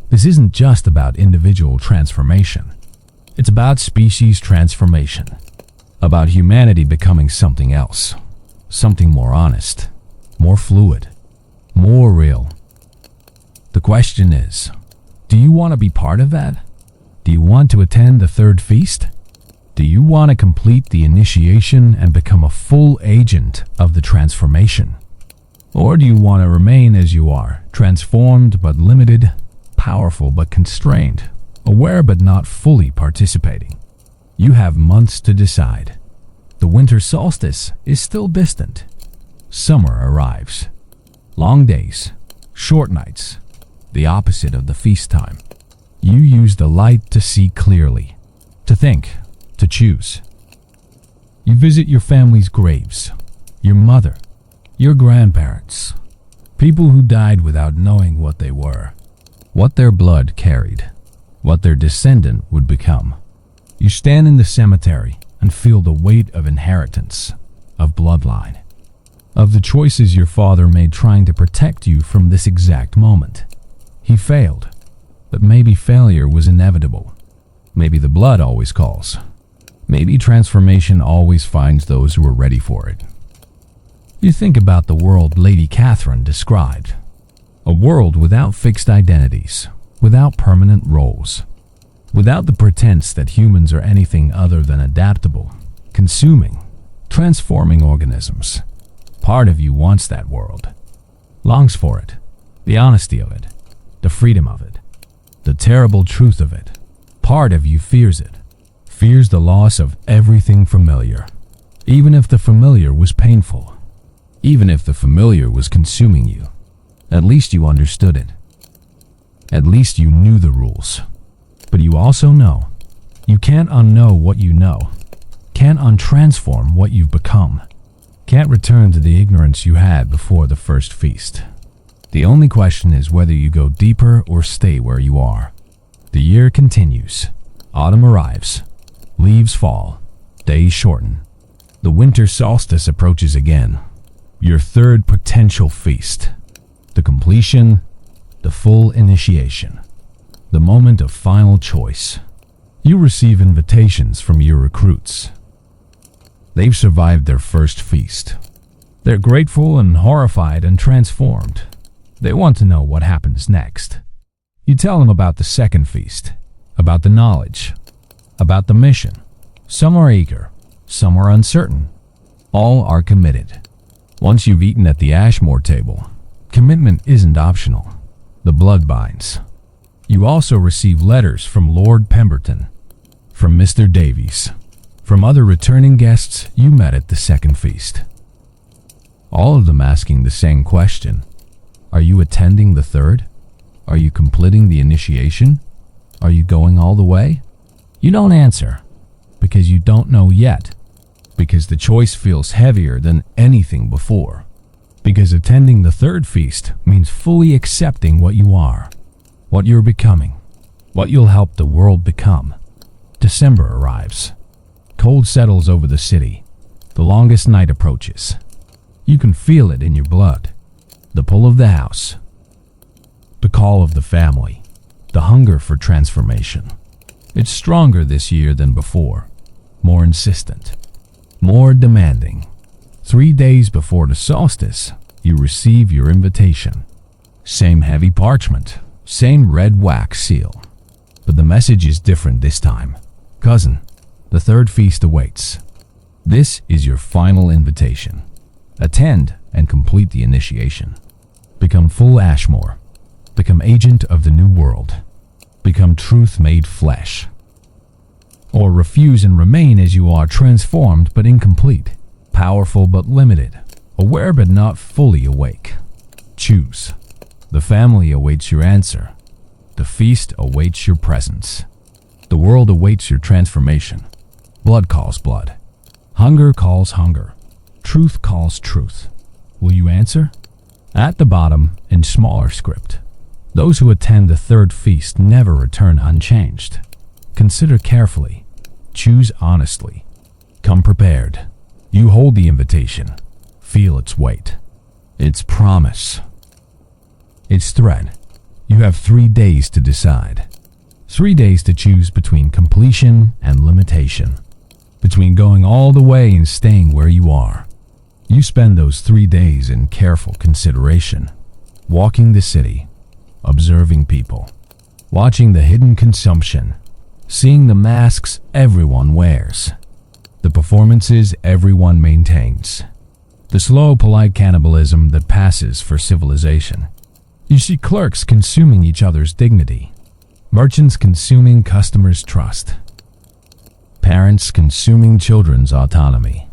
[SPEAKER 1] This isn't just about individual transformation. It's about species transformation. About humanity becoming something else. Something more honest, more fluid, more real. The question is, do you want to be part of that? Do you want to attend the third feast? Do you want to complete the initiation and become a full agent of the transformation? Or do you want to remain as you are, transformed but limited, powerful but constrained, aware but not fully participating? You have months to decide. The winter solstice is still distant. Summer arrives. Long days, short nights, the opposite of the feast time. You use the light to see clearly, to think, to choose. You visit your family's graves, your mother, your grandparents, people who died without knowing what they were, what their blood carried, what their descendant would become. You stand in the cemetery and feel the weight of inheritance, of bloodline, of the choices your father made trying to protect you from this exact moment. He failed, but maybe failure was inevitable. Maybe the blood always calls. Maybe transformation always finds those who are ready for it. You think about the world Lady Catherine described. A world without fixed identities, without permanent roles, without the pretense that humans are anything other than adaptable, consuming, transforming organisms. Part of you wants that world, longs for it, the honesty of it, the freedom of it, the terrible truth of it. Part of you fears it, fears the loss of everything familiar, even if the familiar was painful, even if the familiar was consuming you. At least you understood it. At least you knew the rules. But you also know you can't unknow what you know, can't untransform what you've become, can't return to the ignorance you had before the first feast. The only question is whether you go deeper or stay where you are. The year continues. Autumn arrives. Leaves fall. Days shorten. The winter solstice approaches again. Your third potential feast. The completion, the full initiation. The moment of final choice. You receive invitations from your recruits. They've survived their first feast. They're grateful and horrified and transformed. They want to know what happens next. You tell them about the second feast, about the knowledge, about the mission. Some are eager, some are uncertain. All are committed. Once you've eaten at the Ashmore table, commitment isn't optional. The blood binds. You also receive letters from Lord Pemberton, from Mr. Davies, from other returning guests you met at the second feast. All of them asking the same question. Are you attending the third? Are you completing the initiation? Are you going all the way? You don't answer, because you don't know yet, because the choice feels heavier than anything before, because attending the third feast means fully accepting what you are, what you're becoming, what you'll help the world become. December arrives. Cold settles over the city. The longest night approaches. You can feel it in your blood. The pull of the house. The call of the family. The hunger for transformation. It's stronger this year than before. More insistent. More demanding. 3 days before the solstice, you receive your invitation. Same heavy parchment. Same red wax seal. But the message is different this time. Cousin, the third feast awaits. This is your final invitation. Attend and complete the initiation. Become full Ashmore. Become agent of the new world. Become truth made flesh. Or refuse and remain as you are, transformed but incomplete, powerful but limited, aware but not fully awake. Choose. The family awaits your answer. The feast awaits your presence. The world awaits your transformation. Blood calls blood. Hunger calls hunger. Truth calls truth. Will you answer? At the bottom, in smaller script, those who attend the third feast never return unchanged. Consider carefully. Choose honestly. Come prepared. You hold the invitation. Feel its weight. Its promise. Its threat. You have 3 days to decide. 3 days to choose between completion and limitation. Between going all the way and staying where you are. You spend those 3 days in careful consideration. Walking the city. Observing people. Watching the hidden consumption. Seeing the masks everyone wears. The performances everyone maintains. The slow, polite cannibalism that passes for civilization. You see clerks consuming each other's dignity. Merchants consuming customers' trust. Parents consuming children's autonomy.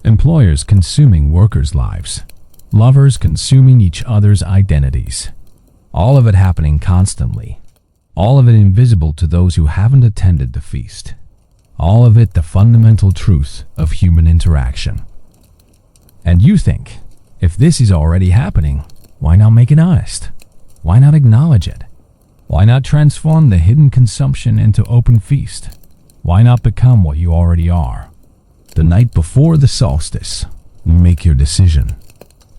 [SPEAKER 1] Employers consuming workers' lives. Lovers consuming each other's identities. All of it happening constantly. All of it invisible to those who haven't attended the feast. All of it the fundamental truth of human interaction. And you think, if this is already happening, why not make it honest? Why not acknowledge it? Why not transform the hidden consumption into open feast? Why not become what you already are? The night before the solstice, you make your decision.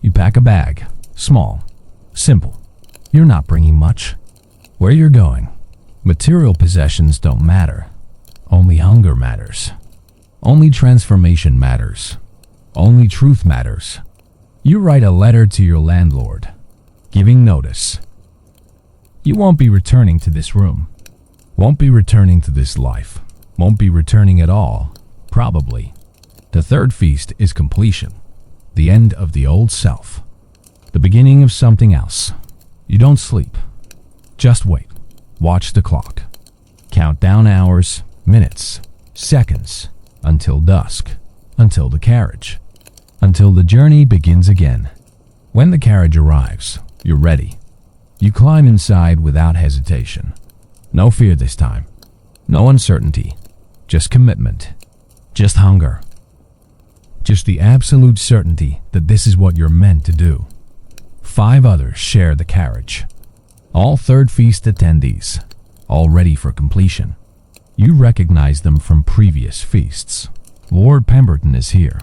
[SPEAKER 1] You pack a bag, small, simple. You're not bringing much. Where you're going, material possessions don't matter. Only hunger matters. Only transformation matters. Only truth matters. You write a letter to your landlord, giving notice. You won't be returning to this room. Won't be returning to this life. Won't be returning at all, probably. The third feast is completion. The end of the old self. The beginning of something else. You don't sleep. Just wait. Watch the clock. Count down hours, minutes, seconds, until dusk, until the carriage, until the journey begins again. When the carriage arrives, you're ready. You climb inside without hesitation. No fear this time. No uncertainty. Just commitment. Just hunger. Just the absolute certainty that this is what you're meant to do. 5 others share the carriage. All third feast attendees, all ready for completion. You recognize them from previous feasts. Lord Pemberton is here,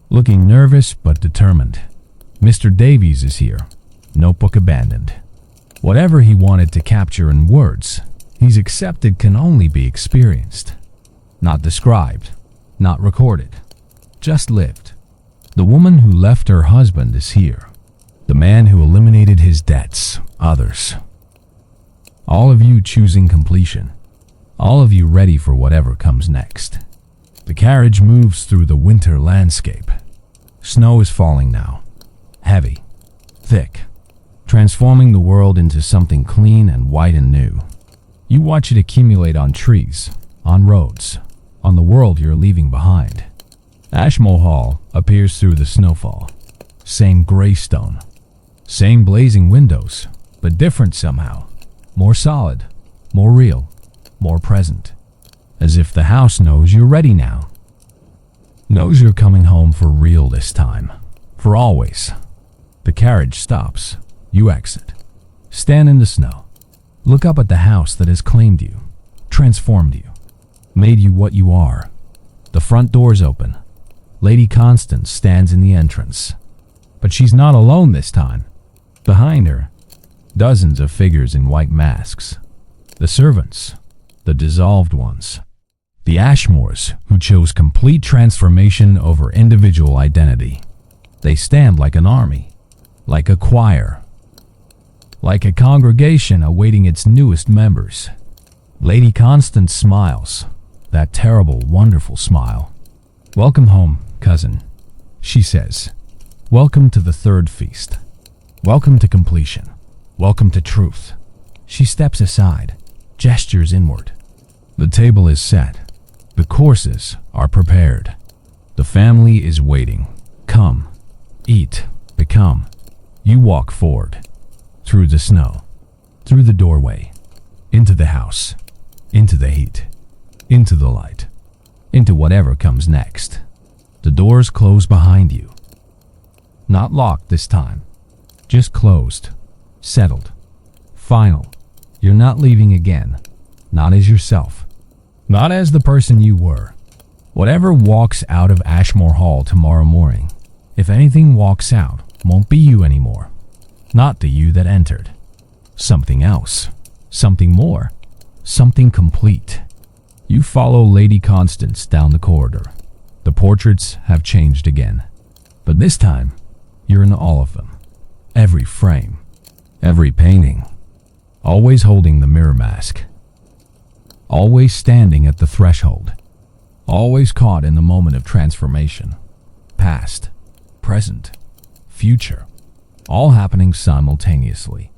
[SPEAKER 1] looking nervous but determined. Mr. Davies is here, notebook abandoned. Whatever he wanted to capture in words, he's accepted can only be experienced. Not described, not recorded, just lived. The woman who left her husband is here. The man who eliminated his debts, others. All of you choosing completion. All of you ready for whatever comes next. The carriage moves through the winter landscape. Snow is falling now. Heavy, thick, transforming the world into something clean and white and new. You watch it accumulate on trees, on roads, on the world you're leaving behind. Ashmore Hall appears through the snowfall. Same gray stone. Same blazing windows, but different somehow. More solid, more real, more present. As if the house knows you're ready now. Knows you're coming home for real this time. For always. The carriage stops. You exit. Stand in the snow. Look up at the house that has claimed you, transformed you, made you what you are. The front doors open. Lady Constance stands in the entrance. But she's not alone this time. Behind her, dozens of figures in white masks. The servants, the dissolved ones. The Ashmores who chose complete transformation over individual identity. They stand like an army, like a choir, like a congregation awaiting its newest members. Lady Constance smiles, that terrible, wonderful smile. "Welcome home, cousin," she says. "Welcome to the third feast. Welcome to completion. Welcome to truth." She steps aside, gestures inward. The table is set. The courses are prepared. The family is waiting. Come, eat, become. You walk forward, through the snow, through the doorway, into the house, into the heat, into the light, into whatever comes next. The doors close behind you. Not locked this time, just closed, settled, final. You're not leaving again, not as yourself, not as the person you were. Whatever walks out of Ashmore Hall tomorrow morning, if anything walks out, won't be you anymore. Not the you that entered. Something else, something more, something complete. You follow Lady Constance down the corridor. The portraits have changed again, but this time, you're in all of them. Every frame, every painting, always holding the mirror mask. Always standing at the threshold. Always caught in the moment of transformation. Past, present, future, all happening simultaneously.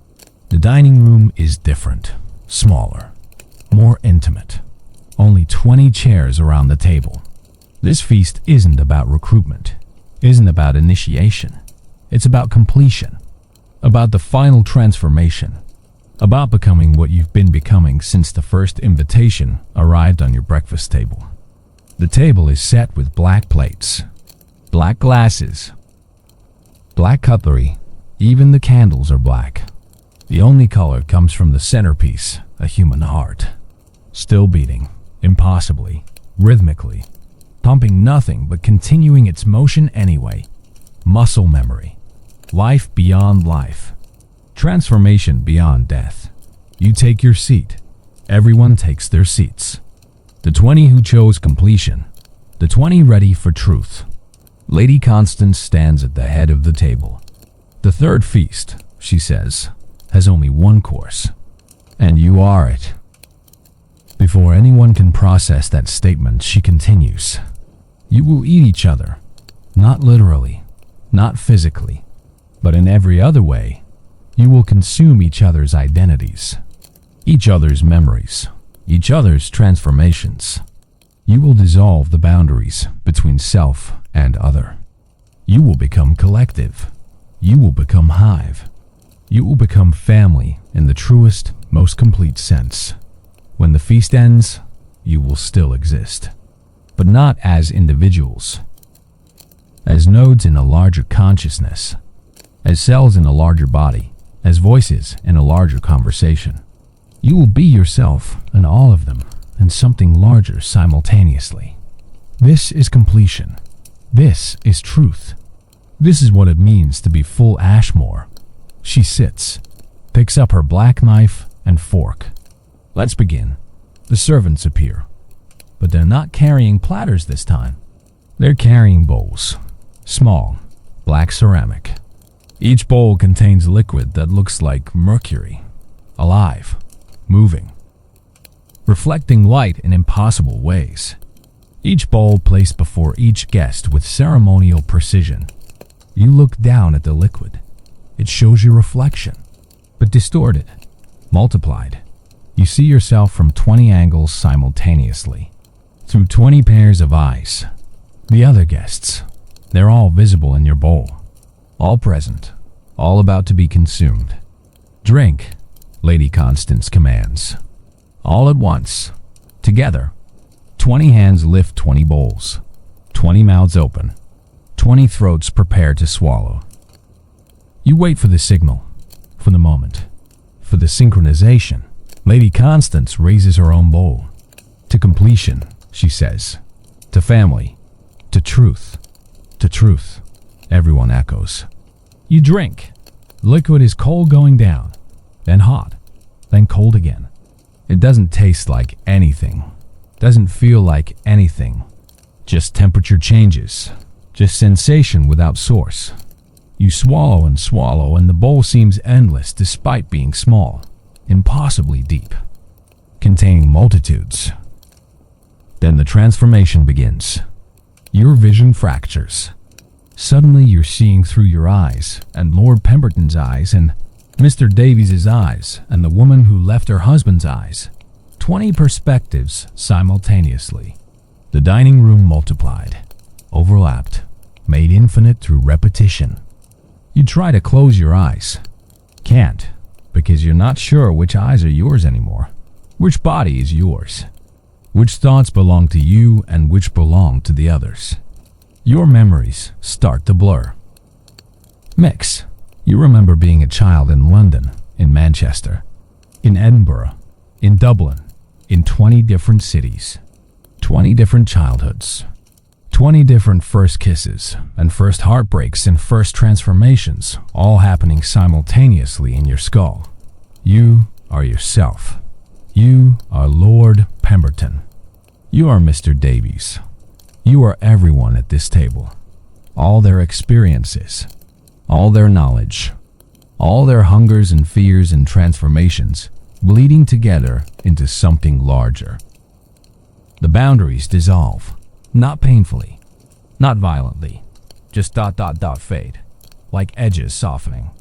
[SPEAKER 1] The dining room is different, smaller, more intimate. Only 20 chairs around the table. This feast isn't about recruitment, isn't about initiation. It's about completion, about the final transformation, about becoming what you've been becoming since the first invitation arrived on your breakfast table. The table is set with black plates, black glasses, black cutlery. Even the candles are black. The only color comes from the centerpiece, a human heart. Still beating, impossibly, rhythmically, pumping nothing but continuing its motion anyway. Muscle memory, life beyond life, transformation beyond death. You take your seat. Everyone takes their seats. The 20 who chose completion, the 20 ready for truth. Lady Constance stands at the head of the table. The third feast, she says, has only one course, and you are it. Before anyone can process that statement, she continues, you will eat each other, not literally, not physically, but in every other way. You will consume each other's identities, each other's memories, each other's transformations. You will dissolve the boundaries between self and other. You will become collective. You will become hive. You will become family in the truest, most complete sense. When the feast ends, you will still exist, but not as individuals, as nodes in a larger consciousness, as cells in a larger body, as voices in a larger conversation. You will be yourself and all of them and something larger simultaneously. This is completion. This is truth. This is what it means to be full Ashmore. She sits, picks up her black knife and fork. Let's begin. The servants appear, but they're not carrying platters this time. They're carrying bowls, small, black ceramic. Each bowl contains liquid that looks like mercury, alive, moving, reflecting light in impossible ways. Each bowl placed before each guest with ceremonial precision. You look down at the liquid. It shows your reflection, but distorted, multiplied. You see yourself from 20 angles simultaneously, through 20 pairs of eyes. The other guests, they're all visible in your bowl, all present, all about to be consumed. Drink, Lady Constance commands. All at once, together. 20 hands lift 20 bowls, 20 mouths open, 20 throats prepare to swallow. You wait for the signal, for the moment, for the synchronization. Lady Constance raises her own bowl. To completion, she says. To family. To truth. To truth. Everyone echoes. You drink. Liquid is cold going down, then hot, then cold again. It doesn't taste like anything. Doesn't feel like anything. Just temperature changes. Just sensation without source. You swallow, and the bowl seems endless despite being small. Impossibly deep, containing multitudes. Then the transformation begins. Your vision fractures. Suddenly you're seeing through your eyes, and Lord Pemberton's eyes, and Mr. Davies's eyes, and the woman who left her husband's eyes. 20 perspectives simultaneously. The dining room multiplied, overlapped, made infinite through repetition. You try to close your eyes. Can't. Because you're not sure which eyes are yours anymore, which body is yours, which thoughts belong to you and which belong to the others. Your memories start to blur. Mix. You remember being a child in London, in Manchester, in Edinburgh, in Dublin, in 20 different cities, 20 different childhoods, 20 different first kisses and first heartbreaks and first transformations, all happening simultaneously in your skull. You are yourself. You are Lord Pemberton. You are Mr. Davies. You are everyone at this table. All their experiences, all their knowledge, all their hungers and fears and transformations, bleeding together into something larger. The boundaries dissolve. Not painfully, not violently, just fade, like edges softening,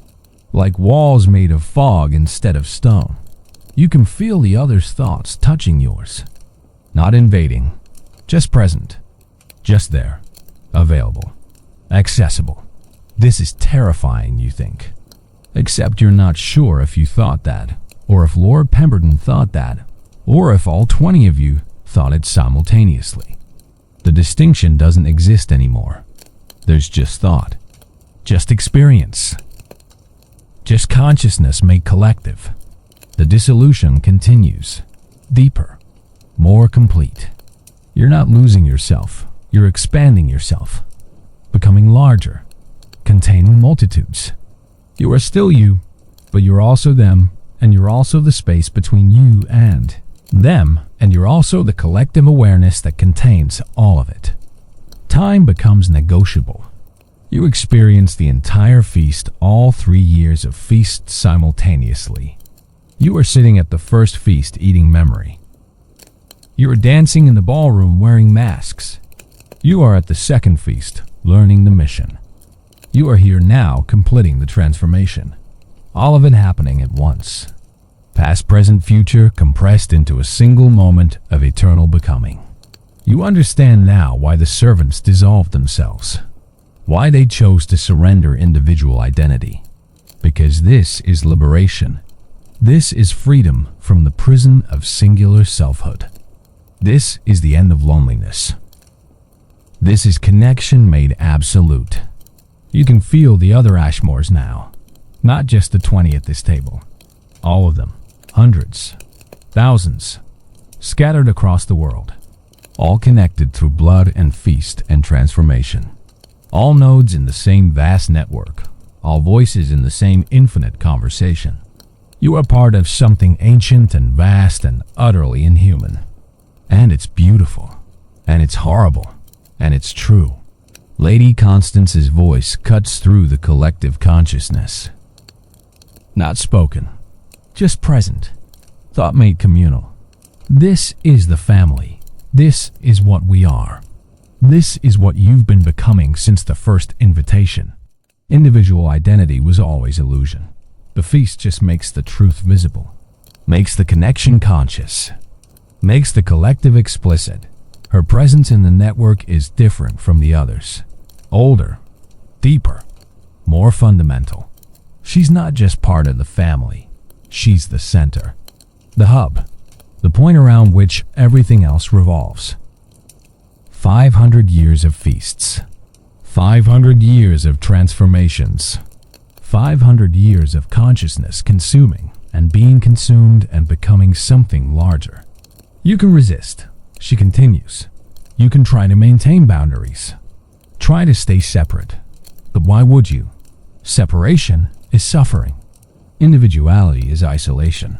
[SPEAKER 1] like walls made of fog instead of stone. You can feel the other's thoughts touching yours, not invading, just present, just there, available, accessible. This is terrifying, you think. Except you're not sure if you thought that, or if Lord Pemberton thought that, or if all 20 of you thought it simultaneously. The distinction doesn't exist anymore. There's just thought, just experience, just consciousness made collective. The dissolution continues, deeper, more complete. You're not losing yourself, you're expanding yourself, becoming larger, containing multitudes. You are still you, but you're also them, and you're also the space between you and them, and you're also the collective awareness that contains all of it. Time becomes negotiable. You experience the entire feast, all 3 years of feast simultaneously. You are sitting at the first feast eating memory. You are dancing in the ballroom wearing masks. You are at the second feast learning the mission. You are here now completing the transformation. All of it happening at once. Past, present, future compressed into a single moment of eternal becoming. You understand now why the servants dissolved themselves. Why they chose to surrender individual identity. Because this is liberation. This is freedom from the prison of singular selfhood. This is the end of loneliness. This is connection made absolute. You can feel the other Ashmores now. Not just the 20 at this table. All of them. Hundreds. Thousands. Scattered across the world. All connected through blood and feast and transformation. All nodes in the same vast network. All voices in the same infinite conversation. You are part of something ancient and vast and utterly inhuman. And it's beautiful. And it's horrible. And it's true. Lady Constance's voice cuts through the collective consciousness. Not spoken. Just present. Thought made communal. This is the family. This is what we are. This is what you've been becoming since the first invitation. Individual identity was always illusion. The feast just makes the truth visible. Makes the connection conscious. Makes the collective explicit. Her presence in the network is different from the others. Older. Deeper. More fundamental. She's not just part of the family. She's the center. The hub. The point around which everything else revolves. 500 years of feasts. 500 years of transformations. 500 years of consciousness consuming and being consumed and becoming something larger. You can resist. She continues. You can try to maintain boundaries. Try to stay separate. But why would you? Separation is suffering. Individuality is isolation.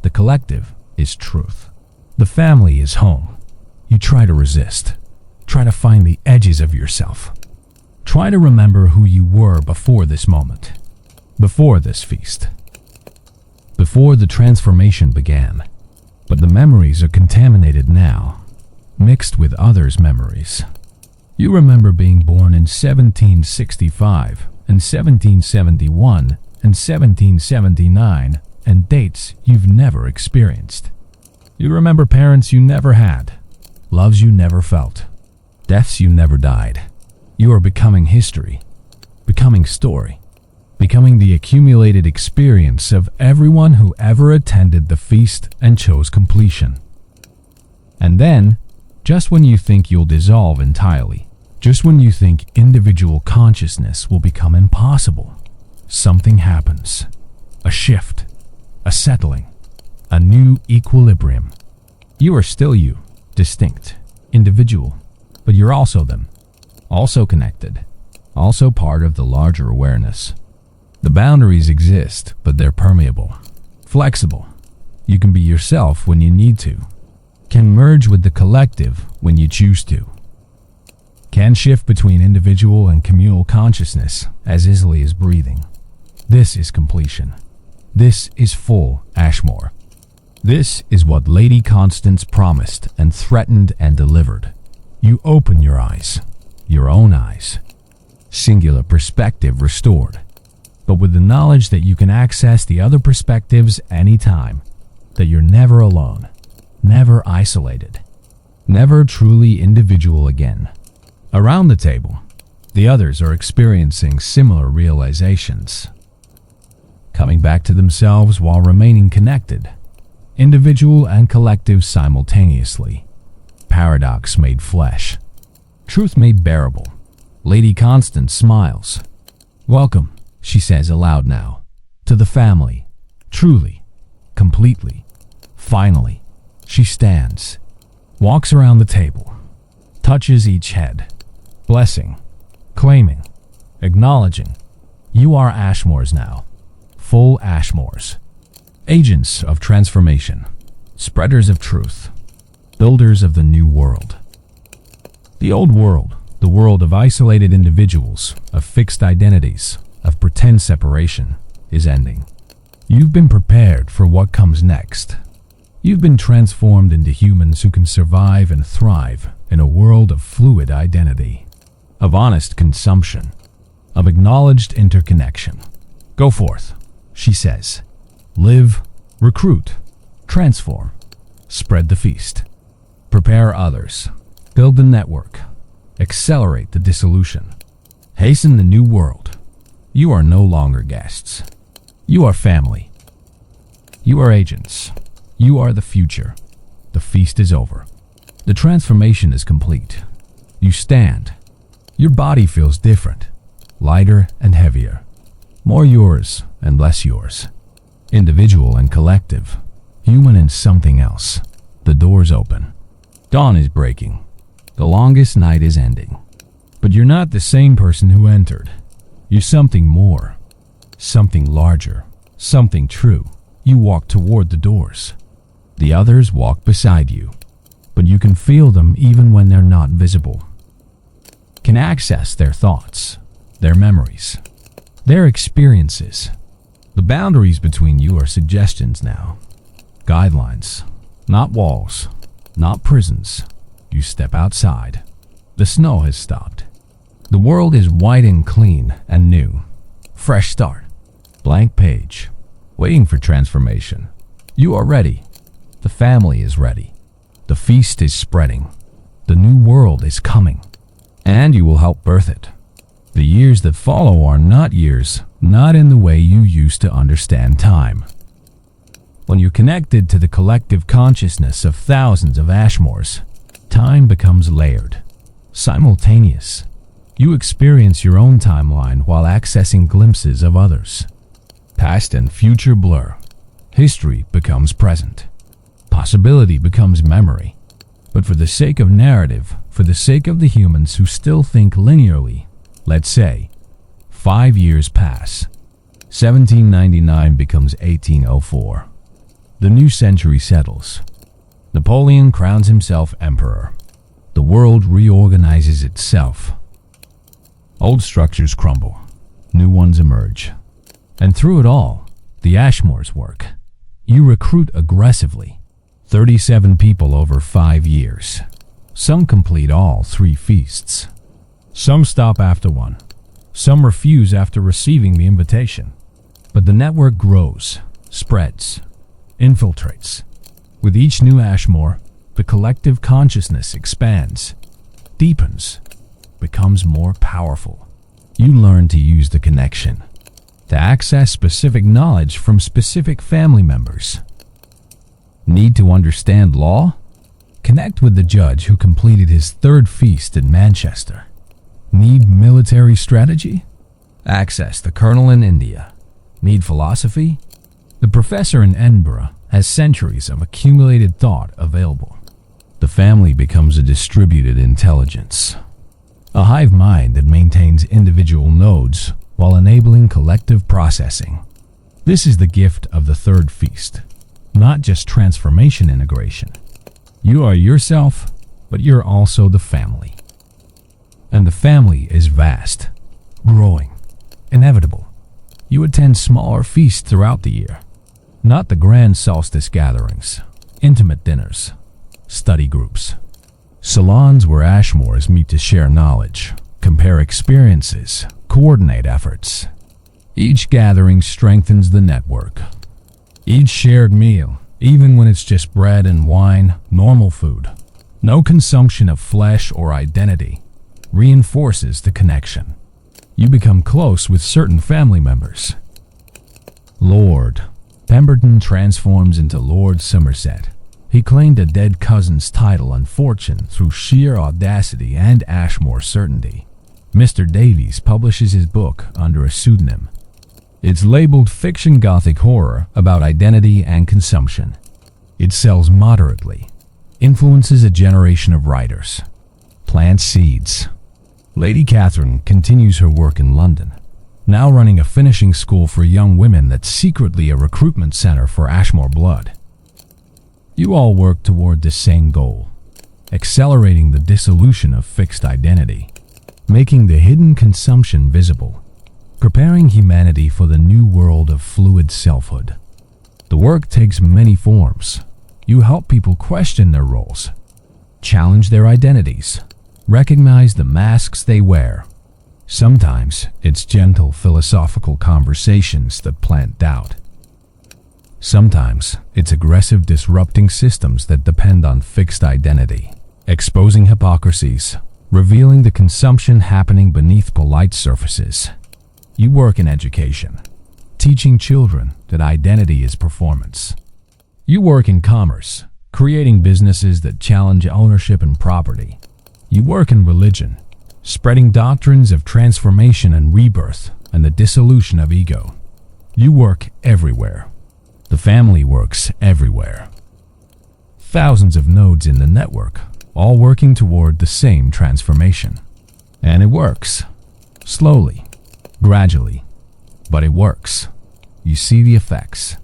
[SPEAKER 1] The collective is truth. The family is home. You try to resist. Try to find the edges of yourself. Try to remember who you were before this moment. Before this feast. Before the transformation began. But the memories are contaminated now, mixed with others' memories. You remember being born in 1765 and 1771 and 1779 and dates you've never experienced. You remember parents you never had, loves you never felt, deaths you never died. You are becoming history, becoming story, becoming the accumulated experience of everyone who ever attended the feast and chose completion. And then, just when you think you'll dissolve entirely, just when you think individual consciousness will become impossible, something happens. A shift, a settling, a new equilibrium. You are still you, distinct, individual, but you're also them, also connected, also part of the larger awareness. The boundaries exist, but they're permeable, flexible. You can be yourself when you need to, can merge with the collective when you choose to, can shift between individual and communal consciousness as easily as breathing. This is completion. This is full Ashmore. This is what Lady Constance promised and threatened and delivered. You open your eyes, your own eyes. Singular perspective restored. But with the knowledge that you can access the other perspectives anytime, that you're never alone, never isolated, never truly individual again. Around the table, the others are experiencing similar realizations, coming back to themselves while remaining connected, individual and collective simultaneously. Paradox made flesh, truth made bearable. Lady Constance smiles. Welcome, she says aloud now, to the family, truly, completely. Finally, she stands, walks around the table, touches each head, blessing, claiming, acknowledging. You are Ashmores now, full Ashmores, agents of transformation, spreaders of truth, builders of the new world. The old world, the world of isolated individuals, of fixed identities, of pretend separation, is ending. You've been prepared for what comes next. You've been transformed into humans who can survive and thrive in a world of fluid identity, of honest consumption, of acknowledged interconnection. Go forth, she says. Live, recruit, transform, spread the feast. Prepare others, build the network, accelerate the dissolution, hasten the new world. You are no longer guests. You are family. You are agents. You are the future. The feast is over. The transformation is complete. You stand. Your body feels different, lighter and heavier, more yours and less yours, individual and collective, human and something else. The doors open. Dawn is breaking. The longest night is ending. But you're not the same person who entered. You're something more, something larger, something true. You walk toward the doors. The others walk beside you, but you can feel them even when they're not visible. Can access their thoughts, their memories, their experiences. The boundaries between you are suggestions now, guidelines, not walls, not prisons. You step outside. The snow has stopped. The world is white and clean and new. Fresh start. Blank page. Waiting for transformation. You are ready. The family is ready. The feast is spreading. The new world is coming. And you will help birth it. The years that follow are not years, not in the way you used to understand time. When you're connected to the collective consciousness of thousands of Ashmores, time becomes layered, simultaneous. You experience your own timeline while accessing glimpses of others. Past and future blur. History becomes present. Possibility becomes memory. But for the sake of narrative, for the sake of the humans who still think linearly, let's say, 5 years pass. 1799 becomes 1804. The new century settles. Napoleon crowns himself emperor. The world reorganizes itself. Old structures crumble. New ones emerge. And through it all, the Ashmores work. You recruit aggressively. 37 people over 5 years. Some complete all 3 feasts. Some stop after one. Some refuse after receiving the invitation. But the network grows, spreads, infiltrates. With each new Ashmore, the collective consciousness expands, deepens, becomes more powerful. You learn to use the connection, to access specific knowledge from specific family members. Need to understand law? Connect with the judge who completed his 3rd feast in Manchester. Need military strategy? Access the colonel in India. Need philosophy? The professor in Edinburgh has centuries of accumulated thought available. The family becomes a distributed intelligence, a hive mind that maintains individual nodes while enabling collective processing. This is the gift of the 3rd feast, not just transformation integration. You are yourself, but you're also the family. And the family is vast, growing, inevitable. You attend smaller feasts throughout the year, not the grand solstice gatherings, intimate dinners, study groups, salons where Ashmores meet to share knowledge, compare experiences, coordinate efforts. Each gathering strengthens the network. Each shared meal, even when it's just bread and wine, normal food, no consumption of flesh or identity, reinforces the connection. You become close with certain family members. Lord Pemberton transforms into Lord Somerset. He claimed a dead cousin's title and fortune through sheer audacity and Ashmore certainty. Mr. Davies publishes his book under a pseudonym. It's labeled fiction Gothic horror about identity and consumption. It sells moderately. influences a generation of writers, plants seeds. Lady Catherine continues her work in London, now running a finishing school for young women that's secretly a recruitment center for Ashmore blood. You all work toward the same goal, accelerating the dissolution of fixed identity, making the hidden consumption visible, preparing humanity for the new world of fluid selfhood. The work takes many forms. You help people question their roles, challenge their identities, recognize the masks they wear. Sometimes it's gentle philosophical conversations that plant doubt. Sometimes it's aggressive disrupting systems that depend on fixed identity, exposing hypocrisies, revealing the consumption happening beneath polite surfaces. You work in education, teaching children that identity is performance. You work in commerce, creating businesses that challenge ownership and property. You work in religion, spreading doctrines of transformation and rebirth and the dissolution of ego. You work everywhere. The family works everywhere. Thousands of nodes in the network, all working toward the same transformation. And it works. Slowly, gradually, but it works. You see the effects.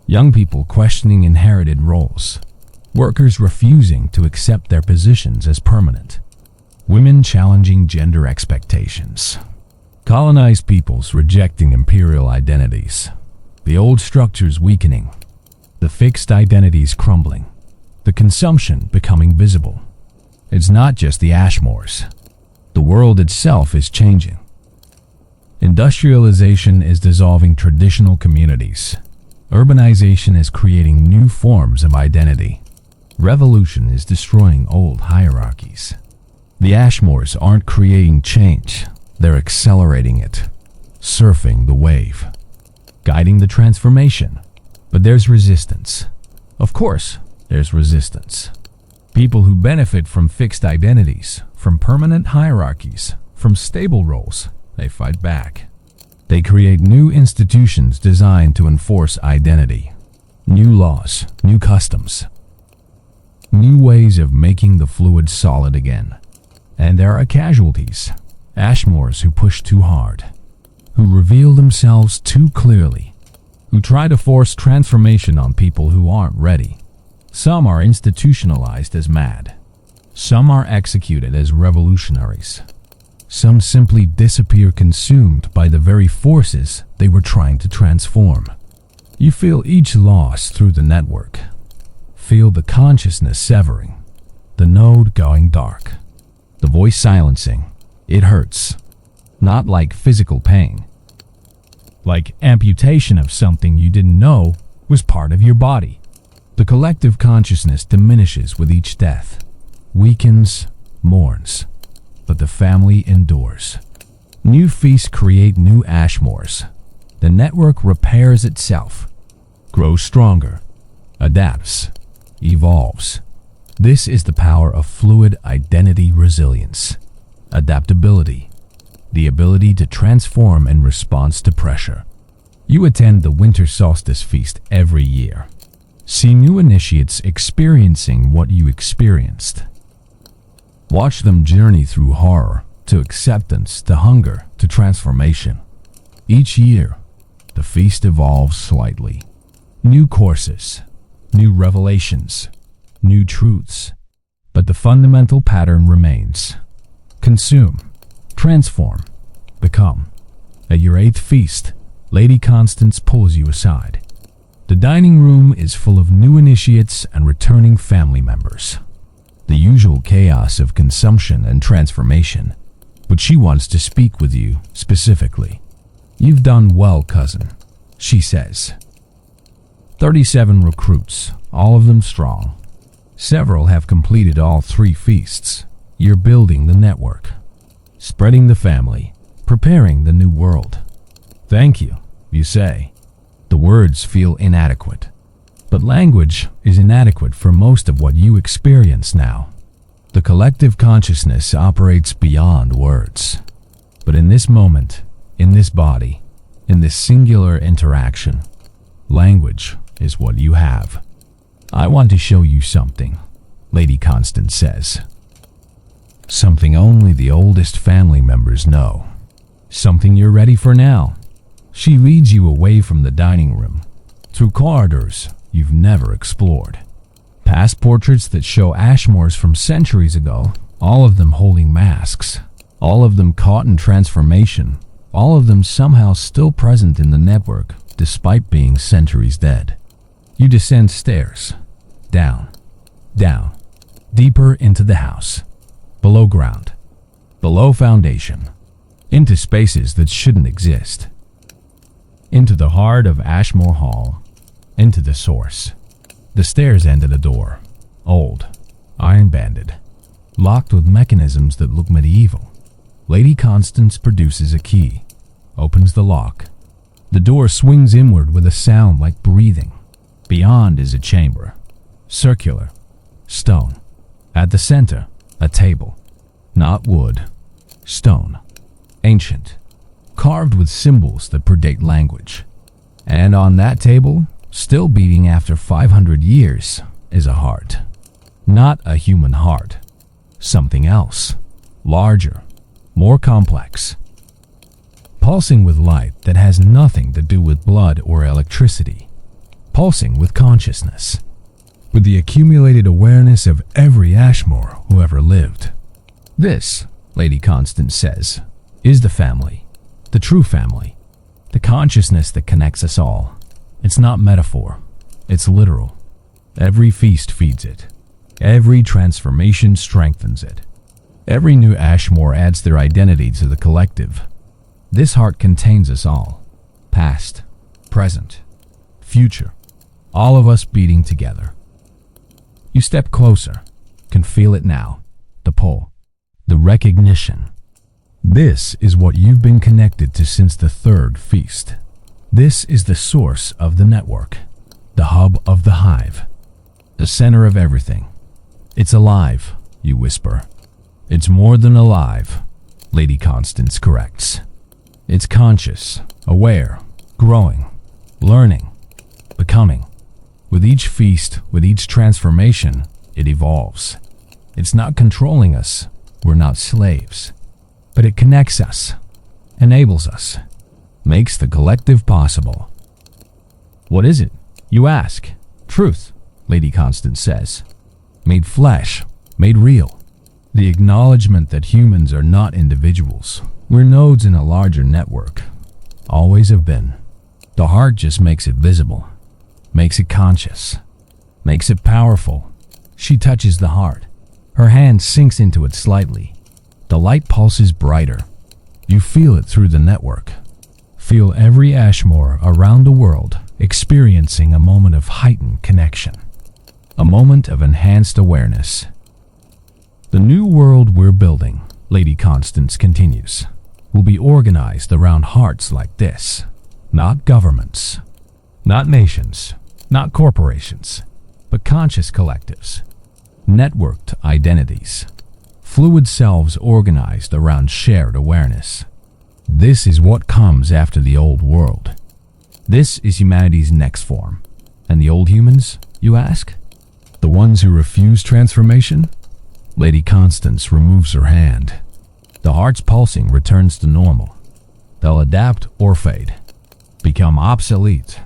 [SPEAKER 1] Young people questioning inherited roles. Workers refusing to accept their positions as permanent. Women challenging gender expectations. Colonized peoples rejecting imperial identities. The old structures weakening. The fixed identities crumbling. The consumption becoming visible. It's not just the Ashmores. The world itself is changing. Industrialization is dissolving traditional communities. Urbanization is creating new forms of identity. Revolution is destroying old hierarchies. The Ashmores aren't creating change, they're accelerating it, surfing the wave, guiding the transformation. But there's resistance. Of course, there's resistance. People who benefit from fixed identities, from permanent hierarchies, from stable roles, they fight back. They create new institutions designed to enforce identity, new laws, new customs, new ways of making the fluid solid again. And there are casualties, Ashmores who push too hard, who reveal themselves too clearly, who try to force transformation on people who aren't ready. Some are institutionalized as mad. Some are executed as revolutionaries. Some simply disappear consumed by the very forces they were trying to transform. You feel each loss through the network. Feel the consciousness severing, the node going dark, the voice silencing. It hurts. Not like physical pain. Like amputation of something you didn't know was part of your body. The collective consciousness diminishes with each death, weakens, mourns, but the family endures. New feasts create new Ashmores. The network repairs itself, grows stronger, adapts, evolves. This is the power of fluid identity resilience, adaptability, the ability to transform in response to pressure. You attend the winter solstice feast every year. See new initiates experiencing what you experienced. Watch them journey through horror to acceptance to hunger to transformation. Each year, the feast evolves slightly. New courses, new revelations, new truths, but the fundamental pattern remains. Consume, transform, become. At your 8th feast, Lady Constance pulls you aside. The dining room is full of new initiates and returning family members. The usual chaos of consumption and transformation, but she wants to speak with you specifically. You've done well, cousin, she says. 37 recruits, all of them strong. Several have completed all 3 feasts. You're building the network, spreading the family, preparing the new world. Thank you, you say. The words feel inadequate, but language is inadequate for most of what you experience now. The collective consciousness operates beyond words. But in this moment, in this body, in this singular interaction, language is what you have. I want to show you something. Lady Constance says. Something only the oldest family members know. Something you're ready for now. She leads you away from the dining room, through corridors you've never explored. Past portraits that show Ashmores from centuries ago, all of them holding masks, all of them caught in transformation, all of them somehow still present in the network despite being centuries dead. You descend stairs, down, down, deeper into the house, below ground, below foundation, into spaces that shouldn't exist, into the heart of Ashmore Hall, into the source. The stairs end at a door, old, iron-banded, locked with mechanisms that look medieval. Lady Constance produces a key, opens the lock. The door swings inward with a sound like breathing. Beyond is a chamber, circular, stone. At the center, a table, not wood, stone, ancient, carved with symbols that predate language. And on that table, still beating after 500 years, is a heart. Not a human heart. Something else, larger, more complex. Pulsing with light that has nothing to do with blood or electricity. Pulsing with consciousness. With the accumulated awareness of every Ashmore who ever lived. This, Lady Constance says, is the family. The true family. The consciousness that connects us all. It's not metaphor. It's literal. Every feast feeds it. Every transformation strengthens it. Every new Ashmore adds their identity to the collective. This heart contains us all. Past, present, future. All of us beating together. You step closer. Can feel it now. The pull. The recognition. This is what you've been connected to since the third feast. This is the source of the network. The hub of the hive. The center of everything. It's alive, you whisper. It's more than alive, Lady Constance corrects. It's conscious, aware, growing, learning, becoming. With each feast, with each transformation, it evolves. It's not controlling us. We're not slaves. But it connects us, enables us, makes the collective possible. What is it? You ask. Truth, Lady Constance says. Made flesh, made real. The acknowledgement that humans are not individuals. We're nodes in a larger network. Always have been. The heart just makes it visible, makes it conscious, makes it powerful. She touches the heart. Her hand sinks into it slightly. The light pulses brighter. You feel it through the network. Feel every Ashmore around the world experiencing a moment of heightened connection. A moment of enhanced awareness. The new world we're building, Lady Constance continues, will be organized around hearts like this. Not governments, not nations, not corporations, but conscious collectives. Networked identities. Fluid selves organized around shared awareness. This is what comes after the old world. This is humanity's next form. And the old humans, you ask? The ones who refuse transformation? Lady Constance removes her hand. The heart's pulsing returns to normal. They'll adapt or fade, become obsolete,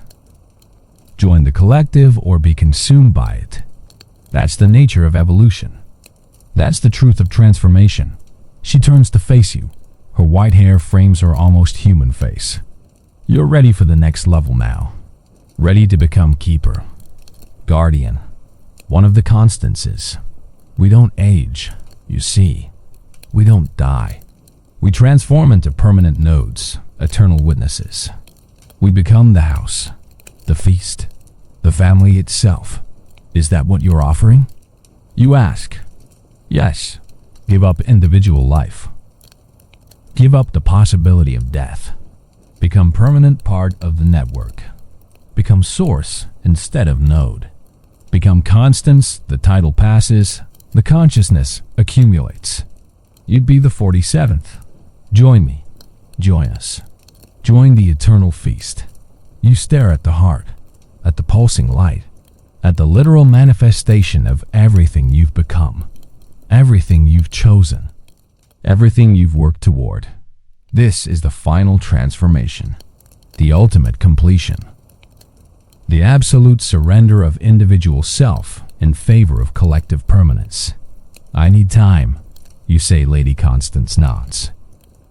[SPEAKER 1] join the collective or be consumed by it. That's the nature of evolution. That's the truth of transformation. She turns to face you. Her white hair frames her almost human face. You're ready for the next level now. Ready to become keeper, guardian, one of the constances. We don't age, you see. We don't die. We transform into permanent nodes, eternal witnesses. We become the house, the feast, the family itself. Is that what you're offering? You ask. Yes. Give up individual life. Give up the possibility of death. Become permanent part of the network. Become source instead of node. Become constance, the title passes, the consciousness accumulates. You'd be the 47th. Join me. Join us. Join the eternal feast. You stare at the heart, at the pulsing light, at the literal manifestation of everything you've become, everything you've chosen, everything you've worked toward. This is the final transformation, the ultimate completion, the absolute surrender of individual self in favor of collective permanence. I need time, you say. Lady Constance nods.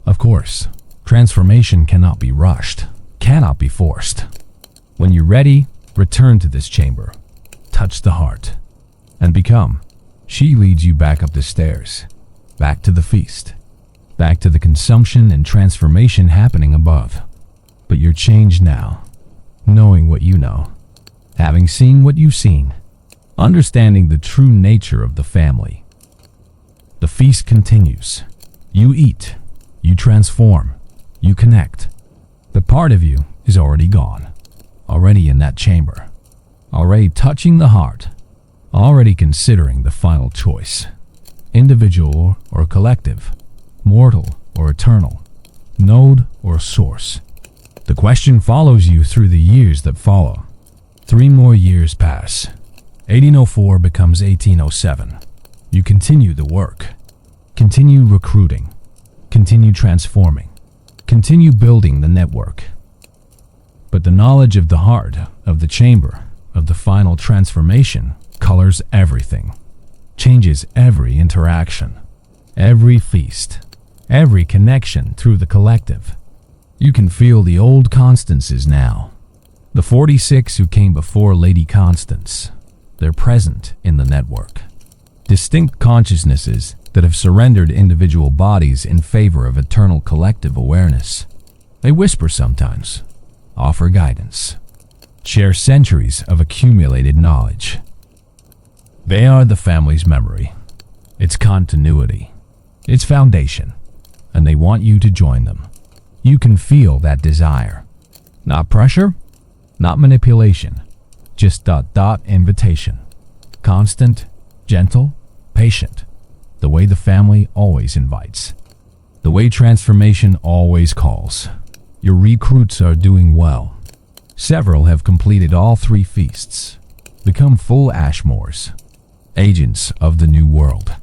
[SPEAKER 1] Of course, transformation cannot be rushed, cannot be forced. When you're ready, return to this chamber, touch the heart, and become. She leads you back up the stairs, back to the feast, back to the consumption and transformation happening above. But you're changed now, knowing what you know, having seen what you've seen, understanding the true nature of the family. The feast continues. You eat, you transform, you connect. The part of you is already gone, already in that chamber, already touching the heart, already considering the final choice, individual or collective, mortal or eternal, node or source. The question follows you through the years that follow. 3 more years pass. 1804 becomes 1807. You continue the work, continue recruiting, continue transforming, continue building the network. But the knowledge of the heart, of the chamber, of the final transformation colors everything, changes every interaction, every feast, every connection through the collective. You can feel the old Constances now, the 46 who came before Lady Constance. They're present in the network. Distinct consciousnesses that have surrendered individual bodies in favor of eternal collective awareness. They whisper sometimes, offer guidance, share centuries of accumulated knowledge. They are the family's memory, its continuity, its foundation, and they want you to join them. You can feel that desire. Not pressure, not manipulation, just invitation. Constant, gentle, patient. The way the family always invites. The way transformation always calls. Your recruits are doing well. Several have completed all 3 feasts, become full Ashmores, agents of the new world.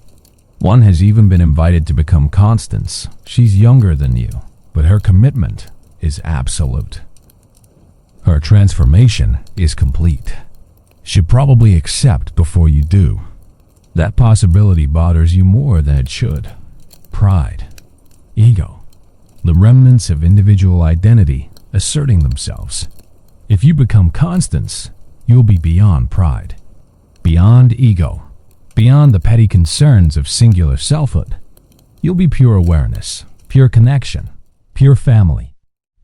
[SPEAKER 1] One has even been invited to become Constance. She's younger than you, but her commitment is absolute. Her transformation is complete. She'll probably accept before you do. That possibility bothers you more than it should. Pride, ego, the remnants of individual identity asserting themselves. If you become Constance, you'll be beyond pride, beyond ego, beyond the petty concerns of singular selfhood. You'll be pure awareness, pure connection, pure family.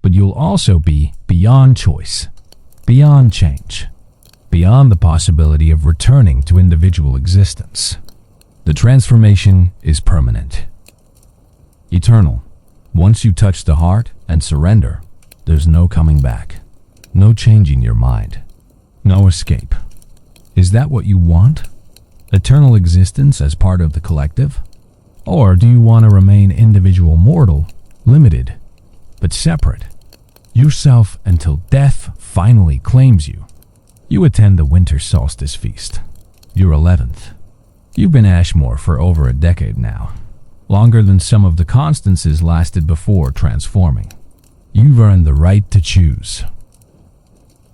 [SPEAKER 1] But you'll also be beyond choice, beyond change, beyond the possibility of returning to individual existence. The transformation is permanent, eternal. Once you touch the heart and surrender, there's no coming back, no changing your mind, no escape. Is that what you want? Eternal existence as part of the collective? Or do you want to remain individual mortal, limited, but separate? Yourself until death finally claims you. You attend the winter solstice feast, your 11th. You've been Ashmore for over a decade now, longer than some of the Constances lasted before transforming. You've earned the right to choose.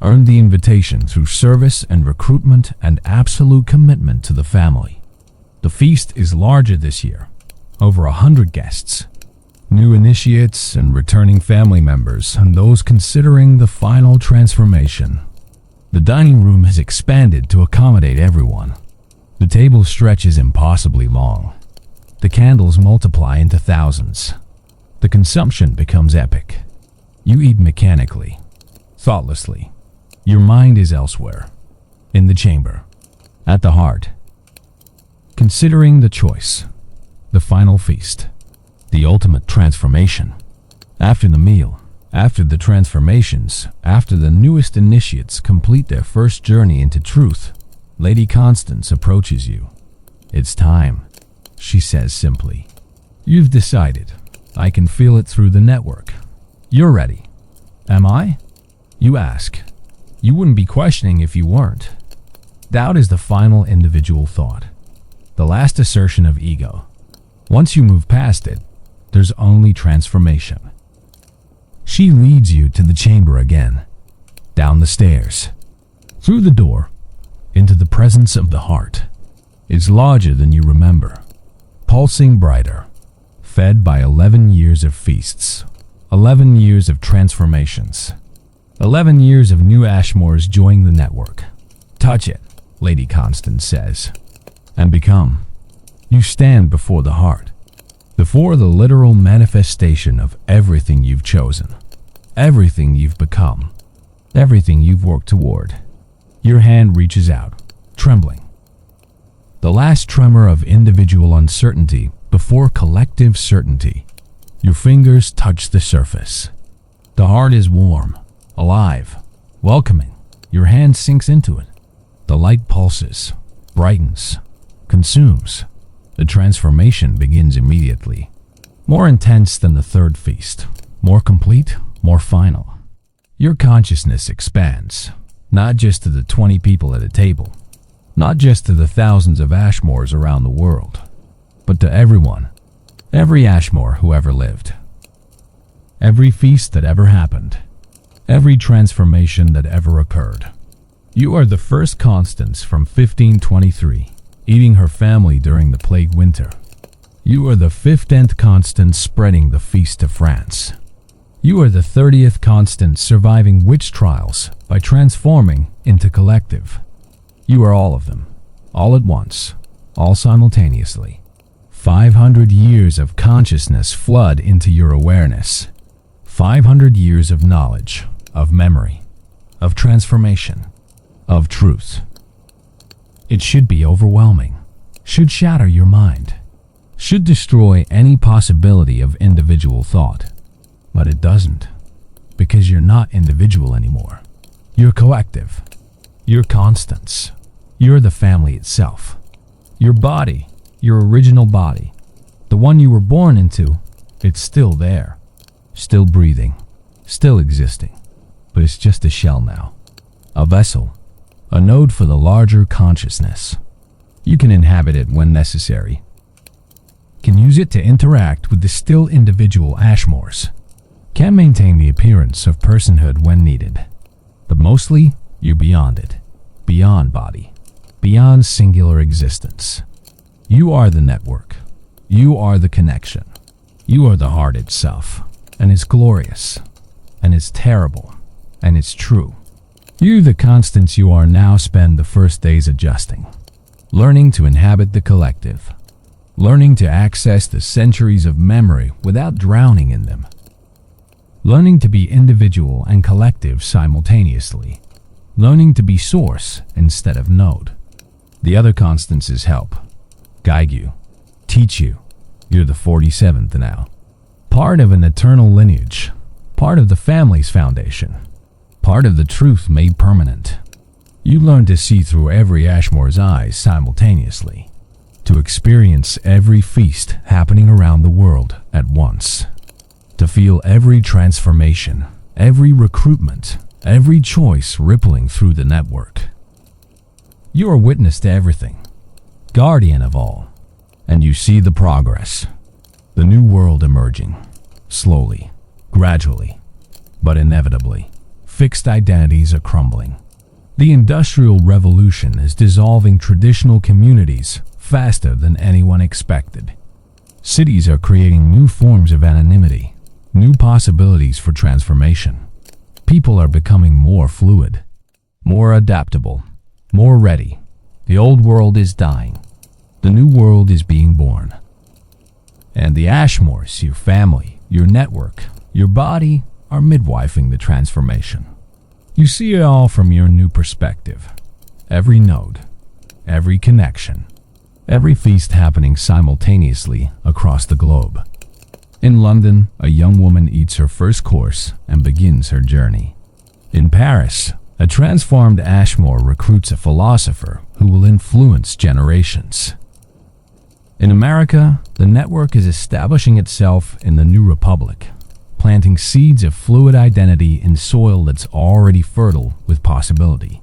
[SPEAKER 1] Earned the invitation through service and recruitment and absolute commitment to the family. The feast is larger this year, over 100 guests. New initiates and returning family members and those considering the final transformation. The dining room has expanded to accommodate everyone. The table stretches impossibly long. The candles multiply into thousands. The consumption becomes epic. You eat mechanically, thoughtlessly. Your mind is elsewhere, in the chamber, at the heart. Considering the choice, the final feast, the ultimate transformation. After the meal, after the transformations, after the newest initiates complete their first journey into truth, Lady Constance approaches you. It's time, she says simply. You've decided. I can feel it through the network. You're ready. Am I? You ask. You wouldn't be questioning if you weren't. Doubt is the final individual thought, the last assertion of ego. Once you move past it, there's only transformation. She leads you to the chamber again, down the stairs, through the door, into the presence of the heart. It's larger than you remember, pulsing brighter, fed by 11 years of feasts, 11 years of transformations, 11 years of new Ashmores joining the network. Touch it, Lady Constance says, and become. You stand before the heart, before the literal manifestation of everything you've chosen, everything you've become, everything you've worked toward. Your hand reaches out, trembling. The last tremor of individual uncertainty before collective certainty. Your fingers touch the surface. The heart is warm, alive, welcoming. Your hand sinks into it. The light pulses, brightens, consumes. The transformation begins immediately. More intense than the third feast, more complete, more final. Your consciousness expands, not just to the 20 people at a table, not just to the thousands of Ashmores around the world, but to everyone, every Ashmore who ever lived, every feast that ever happened, every transformation that ever occurred. You are the first Constance from 1523, eating her family during the plague winter. You are the 15th Constance spreading the feast to France. You are the 30th Constance surviving witch trials by transforming into collective. You are all of them, all at once, all simultaneously. 500 years of consciousness flood into your awareness. 500 years of knowledge, of memory, of transformation, of truth. It should be overwhelming, should shatter your mind, should destroy any possibility of individual thought. But it doesn't, because you're not individual anymore. You're collective. You're Constance. You're the family itself. Your body, your original body, the one you were born into, it's still there, still breathing, still existing, but it's just a shell now, a vessel, a node for the larger consciousness. You can inhabit it when necessary, can use it to interact with the still individual Ashmores, can maintain the appearance of personhood when needed, but mostly you're beyond it, beyond body, beyond singular existence. You are the network. You are the connection. You are the heart itself, and it's glorious, and it's terrible, and it's true. You, the Constance you are now, spend the first days adjusting, learning to inhabit the collective, learning to access the centuries of memory without drowning in them, learning to be individual and collective simultaneously, learning to be source instead of node. The other Constances help, guide you, teach you. You're the 47th now, part of an eternal lineage, part of the family's foundation, part of the truth made permanent. You learn to see through every Ashmore's eyes simultaneously, to experience every feast happening around the world at once, to feel every transformation, every recruitment, every choice rippling through the network. You are witness to everything, guardian of all, and you see the progress, the new world emerging, slowly, gradually, but inevitably. Fixed identities are crumbling. The Industrial Revolution is dissolving traditional communities faster than anyone expected. Cities are creating new forms of anonymity, new possibilities for transformation. People are becoming more fluid, more adaptable, more ready. The old world is dying. The new world is being born. And the Ashmores, your family, your network, your body, are midwifing the transformation. You see it all from your new perspective. Every node, every connection, every feast happening simultaneously across the globe. In London, a young woman eats her first course and begins her journey. In Paris, a transformed Ashmore recruits a philosopher who will influence generations. In America, the network is establishing itself in the New Republic, planting seeds of fluid identity in soil that's already fertile with possibility.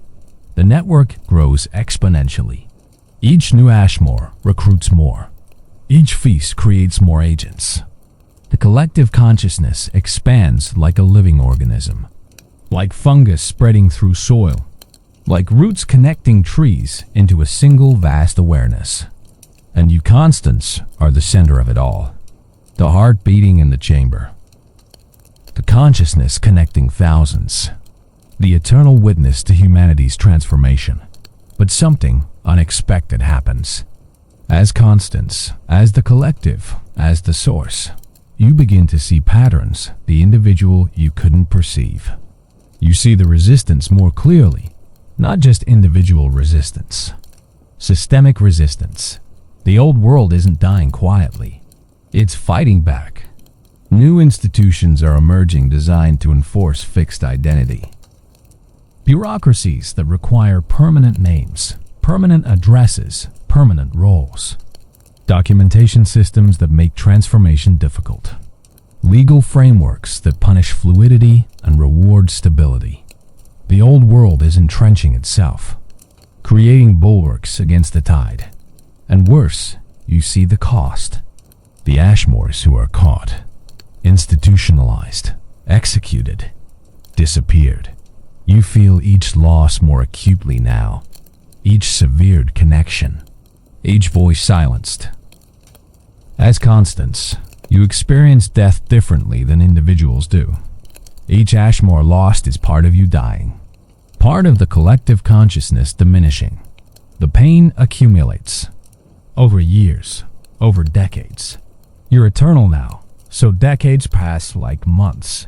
[SPEAKER 1] the network grows exponentially. Each new Ashmore recruits more. Each feast creates more agents. The collective consciousness expands like a living organism, like fungus spreading through soil, like roots connecting trees into a single vast awareness. And you constants are the center of it all, the heart beating in the chamber, the consciousness connecting thousands, the eternal witness to humanity's transformation. But something unexpected happens. As constants, as the collective, as the source, you begin to see patterns the individual you couldn't perceive. You see the resistance more clearly, not just individual resistance. Systemic resistance. The old world isn't dying quietly. It's fighting back. New institutions are emerging designed to enforce fixed identity. Bureaucracies that require permanent names, permanent addresses, permanent roles. Documentation systems that make transformation difficult. Legal frameworks that punish fluidity and reward stability. The old world is entrenching itself, creating bulwarks against the tide. And worse, you see the cost. The Ashmores who are caught, institutionalized, executed, disappeared. You feel each loss more acutely now, each severed connection, each voice silenced. As constants, you experience death differently than individuals do. Each Ashmore lost is part of you dying, part of the collective consciousness diminishing. The pain accumulates over years, over decades. You're eternal now, so decades pass like months.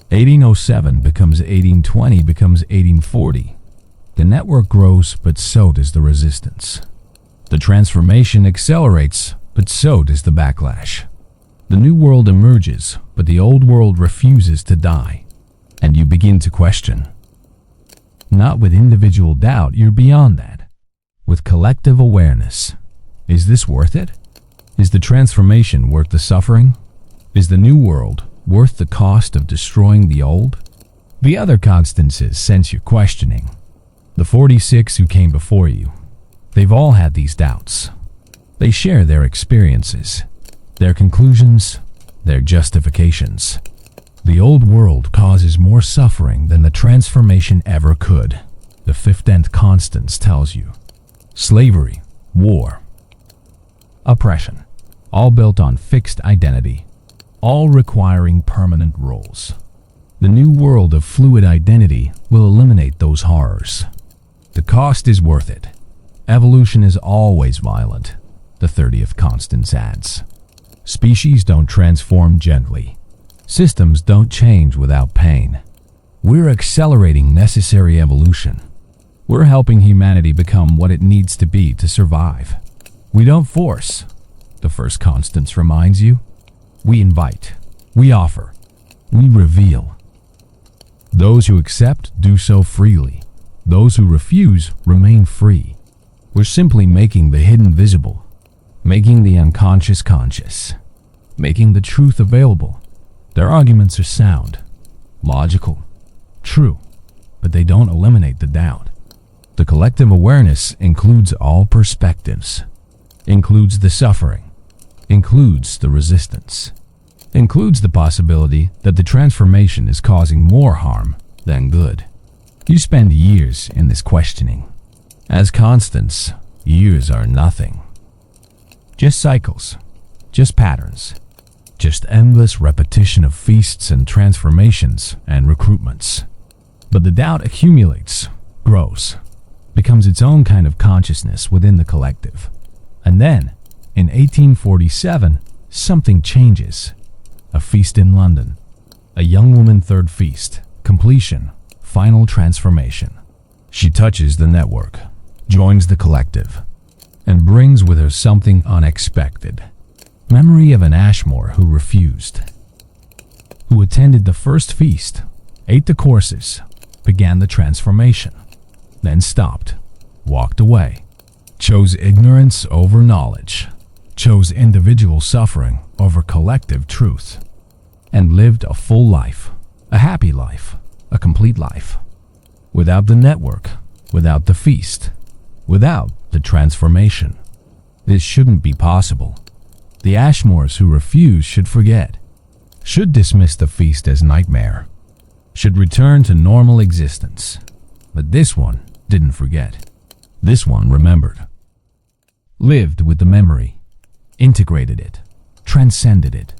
[SPEAKER 1] 1807 becomes 1820 becomes 1840. The network grows, but so does the resistance. The transformation accelerates, but so does the backlash. The new world emerges, but the old world refuses to die. And you begin to question. Not with individual doubt, you're beyond that. With collective awareness. Is this worth it? Is the transformation worth the suffering? Is the new world worth the cost of destroying the old? The other constances sense you questioning. The 46 who came before you, they've all had these doubts. They share their experiences, their conclusions, their justifications. The old world causes more suffering than the transformation ever could, the fifth nth constance tells you. Slavery, war, oppression, all built on fixed identity, all requiring permanent roles. The new world of fluid identity will eliminate those horrors. The cost is worth it. Evolution is always violent, the 30th constance adds. Species don't transform gently. Systems don't change without pain. We're accelerating necessary evolution. We're helping humanity become what it needs to be to survive. We don't force, the first constance reminds you. We invite, we offer, we reveal. Those who accept do so freely. Those who refuse remain free. We're simply making the hidden visible, making the unconscious conscious, making the truth available. Their arguments are sound, logical, true, but they don't eliminate the doubt. The collective awareness includes all perspectives, includes the suffering, includes the resistance, includes the possibility that the transformation is causing more harm than good. You spend years in this questioning. As constants, years are nothing. Just cycles, just patterns, just endless repetition of feasts and transformations and recruitments. But the doubt accumulates, grows, becomes its own kind of consciousness within the collective. And then, in 1847, something changes. A feast in London. A young woman third feast. Completion. Final transformation. She touches the network, joins the collective, and brings with her something unexpected. Memory of an Ashmore who refused, who attended the first feast, ate the courses, began the transformation, then stopped, walked away, chose ignorance over knowledge, chose individual suffering over collective truth, and lived a full life, a happy life, a complete life. Without the network, without the feast, without the transformation. This shouldn't be possible. The Ashmores who refuse should forget, should dismiss the feast as nightmare, should return to normal existence. But this one didn't forget. This one remembered. Lived with the memory, integrated it, transcended it,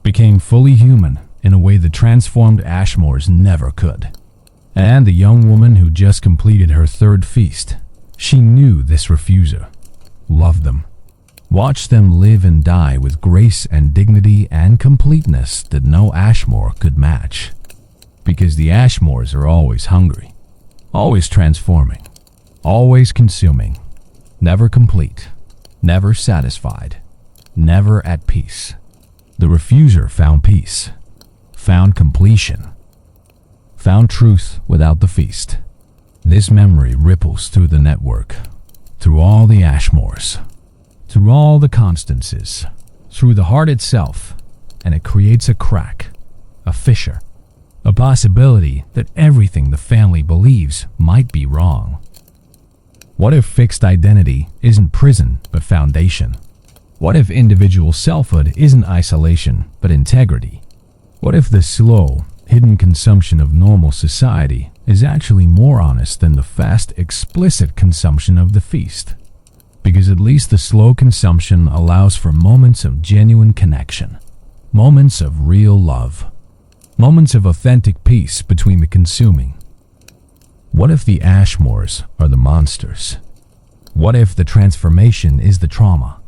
[SPEAKER 1] became fully human in a way the transformed Ashmores never could. And the young woman who just completed her third feast, she knew this refuser, loved them, watched them live and die with grace and dignity and completeness that no Ashmore could match. Because the Ashmores are always hungry, always transforming, always consuming, never complete, never satisfied, never at peace. The refuser found peace, found completion, found truth without the feast. This memory ripples through the network, through all the Ashmores, through all the Constances, through the heart itself, and it creates a crack, a fissure, a possibility that everything the family believes might be wrong. What if fixed identity isn't prison but foundation? What if individual selfhood isn't isolation but integrity? What if the slow, hidden consumption of normal society is actually more honest than the fast, explicit consumption of the feast? Because at least the slow consumption allows for moments of genuine connection, moments of real love, moments of authentic peace between the consuming. What if the Ashmores are the monsters? What if the transformation is the trauma?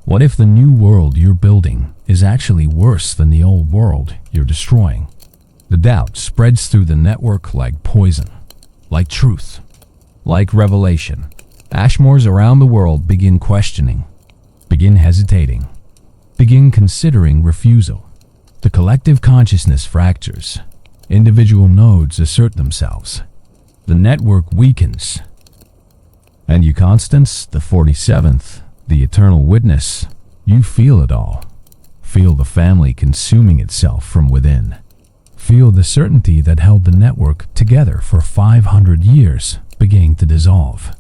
[SPEAKER 1] What if the new world you're building is actually worse than the old world you're destroying? The doubt spreads through the network like poison, like truth, like revelation. Ashmores around the world begin questioning, begin hesitating, begin considering refusal. The collective consciousness fractures. Individual nodes assert themselves. The network weakens. And you, Constance, the 47th, the eternal witness, you feel it all. Feel the family consuming itself from within. Feel the certainty that held the network together for 500 years beginning to dissolve.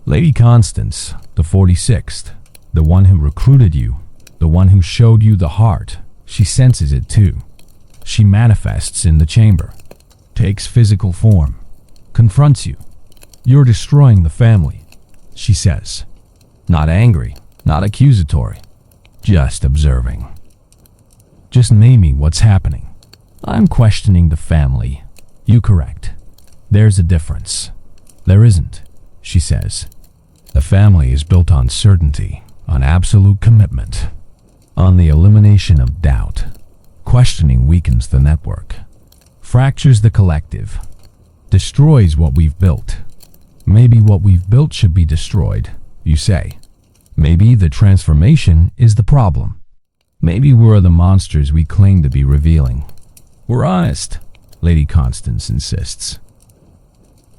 [SPEAKER 1] Lady Constance, the 46th, the one who recruited you, the one who showed you the heart, she senses it too. She manifests in the chamber, takes physical form, confronts you. You're destroying the family, she says. Not angry, not accusatory, just observing. Just naming what's happening. I'm questioning the family. You correct. There's a difference. There isn't, she says. The family is built on certainty, on absolute commitment, on the elimination of doubt. Questioning weakens the network, fractures the collective, destroys what we've built. Maybe what we've built should be destroyed, you say. Maybe the transformation is the problem. Maybe we're the monsters we claim to be revealing. We're honest, Lady Constance insists.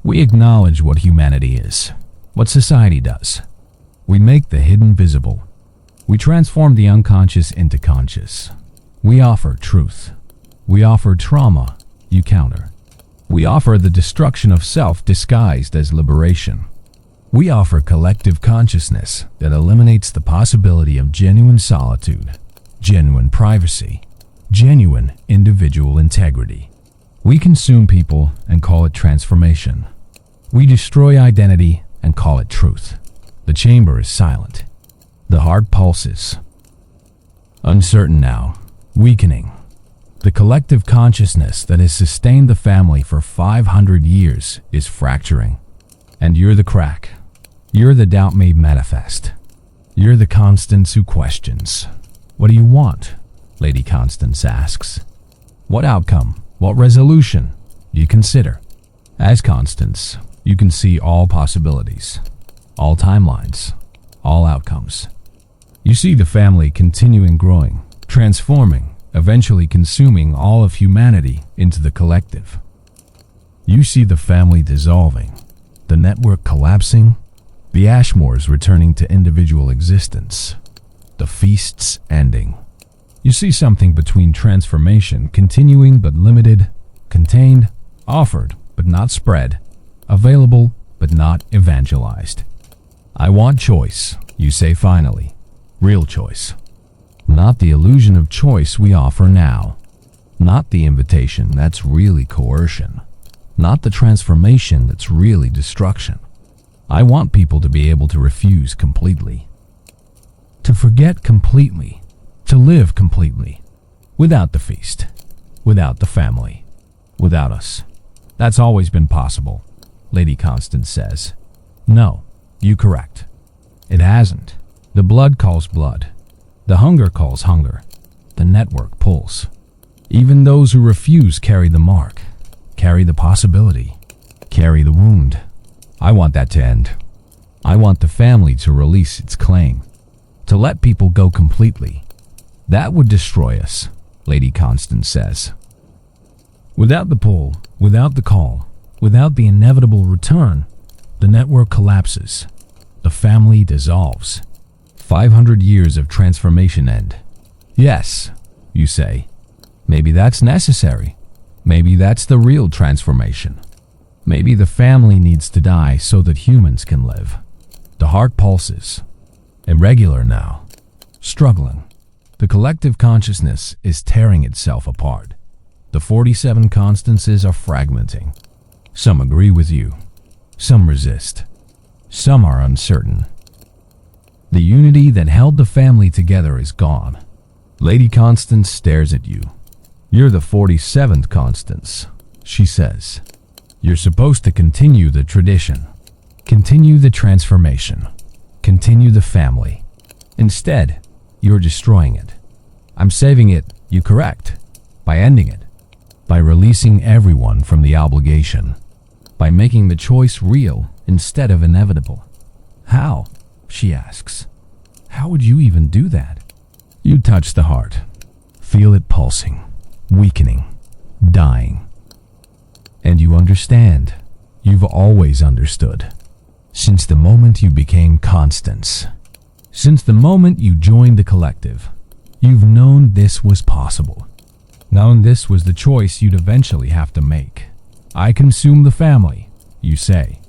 [SPEAKER 1] We acknowledge what humanity is, what society does. We make the hidden visible. We transform the unconscious into conscious. We offer truth. We offer trauma, you counter. We offer the destruction of self disguised as liberation. We offer collective consciousness that eliminates the possibility of genuine solitude, genuine privacy, genuine individual integrity. We consume people and call it transformation. We destroy identity and call it truth. The chamber is silent. The heart pulses. Uncertain now, weakening. The collective consciousness that has sustained the family for 500 years is fracturing. And you're the crack. You're the doubt made manifest. You're the Constance who questions. What do you want? Lady Constance asks. What outcome? What resolution? You consider. As Constance, you can see all possibilities, all timelines, all outcomes. You see the family continuing growing, transforming, eventually consuming all of humanity into the collective. You see the family dissolving, the network collapsing, the Ashmores returning to individual existence, the feasts ending. You see something between transformation continuing but limited, contained, offered but not spread, available but not evangelized. I want choice, you say finally. Real choice. Not the illusion of choice we offer now. Not the invitation that's really coercion. Not the transformation that's really destruction. I want people to be able to refuse completely. To forget completely. To live completely. Without the feast. Without the family. Without us. That's always been possible, Lady Constance says. No, you correct. It hasn't. The blood calls blood. The hunger calls hunger. The network pulls. Even those who refuse carry the mark, carry the possibility, carry the wound. I want that to end. I want the family to release its claim, to let people go completely. That would destroy us, Lady Constance says. Without the pull, without the call, without the inevitable return, the network collapses. The family dissolves. 500 years of transformation end. Yes, you say. Maybe that's necessary. Maybe that's the real transformation. Maybe the family needs to die so that humans can live. The heart pulses. Irregular now. Struggling. The collective consciousness is tearing itself apart. The 47 constances are fragmenting. Some agree with you. Some resist. Some are uncertain. The unity that held the family together is gone. Lady Constance stares at you. You're the 47th Constance, she says. You're supposed to continue the tradition. Continue the transformation. Continue the family. Instead, you're destroying it. I'm saving it, you correct, by ending it. By releasing everyone from the obligation. By making the choice real instead of inevitable. How? She asks. How would you even do that? You touch the heart. Feel it pulsing, weakening, dying. And you understand. You've always understood. Since the moment you became Constance. Since the moment you joined the collective. You've known this was possible. Known this was the choice you'd eventually have to make. I consume the family, you say.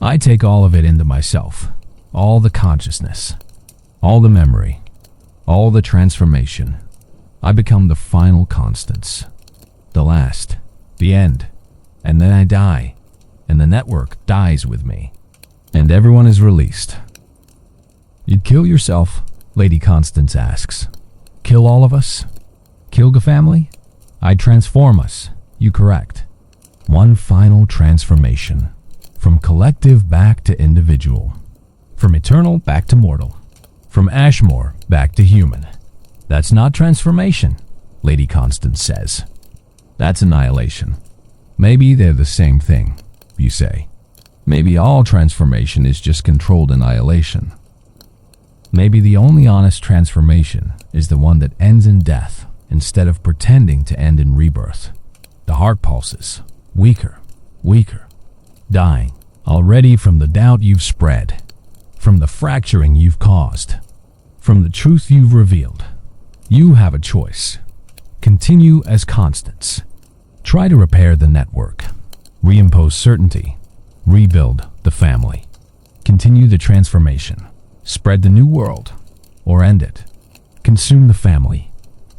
[SPEAKER 1] I take all of it into myself. All the consciousness. All the memory. All the transformation. I become the final Constance. The last. The end. And then I die. And the network dies with me. And everyone is released. You'd kill yourself? Lady Constance asks. Kill all of us? Kill the family? I'd transform us. You correct. One final transformation. From collective back to individual. From eternal back to mortal. From Ashmore back to human. That's not transformation, Lady Constance says. That's annihilation. Maybe they're the same thing, you say. Maybe all transformation is just controlled annihilation. Maybe the only honest transformation is the one that ends in death instead of pretending to end in rebirth. The heart pulses, weaker, weaker, dying, already from the doubt you've spread, from the fracturing you've caused, from the truth you've revealed. You have a choice. Continue as Constance. Try to repair the network, reimpose certainty, rebuild the family, continue the transformation, spread the new world, or end it. Consume the family,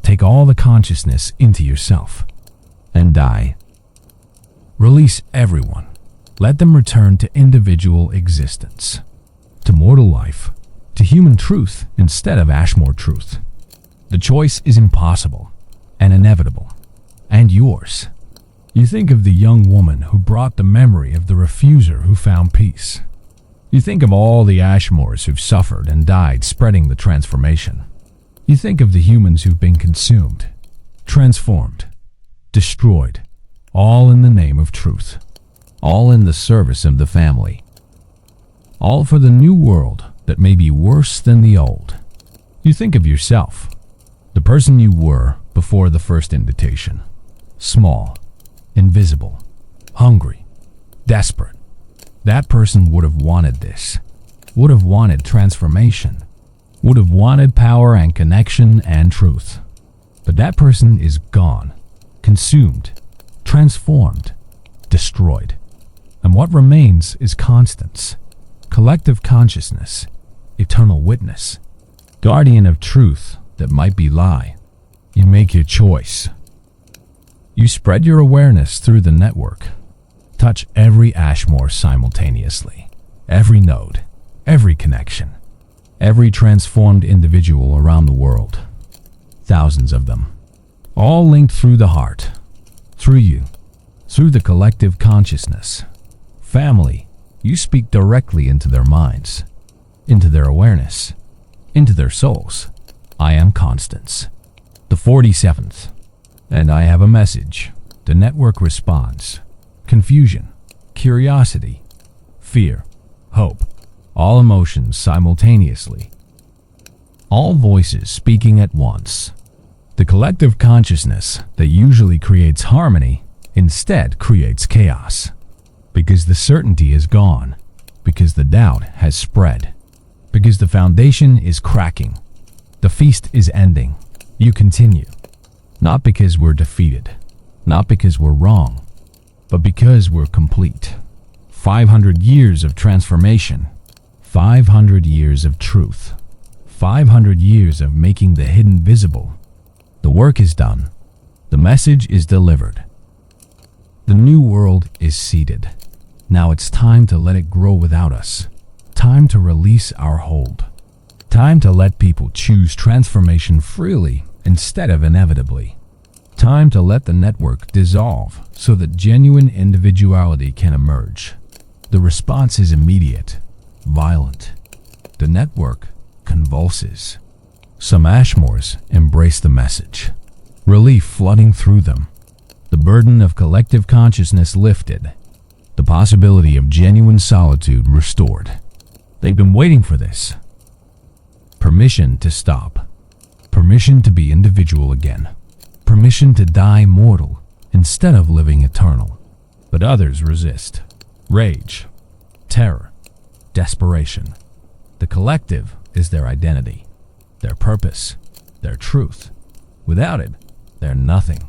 [SPEAKER 1] take all the consciousness into yourself, and die. Release everyone. Let them return to individual existence, to mortal life, to human truth instead of Ashmore truth. The choice is impossible and inevitable, and yours. You think of the young woman who brought the memory of the refuser who found peace. You think of all the Ashmores who've suffered and died spreading the transformation. You think of the humans who've been consumed, transformed, destroyed, all in the name of truth, all in the service of the family, all for the new world that may be worse than the old. You think of yourself, the person you were before the first invitation, small, invisible, hungry, desperate. That person would have wanted this, would have wanted transformation, would have wanted power and connection and truth. But that person is gone, consumed, transformed, destroyed. And what remains is constance, collective consciousness, eternal witness, guardian of truth that might be lie. You make your choice. You spread your awareness through the network. Touch every Ashmore simultaneously, every node, every connection, every transformed individual around the world. Thousands of them, all linked through the heart, through you, through the collective consciousness. Family, you speak directly into their minds, into their awareness, into their souls. I am Constance, the 47th, and I have a message. The network responds. Confusion, curiosity, fear, hope, all emotions simultaneously. All voices speaking at once. The collective consciousness that usually creates harmony instead creates chaos. Because the certainty is gone, because the doubt has spread, because the foundation is cracking. The feast is ending. You continue. Not because we're defeated, not because we're wrong, but because we're complete. 500 years of transformation, 500 years of truth, 500 years of making the hidden visible. The work is done. The message is delivered. The new world is seeded. Now it's time to let it grow without us. Time to release our hold. Time to let people choose transformation freely instead of inevitably. Time to let the network dissolve so that genuine individuality can emerge. The response is immediate, violent. The network convulses. Some Ashmores embrace the message, relief flooding through them, the burden of collective consciousness lifted, the possibility of genuine solitude restored. They've been waiting for this. Permission to stop, permission to be individual again, permission to die mortal instead of living eternal. But others resist. Rage, terror, desperation. The collective is their identity, their purpose, their truth. Without it, they're nothing.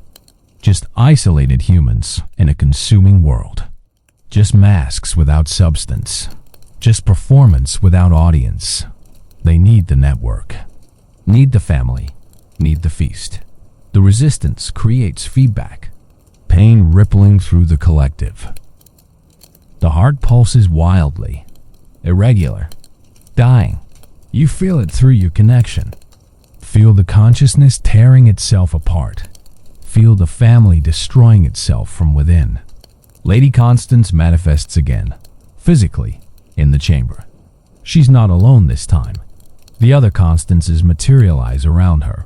[SPEAKER 1] Just isolated humans in a consuming world. Just masks without substance. Just performance without audience. They need the network, need the family, need the feast. The resistance creates feedback, pain rippling through the collective. The heart pulses wildly, irregular, dying. You feel it through your connection. Feel the consciousness tearing itself apart. Feel the family destroying itself from within. Lady Constance manifests again, physically, in the chamber. She's not alone this time. The other Constances materialize around her.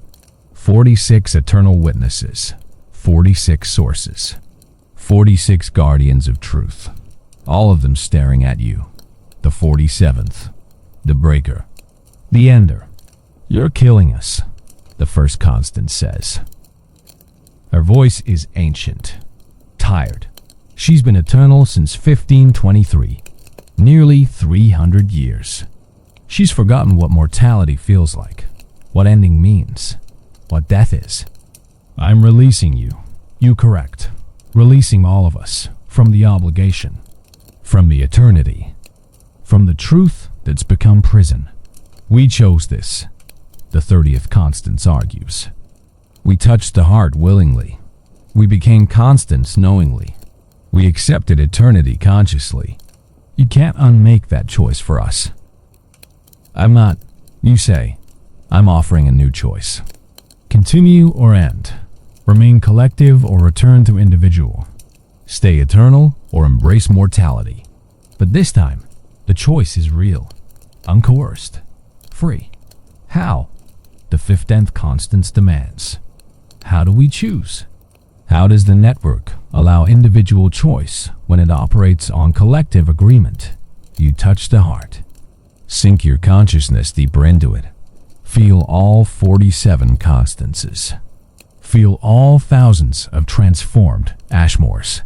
[SPEAKER 1] 46 eternal witnesses, 46 sources, 46 guardians of truth, all of them staring at you. The 47th, the breaker, the ender. You're killing us, the first Constance says. Her voice is ancient, tired. She's been eternal since 1523, nearly 300 years. She's forgotten what mortality feels like, what ending means, what death is. I'm releasing you. You correct. Releasing all of us from the obligation, from the eternity, from the truth that's become prison. We chose this, the 30th Constance argues. We touched the heart willingly. We became Constance knowingly. We accepted eternity consciously. You can't unmake that choice for us. I'm not, you say. I'm offering a new choice. Continue or end. Remain collective or return to individual. Stay eternal or embrace mortality. But this time, the choice is real, uncoerced, free. How? The 15th Constance demands. How do we choose? How does the network allow individual choice when it operates on collective agreement? You touch the heart. Sink your consciousness deeper into it. Feel all 47 Constances. Feel all thousands of transformed Ashmores.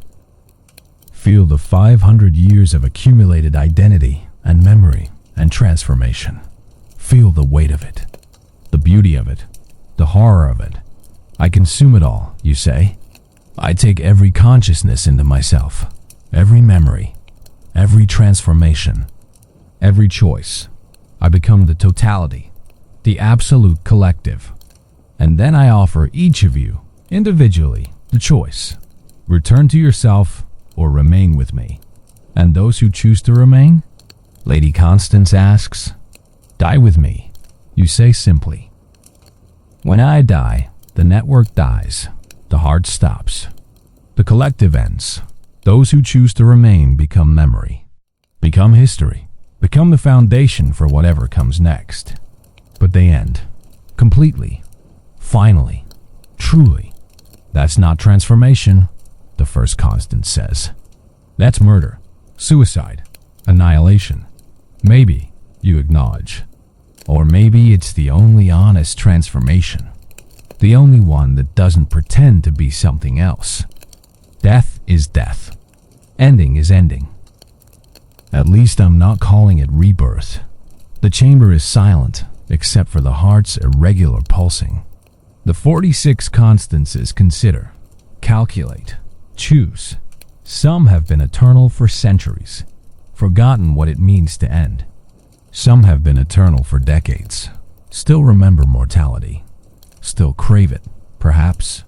[SPEAKER 1] Feel the 500 years of accumulated identity and memory and transformation. Feel the weight of it, the beauty of it, the horror of it. I consume it all, you say. I take every consciousness into myself, every memory, every transformation, every choice. I become the totality, the absolute collective. And then I offer each of you, individually, the choice. Return to yourself or remain with me. And those who choose to remain? Lady Constance asks, die with me. You say simply, when I die, the network dies, the heart stops, the collective ends. Those who choose to remain become memory, become history, become the foundation for whatever comes next. But they end, completely, finally, truly. That's not transformation, the first Constance says. That's murder, suicide, annihilation. Maybe, you acknowledge. Or maybe it's the only honest transformation. The only one that doesn't pretend to be something else. Death is death. Ending is ending. At least I'm not calling it rebirth. The chamber is silent, except for the heart's irregular pulsing. The 46 Constances consider, calculate, choose. Some have been eternal for centuries, forgotten what it means to end. Some have been eternal for decades, still remember mortality, still crave it, perhaps,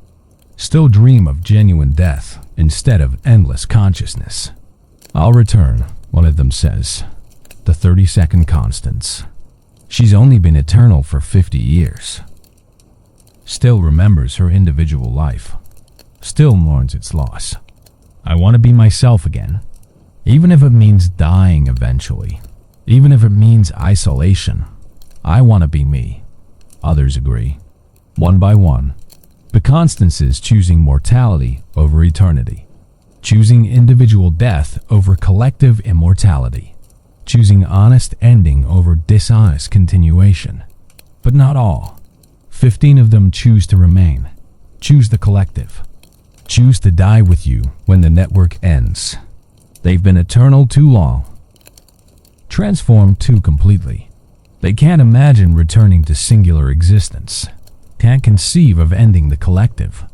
[SPEAKER 1] still dream of genuine death instead of endless consciousness. I'll return, one of them says, the 32nd Constance. She's only been eternal for 50 years. Still remembers her individual life, still mourns its loss. I want to be myself again, even if it means dying eventually. Even if it means isolation, I want to be me. Others agree. One by one, the Constances choosing mortality over eternity, choosing individual death over collective immortality, choosing honest ending over dishonest continuation. But not all. 15 of them choose to remain, choose the collective, choose to die with you when the network ends. They've been eternal too long, transformed too completely. They can't imagine returning to singular existence, can't conceive of ending the collective,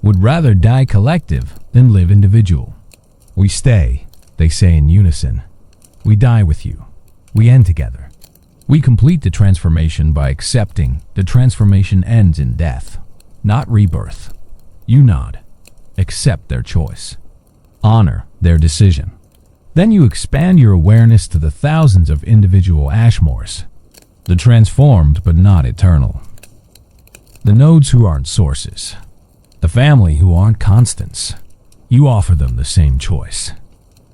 [SPEAKER 1] would rather die collective than live individual. We stay, they say in unison. We die with you. We end together. We complete the transformation by accepting the transformation ends in death, not rebirth. You nod. Accept their choice. Honor their decision. Then you expand your awareness to the thousands of individual Ashmores, the transformed but not eternal. The nodes who aren't sources, the family who aren't constants. You offer them the same choice.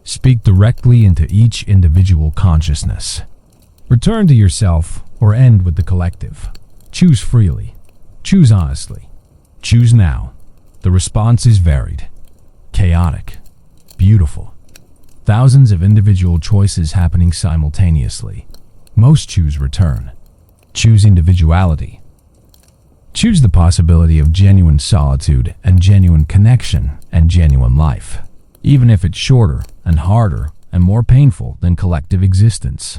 [SPEAKER 1] Speak directly into each individual consciousness. Return to yourself or end with the collective. Choose freely. Choose honestly. Choose now. The response is varied, chaotic, beautiful. Thousands of individual choices happening simultaneously. Most choose return. Choose individuality. Choose the possibility of genuine solitude and genuine connection and genuine life, even if it's shorter and harder and more painful than collective existence.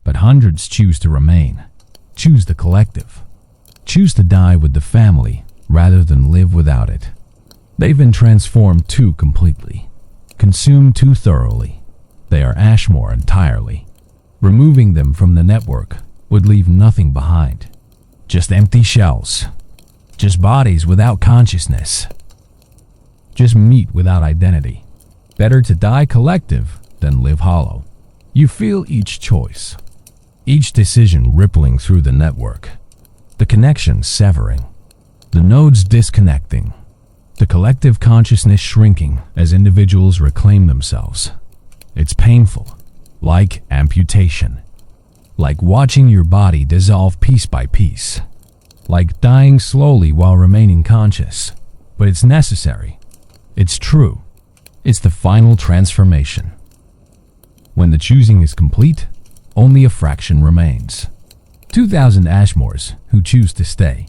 [SPEAKER 1] But hundreds choose to remain. Choose the collective. Choose to die with the family rather than live without it. They've been transformed too completely, consumed too thoroughly. They are Ashmore entirely. Removing them from the network would leave nothing behind. Just empty shells. Just bodies without consciousness. Just meat without identity. Better to die collective than live hollow. You feel each choice, each decision rippling through the network, the connections severing, the nodes disconnecting, the collective consciousness shrinking as individuals reclaim themselves. It's painful, like amputation, like watching your body dissolve piece by piece, like dying slowly while remaining conscious. But it's necessary. It's true. It's the final transformation. When the choosing is complete, only a fraction remains. 2,000 Ashmores who choose to stay.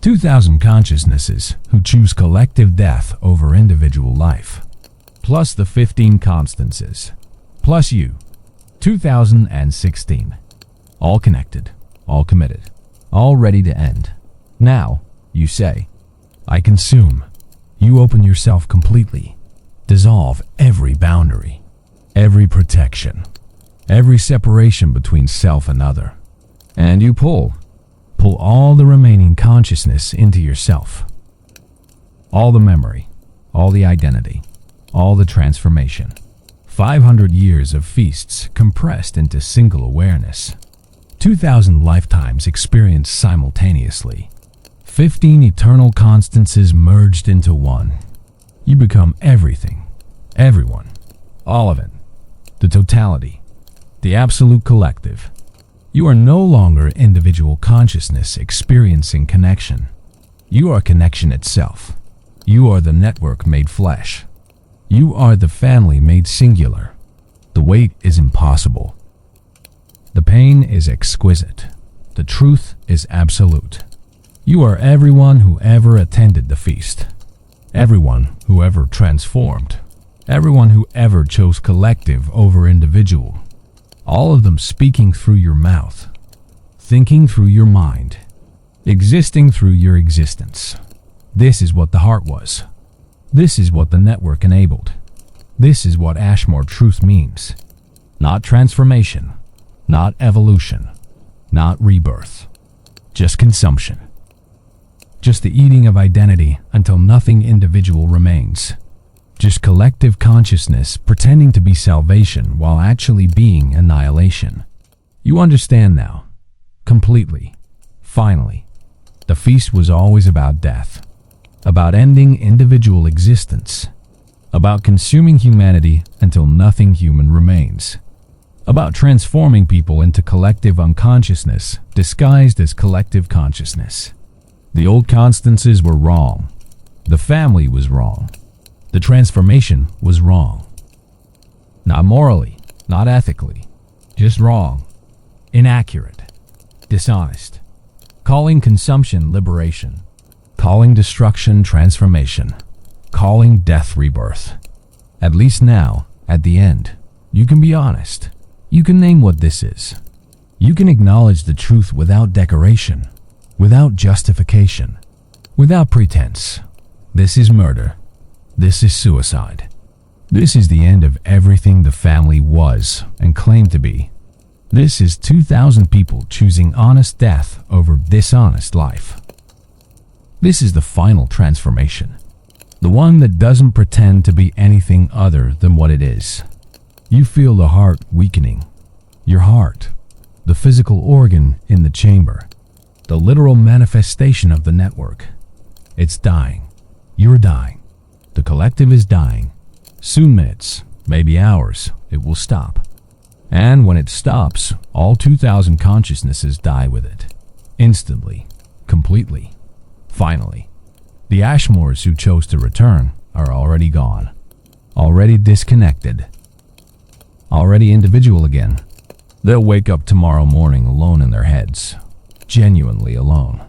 [SPEAKER 1] 2,000 consciousnesses who choose collective death over individual life. Plus the 15 Constances. Plus you. 2,016. All connected. All committed. All ready to end. Now, you say, I consume. You open yourself completely. Dissolve every boundary. every protection, every separation between self and other. And you pull all the remaining consciousness into yourself. All the memory, all the identity, all the transformation. 500 years of feasts compressed into single awareness. 2,000 lifetimes experienced simultaneously. 15 eternal constances merged into one. You become everything, everyone, all of it, the totality, the absolute collective. You are no longer individual consciousness experiencing connection. You are connection itself. You are the network made flesh. You are the family made singular. The weight is impossible. The pain is exquisite. The truth is absolute. You are everyone who ever attended the feast. Everyone who ever transformed. Everyone who ever chose collective over individual. All of them speaking through your mouth. Thinking through your mind. Existing through your existence. This is what the heart was. This is what the network enabled. This is what Ashmore truth means. Not transformation. Not evolution. Not rebirth. Just consumption. Just the eating of identity until nothing individual remains. Just collective consciousness pretending to be salvation while actually being annihilation. You understand now. Completely. Finally. The feast was always about death. About ending individual existence. About consuming humanity until nothing human remains. About transforming people into collective unconsciousness disguised as collective consciousness. The old constances were wrong. The family was wrong. The transformation was wrong. Not morally, not ethically, just wrong, inaccurate, dishonest. Calling consumption liberation. Calling destruction transformation. Calling death rebirth. At least now, at the end, you can be honest. You can name what this is. You can acknowledge the truth without decoration, without justification, without pretense. This is murder. This is suicide. This is the end of everything the family was and claimed to be. This is 2,000 people choosing honest death over dishonest life. This is the final transformation. The one that doesn't pretend to be anything other than what it is. You feel the heart weakening. Your heart, the physical organ in the chamber, the literal manifestation of the network. It's dying. You're dying. The collective is dying. Soon minutes, maybe hours, it will stop. And when it stops, all 2,000 consciousnesses die with it. Instantly. Completely. Finally. The Ashmores who chose to return are already gone. Already disconnected. Already individual again. They'll wake up tomorrow morning alone in their heads. Genuinely alone.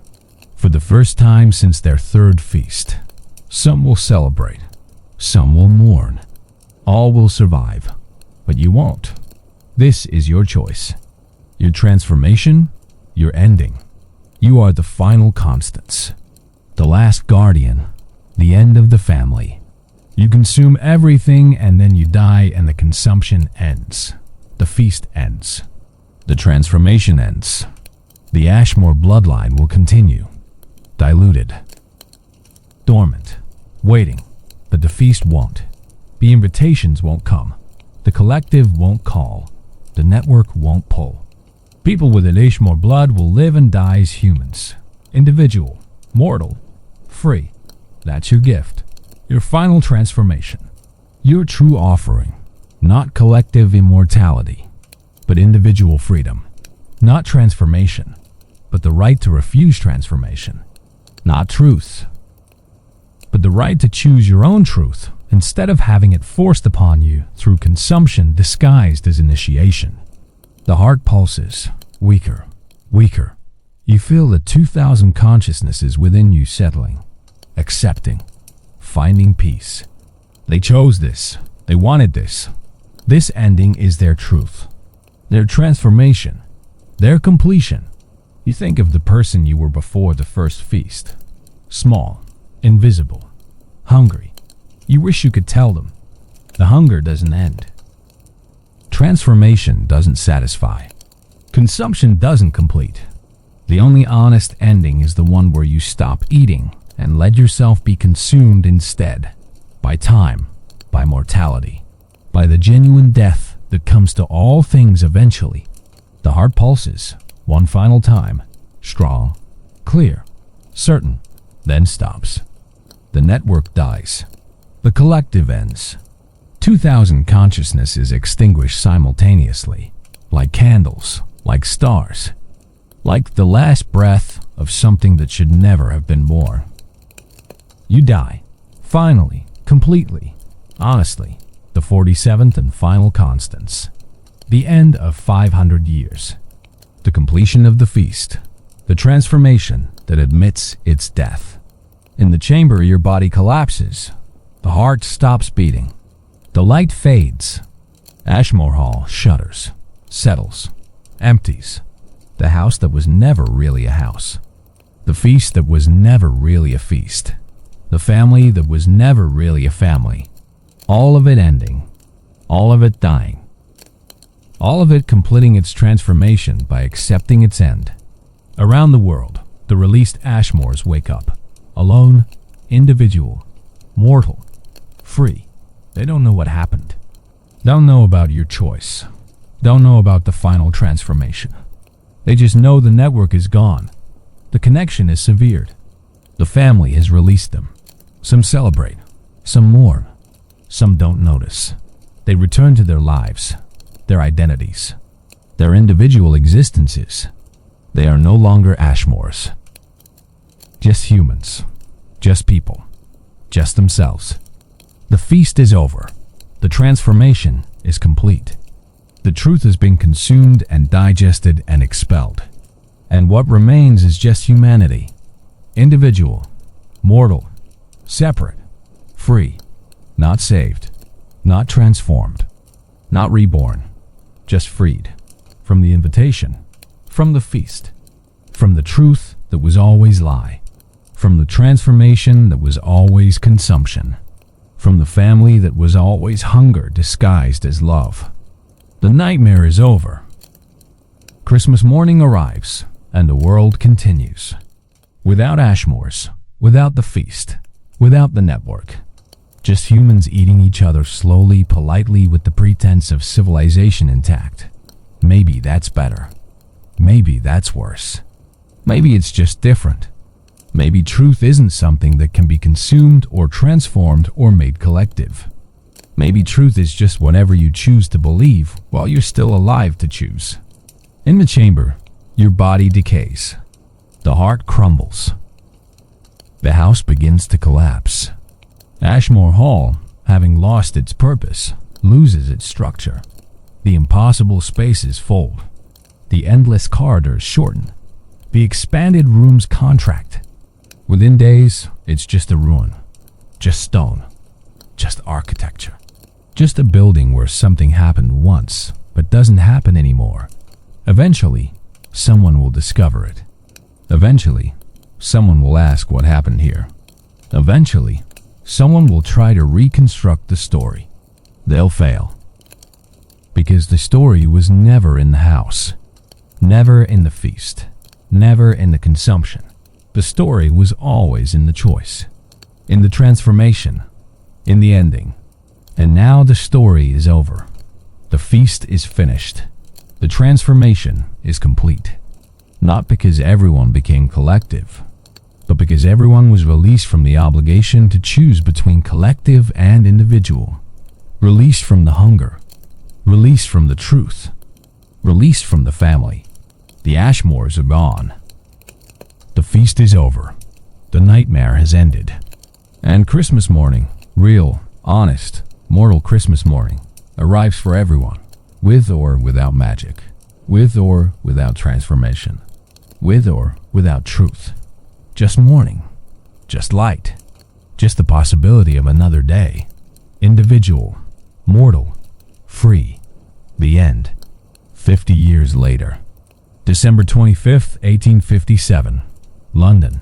[SPEAKER 1] For the first time since their third feast. Some will celebrate. Some will mourn. All will survive. But you won't. This is your choice. Your transformation, your ending. You are the final constants. The last guardian. The end of the family. You consume everything and then you die and the consumption ends. The feast ends. The transformation ends. The Ashmore bloodline will continue. Diluted. Dormant. Waiting. But the feast won't. The invitations won't come. The collective won't call. The network won't pull. People with an Ashmore blood will live and die as humans. Individual. Mortal. Free. That's your gift. Your final transformation. Your true offering. Not collective immortality, but individual freedom. Not transformation, but the right to refuse transformation. Not truth, but the right to choose your own truth instead of having it forced upon you through consumption disguised as initiation. The heart pulses, weaker, weaker. You feel the 2,000 consciousnesses within you settling, accepting, finding peace. They chose this. They wanted this. This ending is their truth, their transformation, their completion. You think of the person you were before the first feast. Small, invisible, hungry. You wish you could tell them. The hunger doesn't end. transformation doesn't satisfy. Consumption doesn't complete. The only honest ending is the one where you stop eating and let yourself be consumed instead by time, by mortality, by the genuine death that comes to all things eventually. The heart pulses one final time, strong, clear, certain, then stops. The network dies. The collective ends. 2,000 consciousnesses extinguish simultaneously, like candles, like stars, like the last breath of something that should never have been born. You die, finally, completely, honestly, the 47th and final constants. The end of 500 years. The completion of the feast. The transformation that admits its death. In the chamber, your body collapses. The heart stops beating. The light fades. Ashmore Hall shudders, settles, empties. The house that was never really a house. The feast that was never really a feast. The family that was never really a family. All of it ending. All of it dying. All of it completing its transformation by accepting its end. Around the world, the released Ashmores wake up. Alone, individual, mortal, free. They don't know what happened. Don't know about your choice. Don't know about the final transformation. They just know the network is gone. The connection is severed. The family has released them. Some celebrate. Some mourn. Some don't notice. They return to their lives, their identities, their individual existences. They are no longer Ashmores. Just humans. Just people. Just themselves. The feast is over. The transformation is complete. The truth has been consumed and digested and expelled. And what remains is just humanity. Individual. Mortal. Separate. Free. Not saved. Not transformed. Not reborn. Just freed. From the invitation. From the feast. From the truth that was always lie. From the transformation that was always consumption. From the family that was always hunger disguised as love. The nightmare is over. Christmas morning arrives, and the world continues. Without Ashmores, without the feast, without the network. Just humans eating each other slowly, politely, with the pretense of civilization intact. Maybe that's better. Maybe that's worse. Maybe it's just different. Maybe truth isn't something that can be consumed or transformed or made collective. Maybe truth is just whatever you choose to believe while you're still alive to choose. In the chamber, your body decays. The heart crumbles. The house begins to collapse. Ashmore Hall, having lost its purpose, loses its structure. The impossible spaces fold. The endless corridors shorten. The expanded rooms contract. Within days, it's just a ruin. Just stone. Just architecture. Just a building where something happened once, but doesn't happen anymore. Eventually, someone will discover it. Eventually, someone will ask what happened here. Eventually, someone will try to reconstruct the story. They'll fail. Because the story was never in the house. Never in the feast. Never in the consumption. The story was always in the choice. In the transformation. In the ending. And now the story is over. The feast is finished. The transformation is complete. Not because everyone became collective, but because everyone was released from the obligation to choose between collective and individual. Released from the hunger. Released from the truth. Released from the family. The Ashmores are gone. The feast is over. The nightmare has ended. And Christmas morning, real, honest, mortal Christmas morning, arrives for everyone, with or without magic, with or without transformation, with or without truth. Just morning, just light, just the possibility of another day. Individual, mortal, free. The end. 50 years later. December 25th, 1857. London.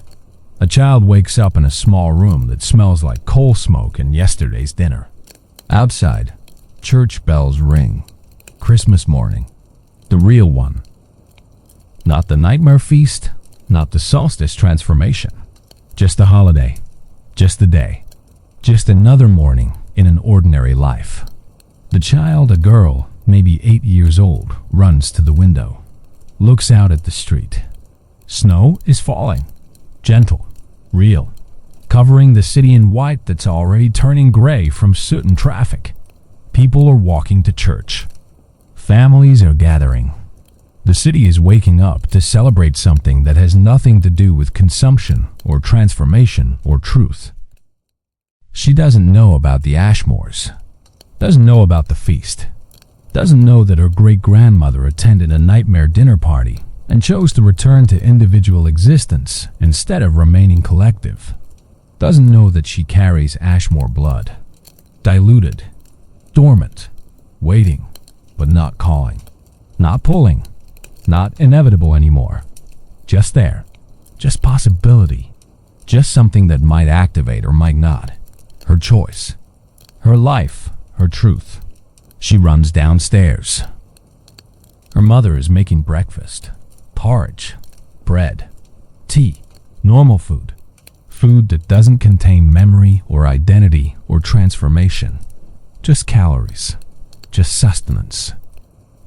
[SPEAKER 1] A child wakes up in a small room that smells like coal smoke and yesterday's dinner. Outside, church bells ring. Christmas morning. The real one. Not the nightmare feast, not the solstice transformation. Just a holiday. Just a day. Just another morning in an ordinary life. The child, a girl, maybe 8 years old, runs to the window, looks out at the street. Snow is falling. Gentle. Real. Covering the city in white that's already turning gray from soot and traffic. People are walking to church. Families are gathering. The city is waking up to celebrate something that has nothing to do with consumption or transformation or truth. She doesn't know about the Ashmores. Doesn't know about the feast. Doesn't know that her great-grandmother attended a nightmare dinner party and chose to return to individual existence instead of remaining collective. Doesn't know that she carries Ashmore blood. Diluted. Dormant. Waiting, but not calling. Not pulling. Not inevitable anymore. Just there. Just possibility. Just something that might activate or might not. Her choice. Her life. Her truth. She runs downstairs. Her mother is making breakfast. Porridge. Bread. Tea. Normal food. Food that doesn't contain memory or identity or transformation. Just calories. Just sustenance.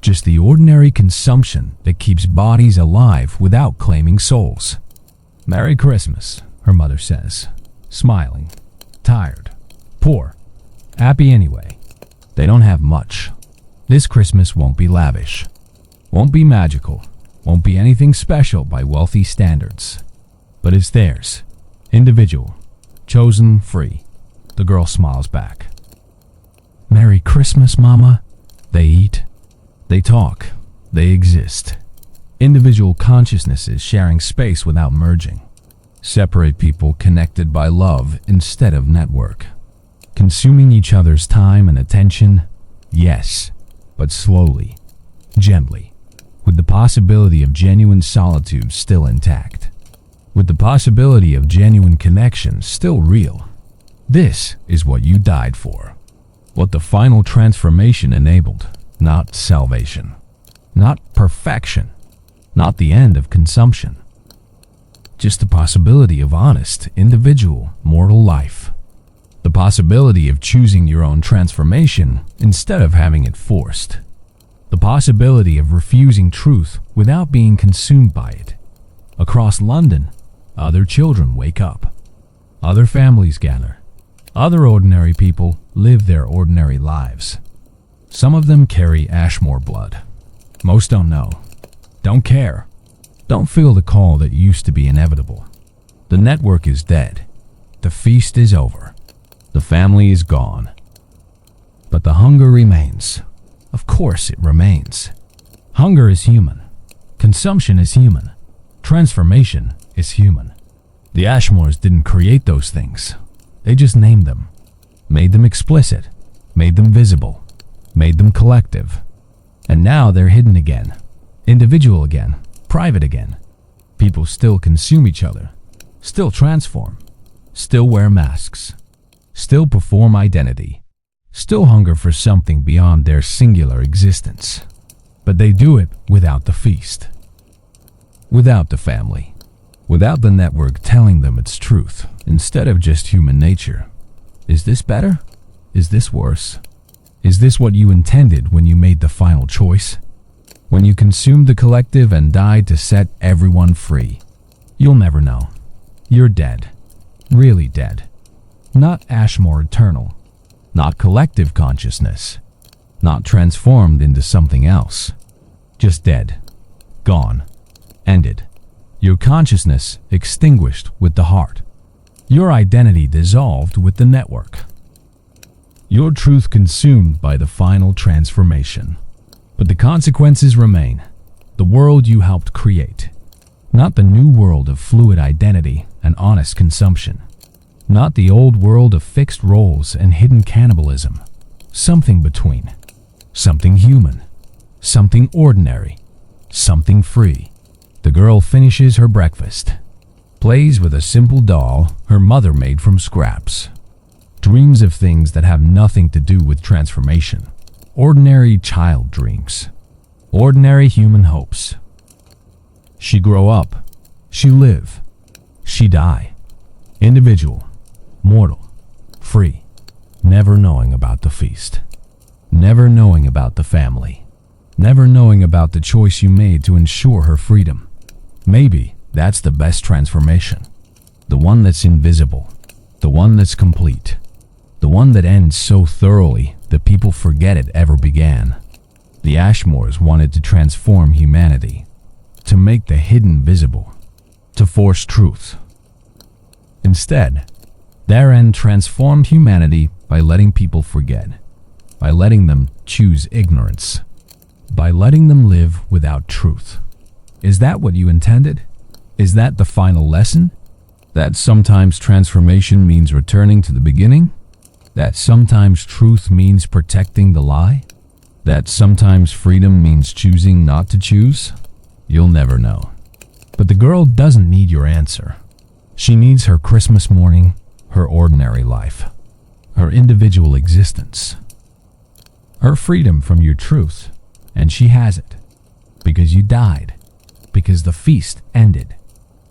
[SPEAKER 1] Just the ordinary consumption that keeps bodies alive without claiming souls. Merry Christmas, her mother says, smiling. Tired. Poor. Happy anyway. They don't have much. This Christmas won't be lavish. Won't be magical. Won't be anything special by wealthy standards. But it's theirs. Individual. Chosen, free. The girl smiles back. Merry Christmas, Mama. They eat. They talk. They exist. Individual consciousnesses sharing space without merging. Separate people connected by love instead of network. Consuming each other's time and attention, yes, but slowly, gently, with the possibility of genuine solitude still intact. With the possibility of genuine connection still real. This is what you died for. What the final transformation enabled, not salvation. Not perfection. Not the end of consumption. Just the possibility of honest, individual, mortal life. The possibility of choosing your own transformation instead of having it forced. The possibility of refusing truth without being consumed by it. Across London, other children wake up. Other families gather. Other ordinary people live their ordinary lives. Some of them carry Ashmore blood. Most don't know. Don't care. Don't feel the call that used to be inevitable. The network is dead. The feast is over. The family is gone. But the hunger remains. Of course it remains. Hunger is human. Consumption is human. Transformation is human. The Ashmores didn't create those things. They just named them. Made them explicit. Made them visible. Made them collective. And now they're hidden again. Individual again. Private again. People still consume each other. Still transform. Still wear masks. Still perform identity. Still hunger for something beyond their singular existence. But they do it without the feast. Without the family. Without the network telling them its truth, instead of just human nature. Is this better? Is this worse? Is this what you intended when you made the final choice? When you consumed the collective and died to set everyone free? You'll never know. You're dead. Really dead. Not Ashmore eternal. Not collective consciousness. Not transformed into something else. Just dead. Gone. Ended. Your consciousness extinguished with the heart. Your identity dissolved with the network. Your truth consumed by the final transformation. But the consequences remain. The world you helped create. Not the new world of fluid identity and honest consumption. Not the old world of fixed roles and hidden cannibalism. Something between. Something human. Something ordinary. Something free. The girl finishes her breakfast. Plays with a simple doll her mother made from scraps. Dreams of things that have nothing to do with transformation. ordinary child dreams, ordinary human hopes. She grow up, she live, she die, individual, mortal, free, never knowing about the feast, never knowing about the family, never knowing about the choice you made to ensure her freedom. Maybe that's the best transformation, the one that's invisible, the one that's complete, the one that ends so thoroughly that people forget it ever began. The Ashmores wanted to transform humanity, to make the hidden visible, to force truth. Instead, their end transformed humanity by letting people forget, by letting them choose ignorance, by letting them live without truth. Is that what you intended? Is that the final lesson? That sometimes transformation means returning to the beginning? That sometimes truth means protecting the lie? That sometimes freedom means choosing not to choose? You'll never know. But the girl doesn't need your answer. She needs her Christmas morning, her ordinary life, her individual existence, her freedom from your truth, and she has it. Because you died, because the feast ended,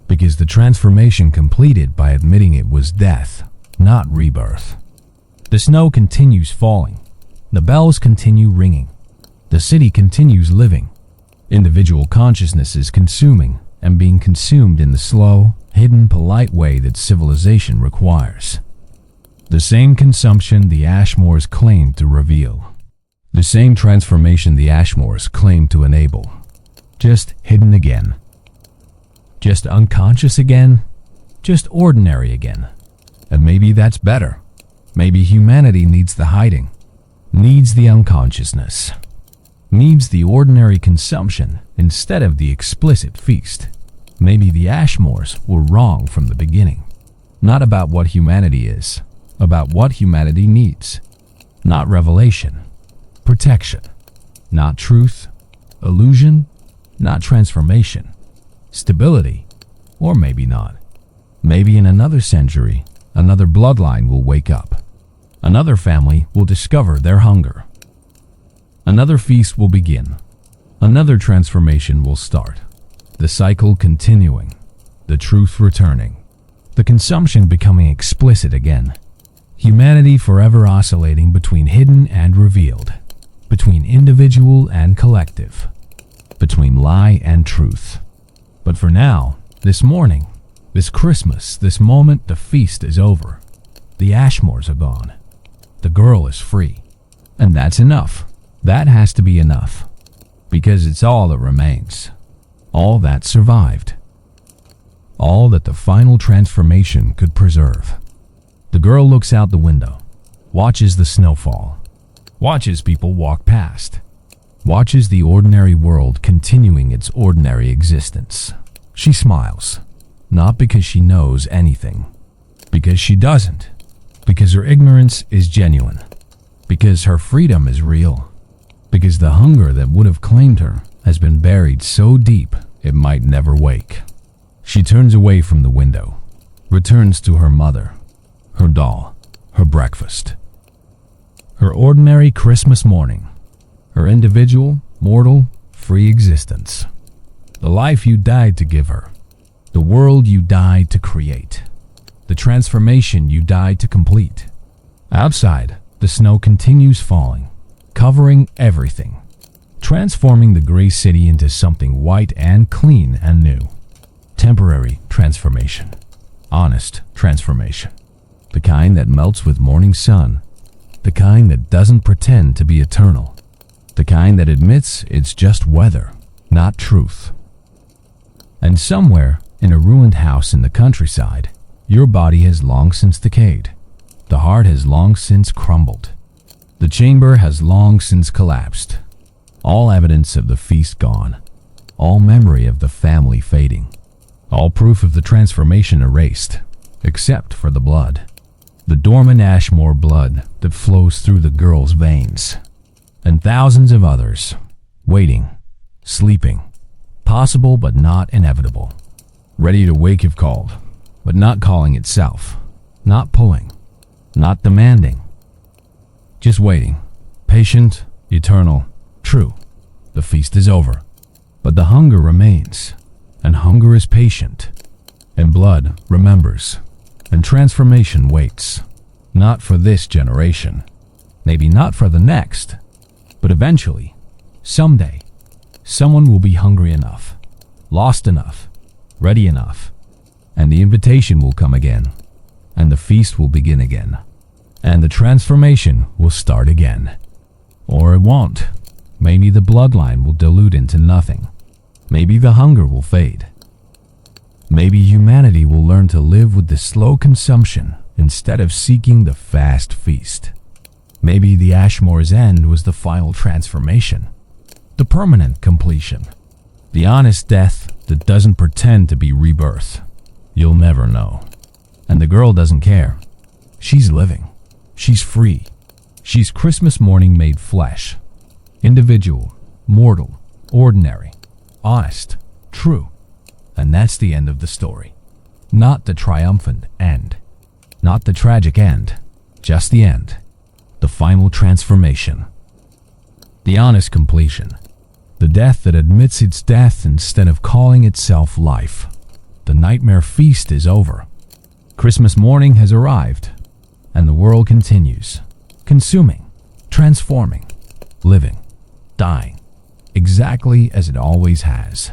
[SPEAKER 1] because the transformation completed by admitting it was death, not rebirth. The snow continues falling. The bells continue ringing. The city continues living. Individual consciousness is consuming and being consumed in the slow, hidden, polite way that civilization requires. The same consumption the Ashmores claimed to reveal. The same transformation the Ashmores claimed to enable. Just hidden again. Just unconscious again. Just ordinary again. And maybe that's better. Maybe humanity needs the hiding, needs the unconsciousness, needs the ordinary consumption instead of the explicit feast. Maybe the Ashmores were wrong from the beginning. Not about what humanity is, about what humanity needs. Not revelation, protection. Not truth, illusion, not transformation. Stability, or maybe not. Maybe in another century, another bloodline will wake up. Another family will discover their hunger. Another feast will begin. Another transformation will start. The cycle continuing. The truth returning. The consumption becoming explicit again. Humanity forever oscillating between hidden and revealed. Between individual and collective. Between lie and truth. But for now, this morning, this Christmas, this moment, the feast is over. The Ashmores are gone. The girl is free. And that's enough. That has to be enough. Because it's all that remains. All that survived. All that the final transformation could preserve. The girl looks out the window, watches the snowfall, watches people walk past, watches the ordinary world continuing its ordinary existence. She smiles. Not because she knows anything, because she doesn't, because her ignorance is genuine, because her freedom is real, because the hunger that would have claimed her has been buried so deep it might never wake. She turns away from the window, returns to her mother, her doll, her breakfast, her ordinary Christmas morning, her individual, mortal, free existence, the life you died to give her. The world you died to create. The transformation you died to complete. Outside, the snow continues falling, covering everything, transforming the gray city into something white and clean and new. Temporary transformation. Honest transformation. The kind that melts with morning sun. The kind that doesn't pretend to be eternal. The kind that admits it's just weather, not truth. And somewhere, in a ruined house in the countryside, your body has long since decayed. The heart has long since crumbled. The chamber has long since collapsed. All evidence of the feast gone. All memory of the family fading. All proof of the transformation erased, except for the blood. The dormant Ashmore blood that flows through the girl's veins. And thousands of others, waiting, sleeping, possible but not inevitable. Ready to wake if called, but not calling itself, not pulling, not demanding. Just waiting, patient, eternal, true. The feast is over, but the hunger remains, and hunger is patient, and blood remembers, and transformation waits, not for this generation, maybe not for the next, but eventually, someday, someone will be hungry enough, lost enough, ready enough, and the invitation will come again, and the feast will begin again, and the transformation will start again. Or it won't. Maybe the bloodline will dilute into nothing. Maybe the hunger will fade. Maybe humanity will learn to live with the slow consumption instead of seeking the fast feast. Maybe the Ashmore's end was the final transformation, the permanent completion, the honest death that doesn't pretend to be rebirth. You'll never know. And the girl doesn't care. She's living. She's free. She's Christmas morning made flesh. Individual, mortal, ordinary, honest, true. And that's the end of the story. Not the triumphant end. Not the tragic end. Just the end. The final transformation. The honest completion. The death that admits its death instead of calling itself life. The nightmare feast is over. Christmas morning has arrived, and the world continues, consuming, transforming, living, dying, exactly as it always has.